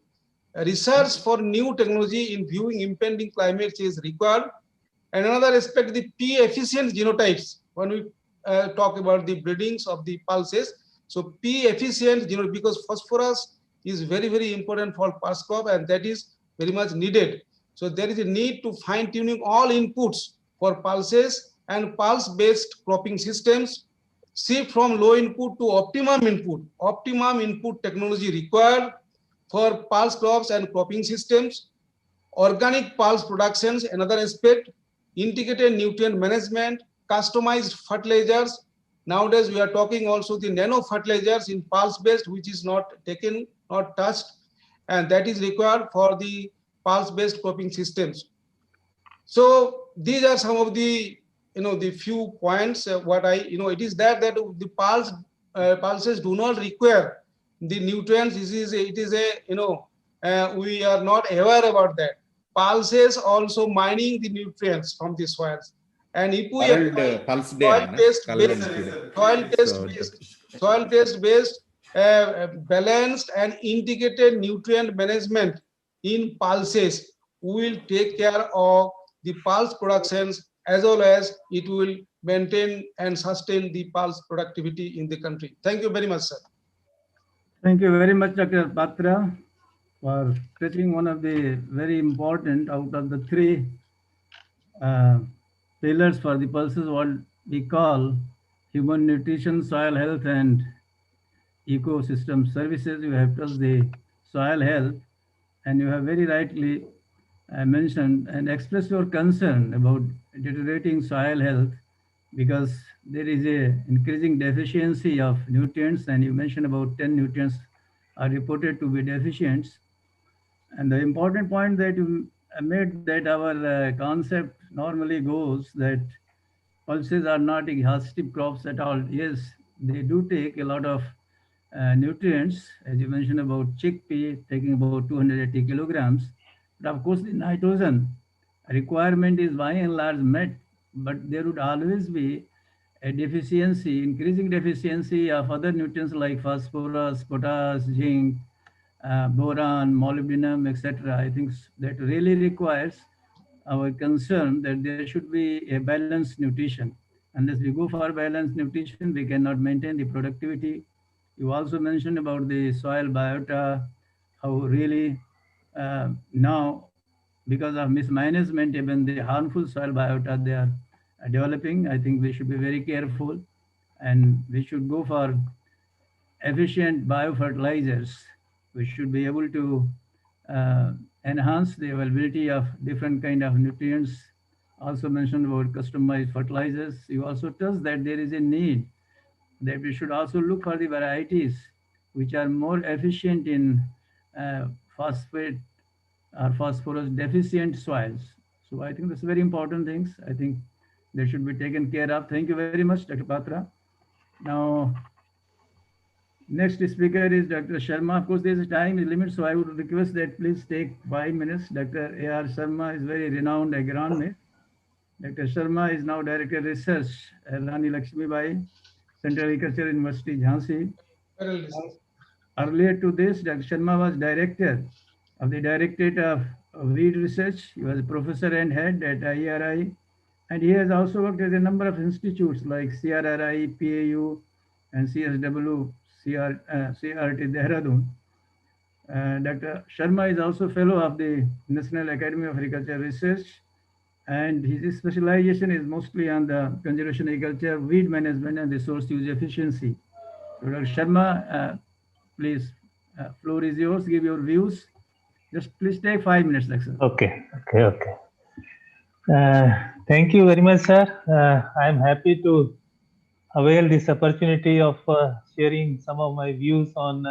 Research for new technology in viewing impending climate change is required. And another aspect, the P efficient genotypes. When we talk about the breedings of the pulses, so P efficient genotype, because phosphorus is very, very important for pulse crop, and that is very much needed. So there is a need to fine tuning all inputs for pulses and pulse based cropping systems. Shift from low input to optimum input. Optimum input technology required for pulse crops and cropping systems. Organic pulse productions, another aspect. Integrated nutrient management, customized fertilizers. Nowadays we are talking also the nano fertilizers in pulse based, which is not taken, not touched, and that is required for the pulse based cropping systems. So these are some of the the few points what it is that the pulses do not require the nutrients. It is a we are not aware about that. Pulses also mining the nutrients from the soils, and if we pulse soil test based balanced and integrated nutrient management in pulses, we will take care of the pulse productions, as well as it will maintain and sustain the pulse productivity in the country. Thank you very much, sir. Thank you very much, Dr. Patra, for touching one of the very important out of the three pillars for the pulses, what we call human nutrition, soil health, and ecosystem services. You have touched the soil health, and you have very rightly mentioned and expressed your concern about deteriorating soil health, because there is a increasing deficiency of nutrients, and you mentioned about 10 nutrients are reported to be deficient. And the important point that you made, that our concept normally goes that pulses are not exhaustive crops at all. Yes, they do take a lot of nutrients, as you mentioned about chickpea taking about 280 kilograms. But of course, the nitrogen requirement is by and large met, but there would always be a deficiency, increasing deficiency of other nutrients like phosphorus, potash, zinc, boron, molybdenum, etc. I think that really requires our concern that there should be a balanced nutrition. Unless we go for balanced nutrition, we cannot maintain the productivity. You also mentioned about the soil biota, how really now, because of mismanagement, even the harmful soil biota they are developing. I think we should be very careful, and we should go for efficient biofertilizers. We should be able to enhance the availability of different kind of nutrients. Also mentioned about customized fertilizers. You also touched that there is a need that we should also look for the varieties which are more efficient in phosphate or phosphorus deficient soils. So I think that's very important things. I think they should be taken care of. Thank you very much, Dr. Patra. Now, next speaker is Dr. Sharma. Of course, there is a time limit, so I would request that please take 5 minutes. Dr. A.R. Sharma is very renowned agronomist. Dr. Sharma is now Director of Research at Rani Lakshmi Bai, Central Agriculture University, Jhansi. Earlier to this, Dr. Sharma was Director of the Directorate of Weed Research. He was a professor and head at IRI, and he has also worked at a number of institutes like CRRI, PAU, and CSW, CRT Dehradun. Dr. Sharma is also fellow of the National Academy of Agriculture Research, and his specialization is mostly on the conservation agriculture, weed management, and resource use efficiency. So Dr. Sharma, please Floor is yours. Give your views. Just please take 5 minutes, lecture. Okay. Thank you very much, sir. I am happy to avail this opportunity of sharing some of my views on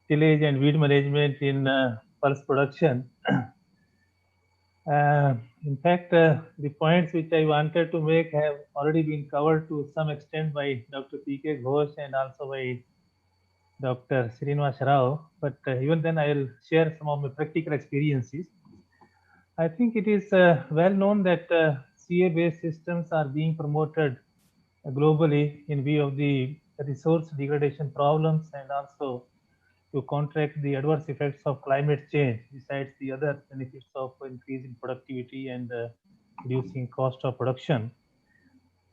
tillage and weed management in pulse production. In fact, the points which I wanted to make have already been covered to some extent by Dr. P.K. Ghosh and also by Dr. Srinivas Rao. But even then, I will share some of my practical experiences. I think it is well known that CA-based systems are being promoted globally in view of the resource degradation problems and also to counteract the adverse effects of climate change, besides the other benefits of increasing productivity and reducing cost of production.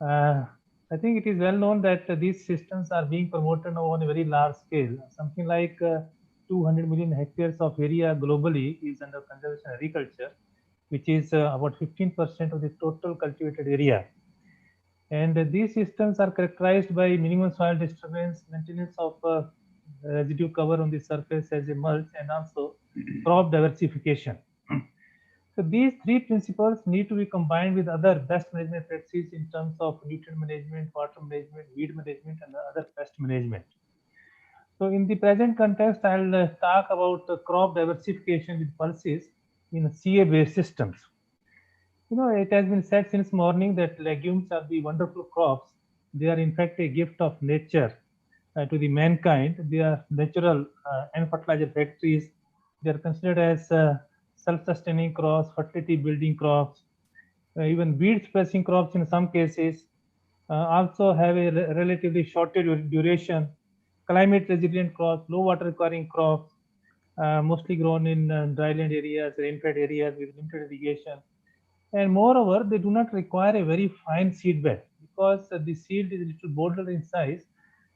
I think it is well known that these systems are being promoted on a very large scale. Something like 200 million hectares of area globally is under conservation agriculture, which is about 15% of the total cultivated area. And these systems are characterized by minimum soil disturbance, maintenance of residue cover on the surface as a mulch, and also crop diversification. So these three principles need to be combined with other best management practices in terms of nutrient management, water management, weed management, and other pest management. So in the present context, I'll talk about crop diversification with pulses in CA-based systems. It has been said since morning that legumes are the wonderful crops. They are in fact a gift of nature to the mankind. They are natural and fertilizer factories. They are considered as self-sustaining crops, fertility building crops, even weed suppressing crops in some cases. Also have a relatively shorter duration, climate resilient crops, low water requiring crops, mostly grown in dryland areas, rain-fed areas with limited irrigation. And moreover, they do not require a very fine seed bed because the seed is a little bolder in size.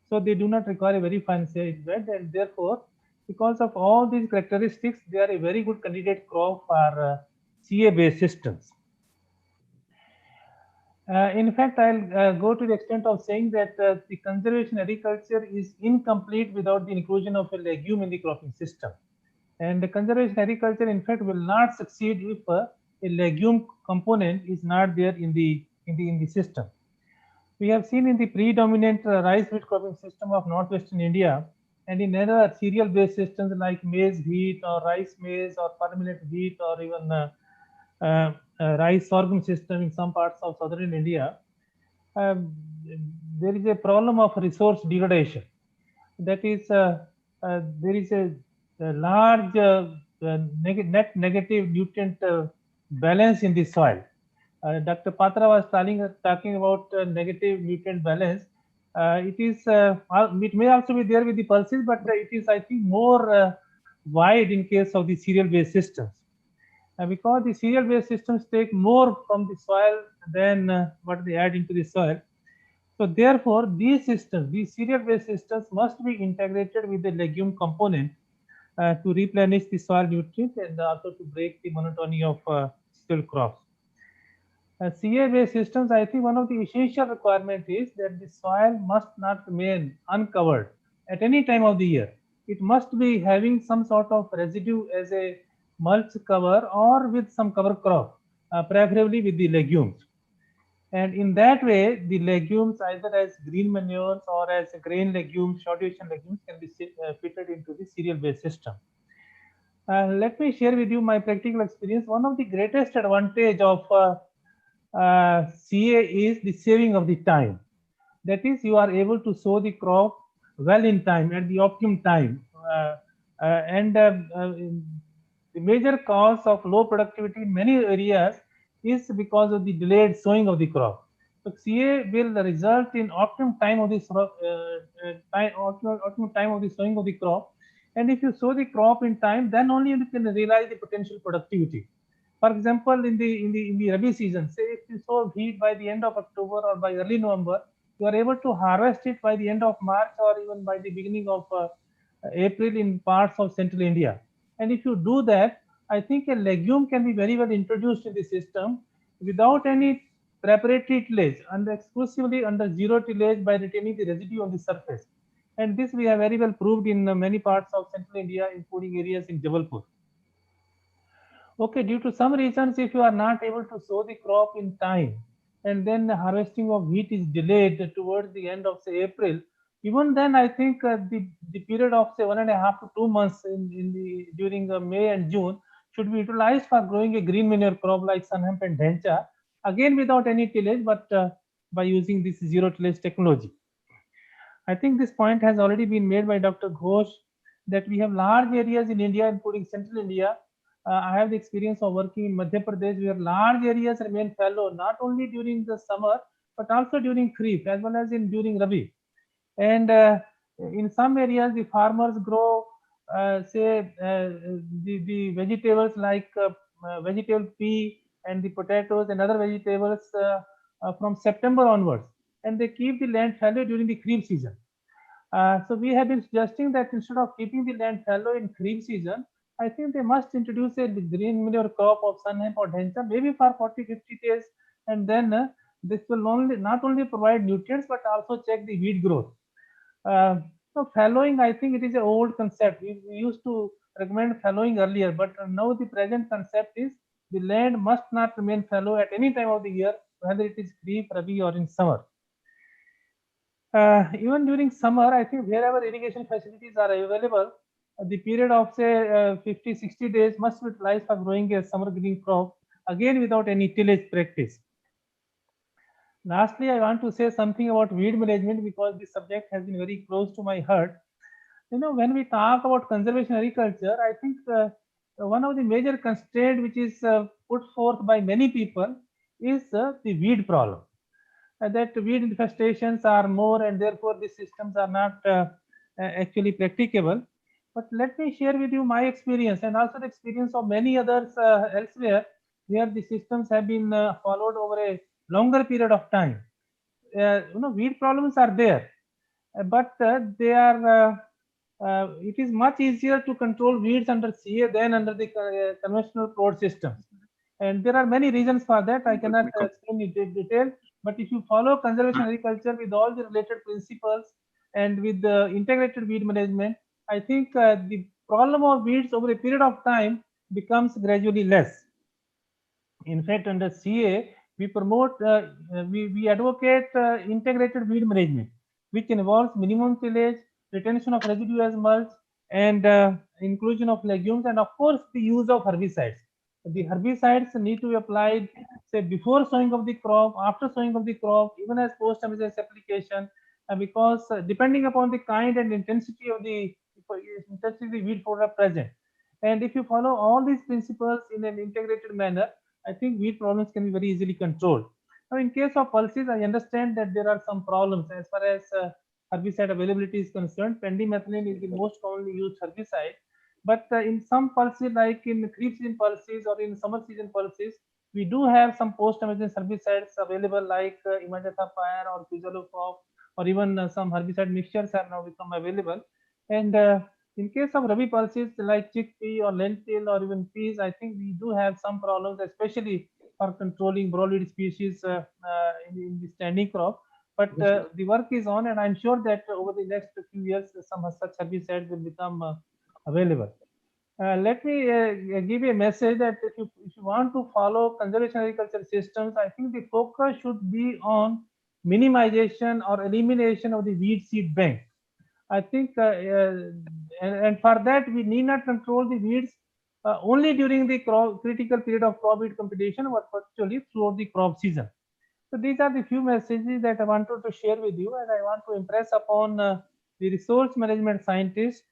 So they do not require a very fine seed bed, and therefore, because of all these characteristics, they are a very good candidate crop for CA-based systems. In fact, I'll go to the extent of saying that the conservation agriculture is incomplete without the inclusion of a legume in the cropping system. And the conservation agriculture, in fact, will not succeed if a legume component is not there in the system. We have seen in the predominant rice wheat cropping system of northwestern India and in other cereal-based systems like maize wheat or rice maize or permanent wheat or even rice sorghum system in some parts of southern India, there is a problem of resource degradation. That is, there is a large net negative nutrient balance in the soil. Dr. Patra was talking about negative nutrient balance. It may also be there with the pulses, but it is, I think, more wide in case of the cereal-based systems. Because the cereal-based systems take more from the soil than what they add into the soil. So therefore, these systems, these cereal-based systems must be integrated with the legume component to replenish the soil nutrients and also to break the monotony of cereal crops. CA-based systems, I think one of the essential requirements is that the soil must not remain uncovered at any time of the year. It must be having some sort of residue as a mulch cover or with some cover crop, preferably with the legumes. And in that way, the legumes, either as green manures or as grain legumes, short duration legumes, can be fitted into the cereal-based system. Let me share with you my practical experience. One of the greatest advantage of CA is the saving of the time. That is, you are able to sow the crop well in time at the optimum time. The major cause of low productivity in many areas is because of the delayed sowing of the crop. So CA will result in optimum time of the optimum time of the sowing of the crop. And if you sow the crop in time, then only you can realize the potential productivity. For example, in the Rabi season, say if you sow wheat by the end of October or by early November, you are able to harvest it by the end of March or even by the beginning of April in parts of central India. And if you do that, I think a legume can be very well introduced in the system without any preparatory tillage and exclusively under zero tillage by retaining the residue on the surface. And this we have very well proved in many parts of central India, including areas in Jabalpur. Okay, due to some reasons, if you are not able to sow the crop in time, and then the harvesting of wheat is delayed towards the end of say April, even then I think the period of say 1.5 to 2 months during May and June should be utilized for growing a green manure crop like sun hemp and dhencha, again without any tillage, but by using this zero tillage technology. I think this point has already been made by Dr. Ghosh that we have large areas in India, including central India. I have the experience of working in Madhya Pradesh where large areas remain fallow, not only during the summer, but also during Kharif as well as during Rabi. And in some areas, the farmers grow, the vegetables like vegetable pea and the potatoes and other vegetables from September onwards, and they keep the land fallow during the Kharif season. So we have been suggesting that instead of keeping the land fallow in Kharif season, I think they must introduce a green manure crop of sun hemp or dhencha, maybe for 40-50 days, and then this will not only provide nutrients but also check the weed growth. So fallowing, I think it is an old concept. We used to recommend fallowing earlier, but now the present concept is the land must not remain fallow at any time of the year, whether it is Kharif, Rabi, or in summer. Even during summer, I think wherever irrigation facilities are available, the period of say 50-60 days must be utilized for growing a summer green crop, again without any tillage practice. Lastly, I want to say something about weed management because this subject has been very close to my heart. You know, when we talk about conservation agriculture, I think one of the major constraints which is put forth by many people is the weed problem. That weed infestations are more and therefore the systems are not actually practicable. But let me share with you my experience and also the experience of many others elsewhere where the systems have been followed over a longer period of time. Weed problems are there, but they are it is much easier to control weeds under CA than under the conventional plot systems. And there are many reasons for that. I cannot explain it in detail, but if you follow conservation agriculture with all the related principles and with the integrated weed management, I think the problem of weeds over a period of time becomes gradually less. In fact, under CA, we promote, we advocate integrated weed management, which involves minimum tillage, retention of residue as mulch, and inclusion of legumes, and of course, the use of herbicides. The herbicides need to be applied, say, before sowing of the crop, after sowing of the crop, even as post-emergence application, because depending upon the kind and intensity of the weed product present. And if you follow all these principles in an integrated manner, I think weed problems can be very easily controlled. Now, in case of pulses, I understand that there are some problems as far as herbicide availability is concerned. Pendimethalin is the most commonly used herbicide, but in some pulses, like in Kharif season pulses or in summer season pulses, we do have some post-emergence herbicides available like Imazathapyr or Quizalofop, or even some herbicide mixtures have now become available. And in case of Rabi pulses like chickpea or lentil or even peas, I think we do have some problems, especially for controlling broadleaf species in the standing crop. But the work is on, and I'm sure that over the next few years, some such herbicides will become available. Let me give you a message that if you want to follow conservation agriculture systems, I think the focus should be on minimization or elimination of the weed seed bank. I think, and for that, we need not control the weeds only during the critical period of crop weed competition, but particularly throughout the crop season. So these are the few messages that I wanted to share with you, and I want to impress upon the resource management scientists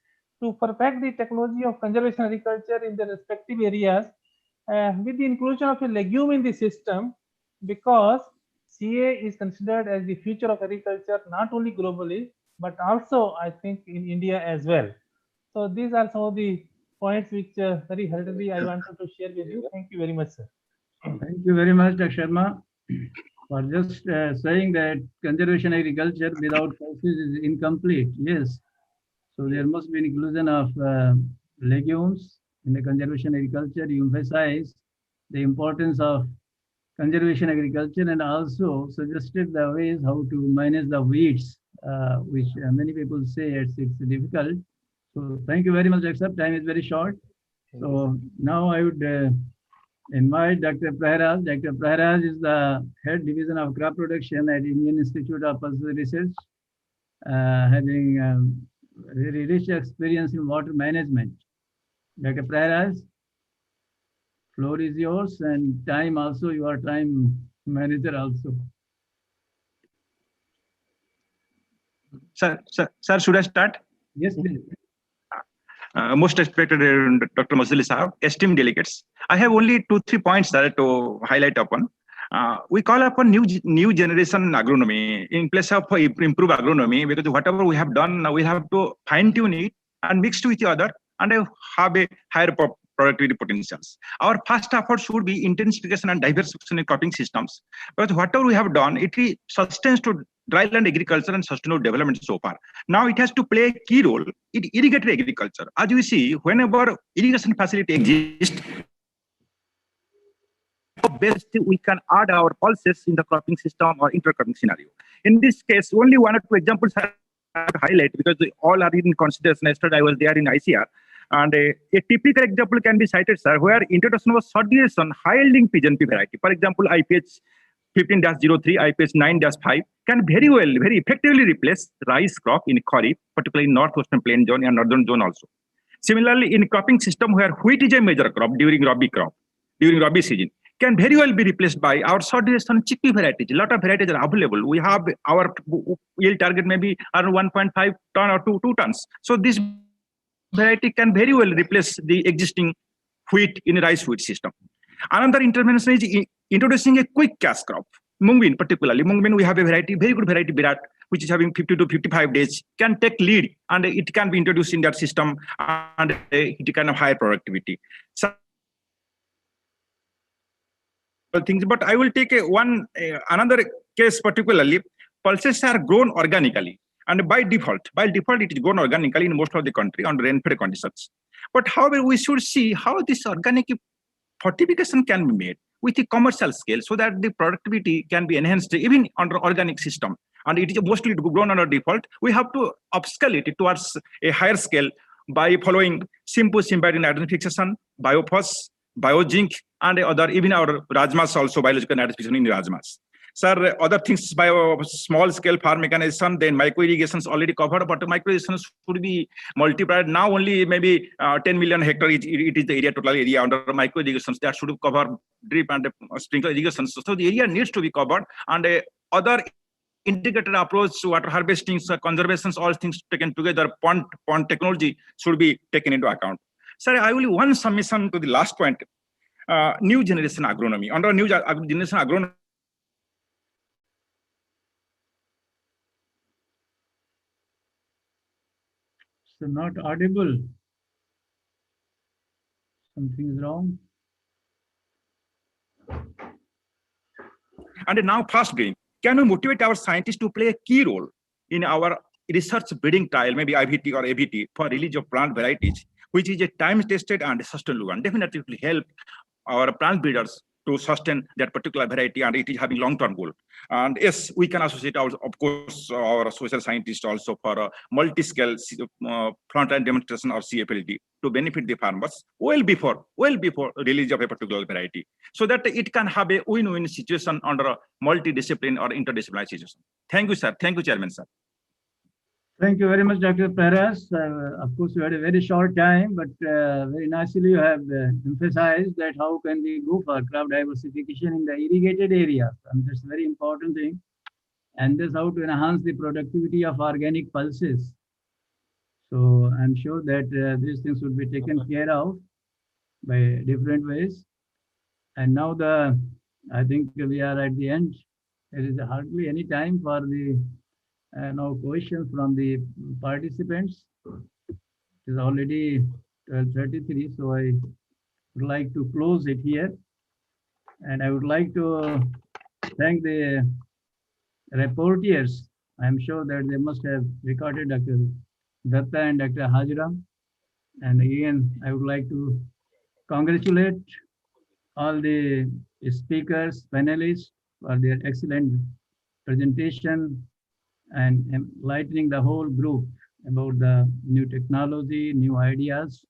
to perfect the technology of conservation agriculture in their respective areas with the inclusion of a legume in the system, because CA is considered as the future of agriculture, not only globally, but also I think in India as well. So these are some of the points which very heartily I wanted to share with you. Thank you very much, sir. Thank you very much, Dr. Sharma, for just saying that conservation agriculture without pulses is incomplete. Yes. So there must be an inclusion of legumes in the conservation agriculture. You emphasize the importance of conservation agriculture and also suggested the ways how to manage the weeds which many people say it's difficult. So thank you very much, Dr. Time is very short. So now I would invite Dr. Praharaj. Dr. Praharaj is the head division of crop production at Indian Institute of Pulse Research, having very rich experience in water management. Dr. Praharaj, floor is yours, and time also, you are time manager also. Sir, should I start? Yes, please. Most respected Dr. Mazili Sahab, esteemed delegates. I have only 2-3 points there to highlight upon. We call upon new generation agronomy in place of improve agronomy, because whatever we have done, we have to fine tune it and mixed with the other and have a higher productivity potentials. Our first effort should be intensification and diversification in cropping systems, because whatever we have done, it sustains to dryland agriculture and sustainable development so far. Now it has to play a key role in irrigated agriculture. As you see, whenever irrigation facility exists, best we can add our pulses in the cropping system or intercropping scenario. In this case, only 1 or 2 examples I have to highlight, because they all are in consideration. Yesterday I was there in ICR, and a typical example can be cited, sir, where introduction was short duration high yielding pigeon pea variety. For example, IPH 15-03, IPH 9-5 can very effectively replace rice crop in Kharif, particularly in northwestern plain zone and northern zone also. Similarly, in cropping system where wheat is a major crop during Rabi season, can very well be replaced by our short duration chickpea varieties. A lot of varieties are available. We have our yield target maybe around 1.5 ton or 2 tons. So this variety can very well replace the existing wheat in a rice wheat system. Another intervention is introducing a quick cash crop. Mung bean particularly. Mung bean, we have a variety, very good variety, Virat, which is having 50 to 55 days, can take lead, and it can be introduced in that system, and it can have higher productivity. So, things, but I will take another case particularly. Pulses are grown organically, and by default it is grown organically in most of the country under rain-fed conditions. But however, we should see how this organic fortification can be made with a commercial scale, so that the productivity can be enhanced even under organic system. And it is mostly grown under default. We have to upscale it towards a higher scale by following simple symbiotic nitrogen fixation, biophos, biozinc, and other, even our rajmas also biological nitrogen fixation in rajmas. Sir, other things by small scale farm mechanization, then micro irrigations already covered, but micro irrigations should be multiplied. Now only maybe 10 million hectare, it is the area, total area under micro irrigations that should cover drip and sprinkler irrigations. So the area needs to be covered, and other integrated approach, water harvesting, conservations, all things taken together, pond technology should be taken into account. Sir, I will one submission to the last point. New generation agronomy. Under new generation agronomy, So not audible. Something is wrong. and now fast growing. Can we motivate our scientists to play a key role in our research breeding trial, maybe IVT or AVT, for release of plant varieties, which is a time-tested and sustainable one? Definitely will help our plant breeders to sustain that particular variety, and it is having long-term goal. And yes, we can associate our, of course, our social scientists also for a multi-scale frontline demonstration of CFLD to benefit the farmers well before release of a particular variety, so that it can have a win-win situation under a multidiscipline or interdisciplinary situation. Thank you, sir. Thank you, Chairman, sir. Thank you very much, Dr. Paras. Of course, you had a very short time, but very nicely you have emphasized that how can we go for crop diversification in the irrigated areas, and that's a very important thing. And that's how to enhance the productivity of organic pulses. So I'm sure that these things will be taken care of by different ways. And now I think we are at the end. There is hardly any time for the now questions from the participants. It is already 12:33, so I would like to close it here. And I would like to thank the reporters. I'm sure that they must have recorded Dr. Datta and Dr. Hajra. And again, I would like to congratulate all the speakers, panelists for their excellent presentation and enlightening the whole group about the new technology, new ideas.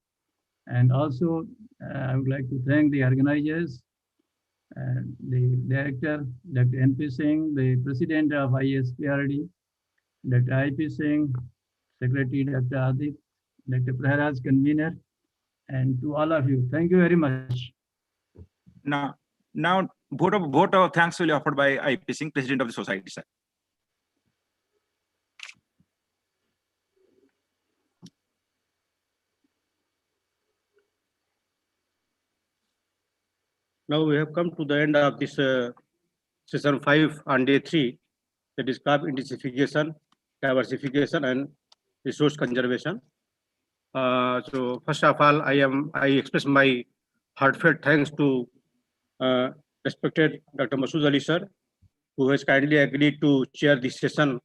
And also, I would like to thank the organizers, the director, Dr. N.P. Singh, the president of ISPRD, Dr. I.P. Singh, Secretary Dr. Adit, Dr. Praharaj, convener, and to all of you. Thank you very much. Now, vote of thanks will be offered by I.P. Singh, president of the society, sir. Now we have come to the end of this session 5 on day 3, that is crop intensification, diversification, and resource conservation. So first of all, I express my heartfelt thanks to respected Dr. Masood Ali sir, who has kindly agreed to chair this session,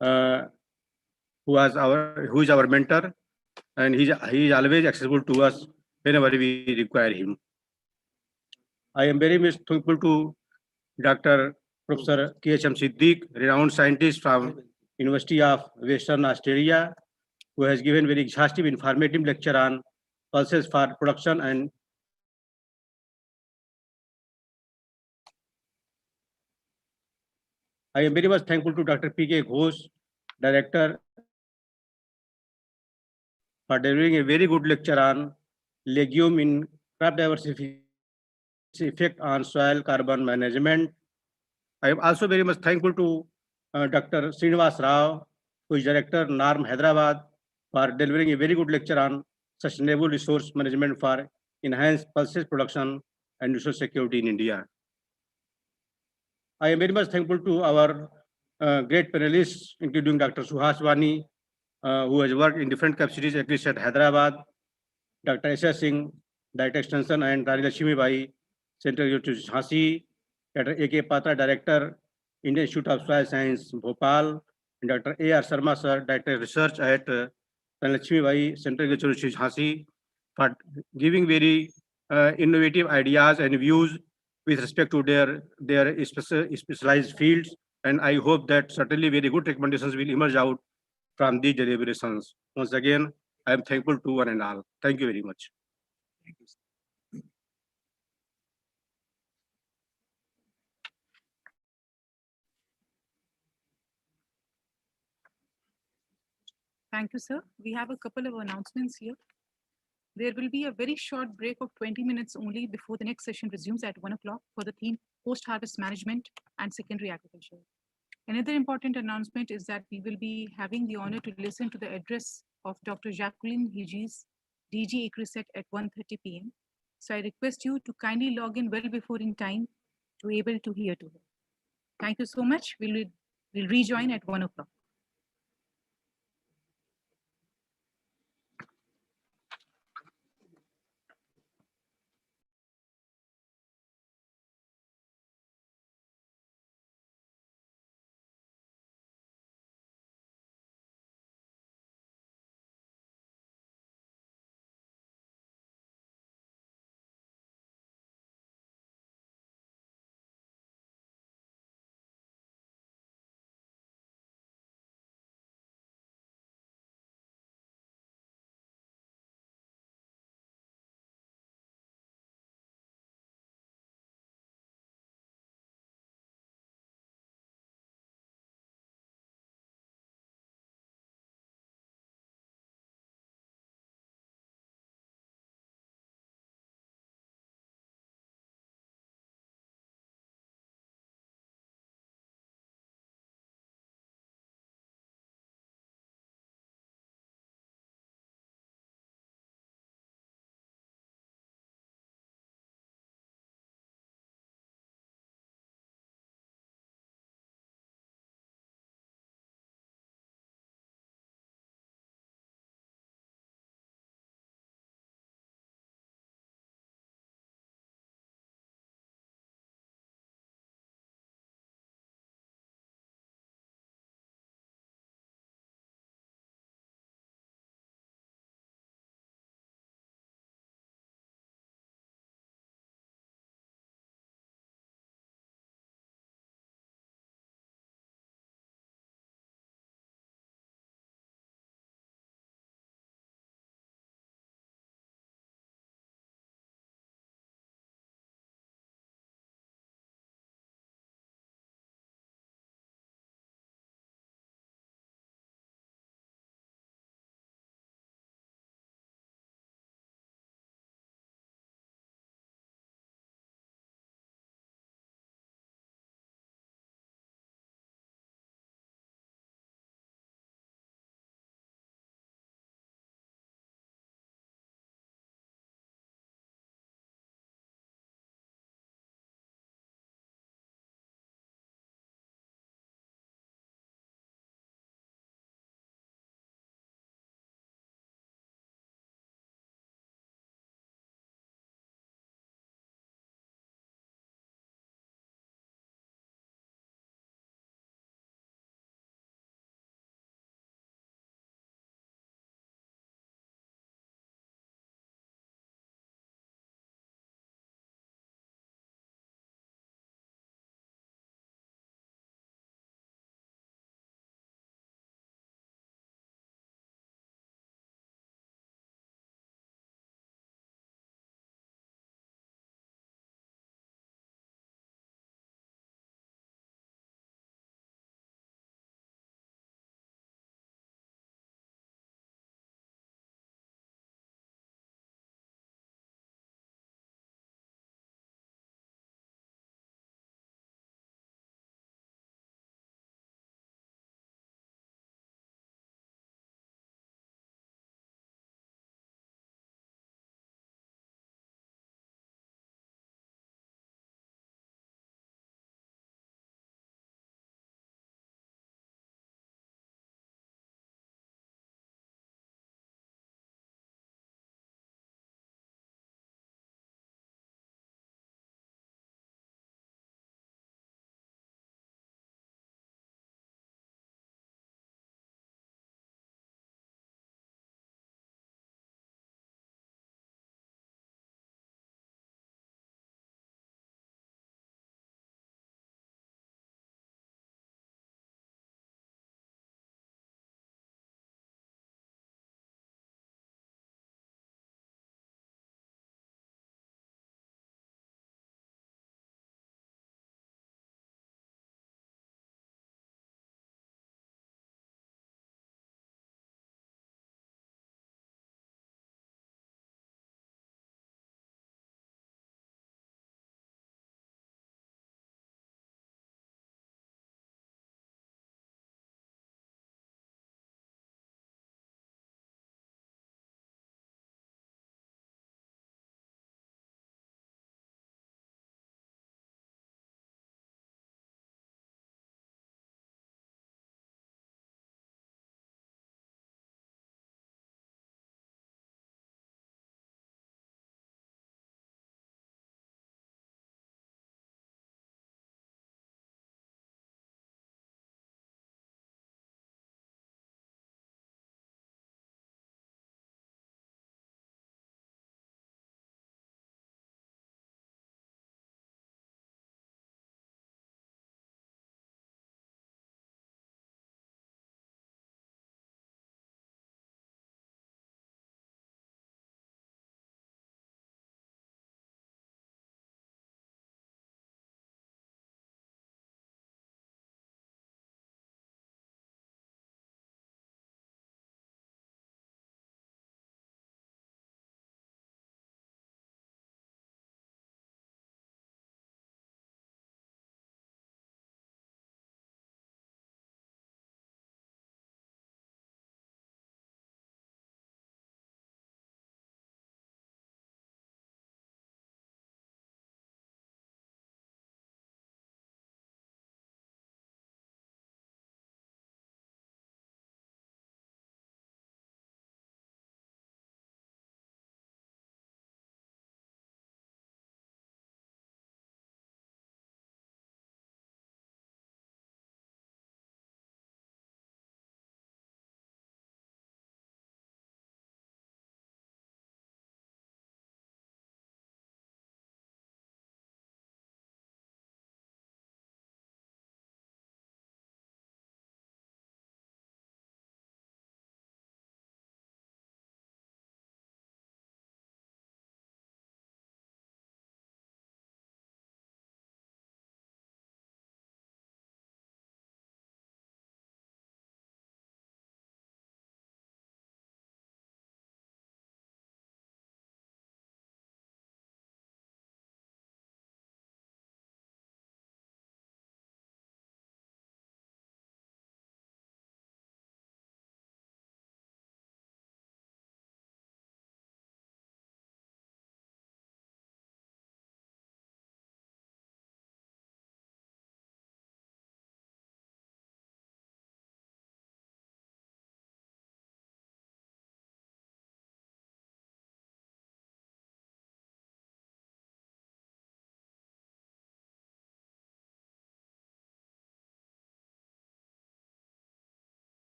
who is our mentor, and he is always accessible to us whenever we require him. I am very much thankful to Dr. Professor K.H.M. Siddiq, renowned scientist from University of Western Australia, who has given very exhaustive, informative lecture on pulses for production and I am very much thankful to Dr. P.K. Ghosh, Director, for delivering a very good lecture on legume in crop diversification effect on soil carbon management. I am also very much thankful to Dr. Srinivas Rao, who is Director, NARM Hyderabad, for delivering a very good lecture on sustainable resource management for enhanced pulses production and resource security in India. I am very much thankful to our great panelists, including Dr. Suhas Wani, who has worked in different capacities, at least at Hyderabad, Dr. S.S. Singh, Director Extension, and Rani Lakshmi Bai, Central University Jhansi, Dr. A.K. Patra, Director, Indian Institute of Soil Science, Bhopal, and Dr. A.R. Sharma, sir, Director Research at Rani Lakshmi Bai, Central University Jhansi, for giving very innovative ideas and views with respect to their specialized fields. And I hope that certainly very good recommendations will emerge out from these deliberations. Once again, I am thankful to one and all. Thank you very much. Thank you. Thank you, sir. We have a couple of announcements here. There will be a very short break of 20 minutes only before the next session resumes at 1 o'clock for the theme Post-Harvest Management and Secondary Agriculture. Another important announcement is that we will be having the honor to listen to the address of Dr. Jacqueline Higis, DG Acreset at 1:30 p.m. So I request you to kindly log in well before in time to be able to hear to her. Thank you so much. We'll rejoin at 1 o'clock.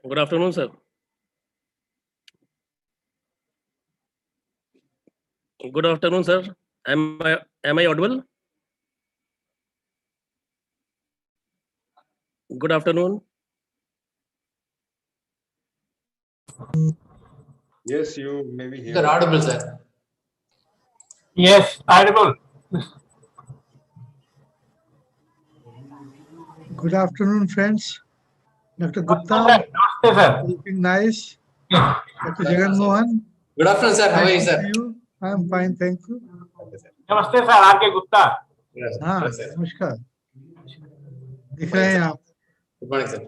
Good afternoon, sir. Good afternoon, sir. Am I audible? Good afternoon. Yes, you may be here. Sir, audible, sir. Yes, audible. Good afternoon, friends. Dr. Gupta, Namaste, sir. looking nice. Dr. Jagan Mohan. Good afternoon, sir. How are you, Nice to sir? see you. I am fine, thank you. नमस्ते sir are के गुप्ता हाँ नमस्कार दिख रहे हैं आप Good morning, sir.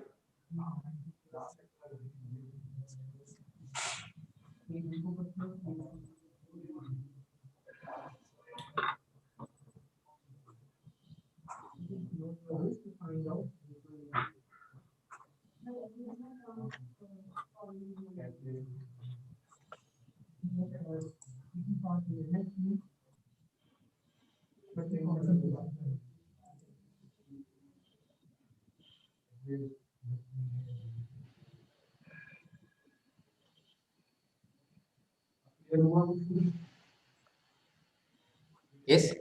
Yes.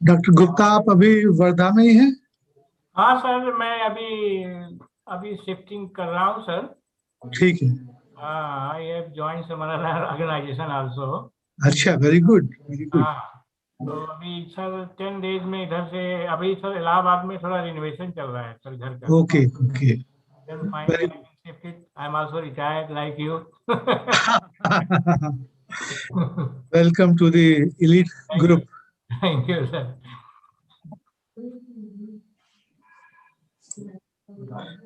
Doctor Gupta, आप अभी वर्धा में ही हैं? हाँ सर, मैं अभी शिफ्टिंग कर रहा हूँ सर। ठीक है। I have joined some other organisation also. अच्छा, वेरी गुड, वेरी गुड। हाँ, तो अभी सर 10 डेज में इधर से, अभी सर इलाहाबाद में थोड़ा रिनोवेशन चल रहा है सर घर का। Okay okay. Then finally I can shift it. I'm also retired like you. Welcome to the elite group. Thank you sir.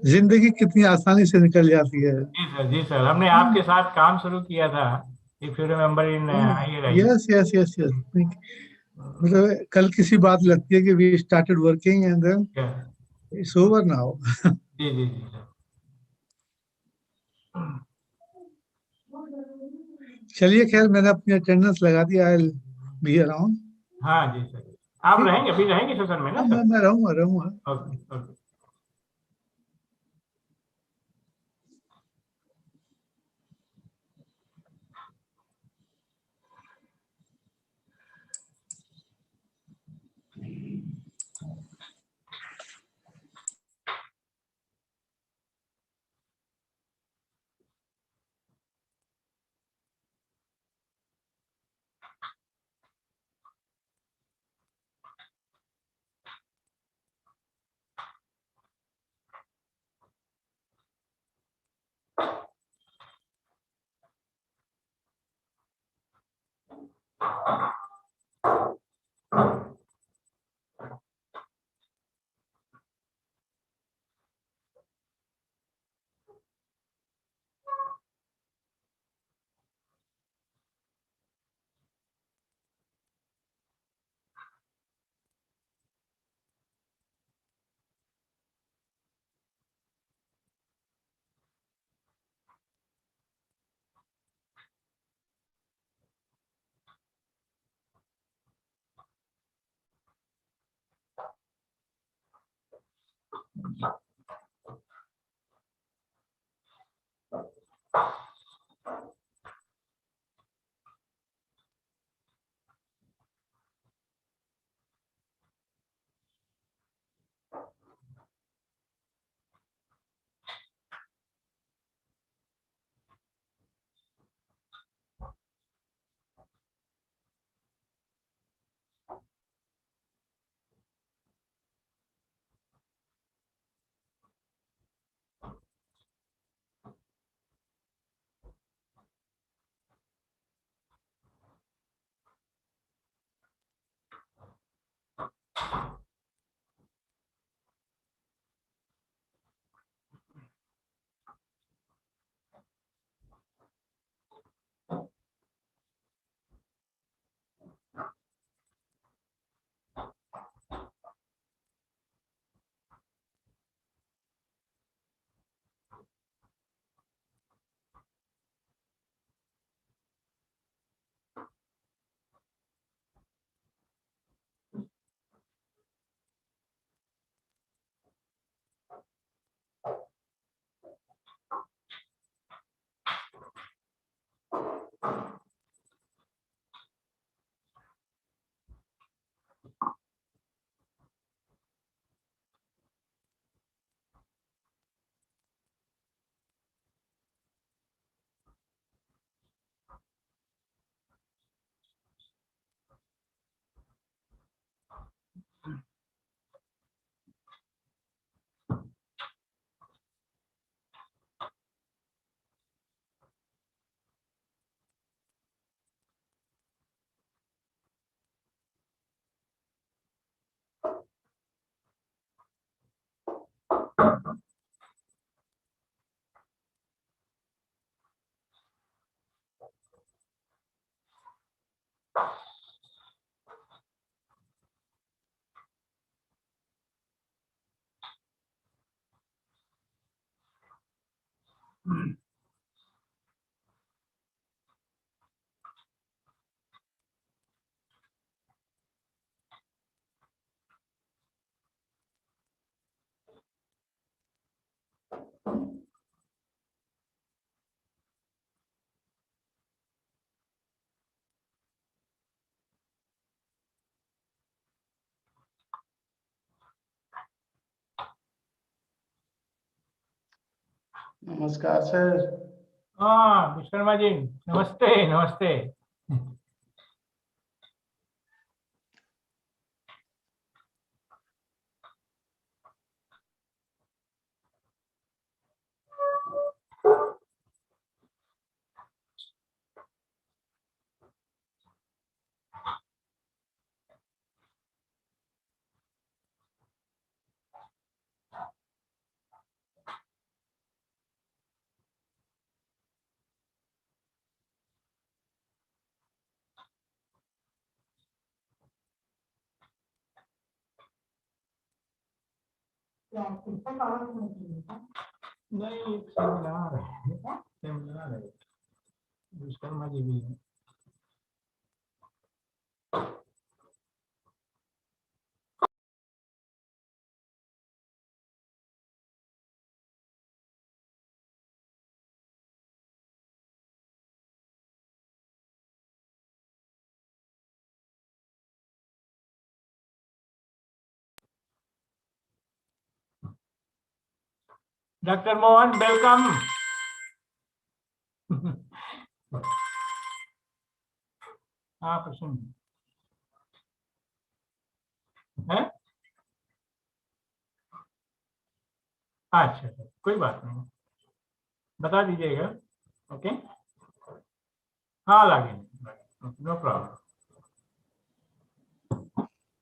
जिंदगी कितनी आसानी से निकल जाती है। जी सर, हमने आपके साथ काम शुरू किया था, if you remember in yes yes yes yes. मतलब कल किसी बात लगती है कि we started working and then it's over now. जी जी जी सर। चलिए, खैर मैंने अपनी अटेंडेंस लगा दी। I will be around. हाँ जी सर, आप रहेंगे, अभी रहेंगे सेशन में ना सर? मैं रहूंगा। Okay okay. नमस्कार सर। हाँ शर्मा जी, नमस्ते नमस्ते। नहीं सेमिनार है, सेमिनार है, शर्मा जी भी है। Dr. Mohan, welcome. हाँ प्रश्न है? अच्छा कोई बात नहीं, बता दीजिएगा। ओके हाँ, लगे नो प्रॉब्लम।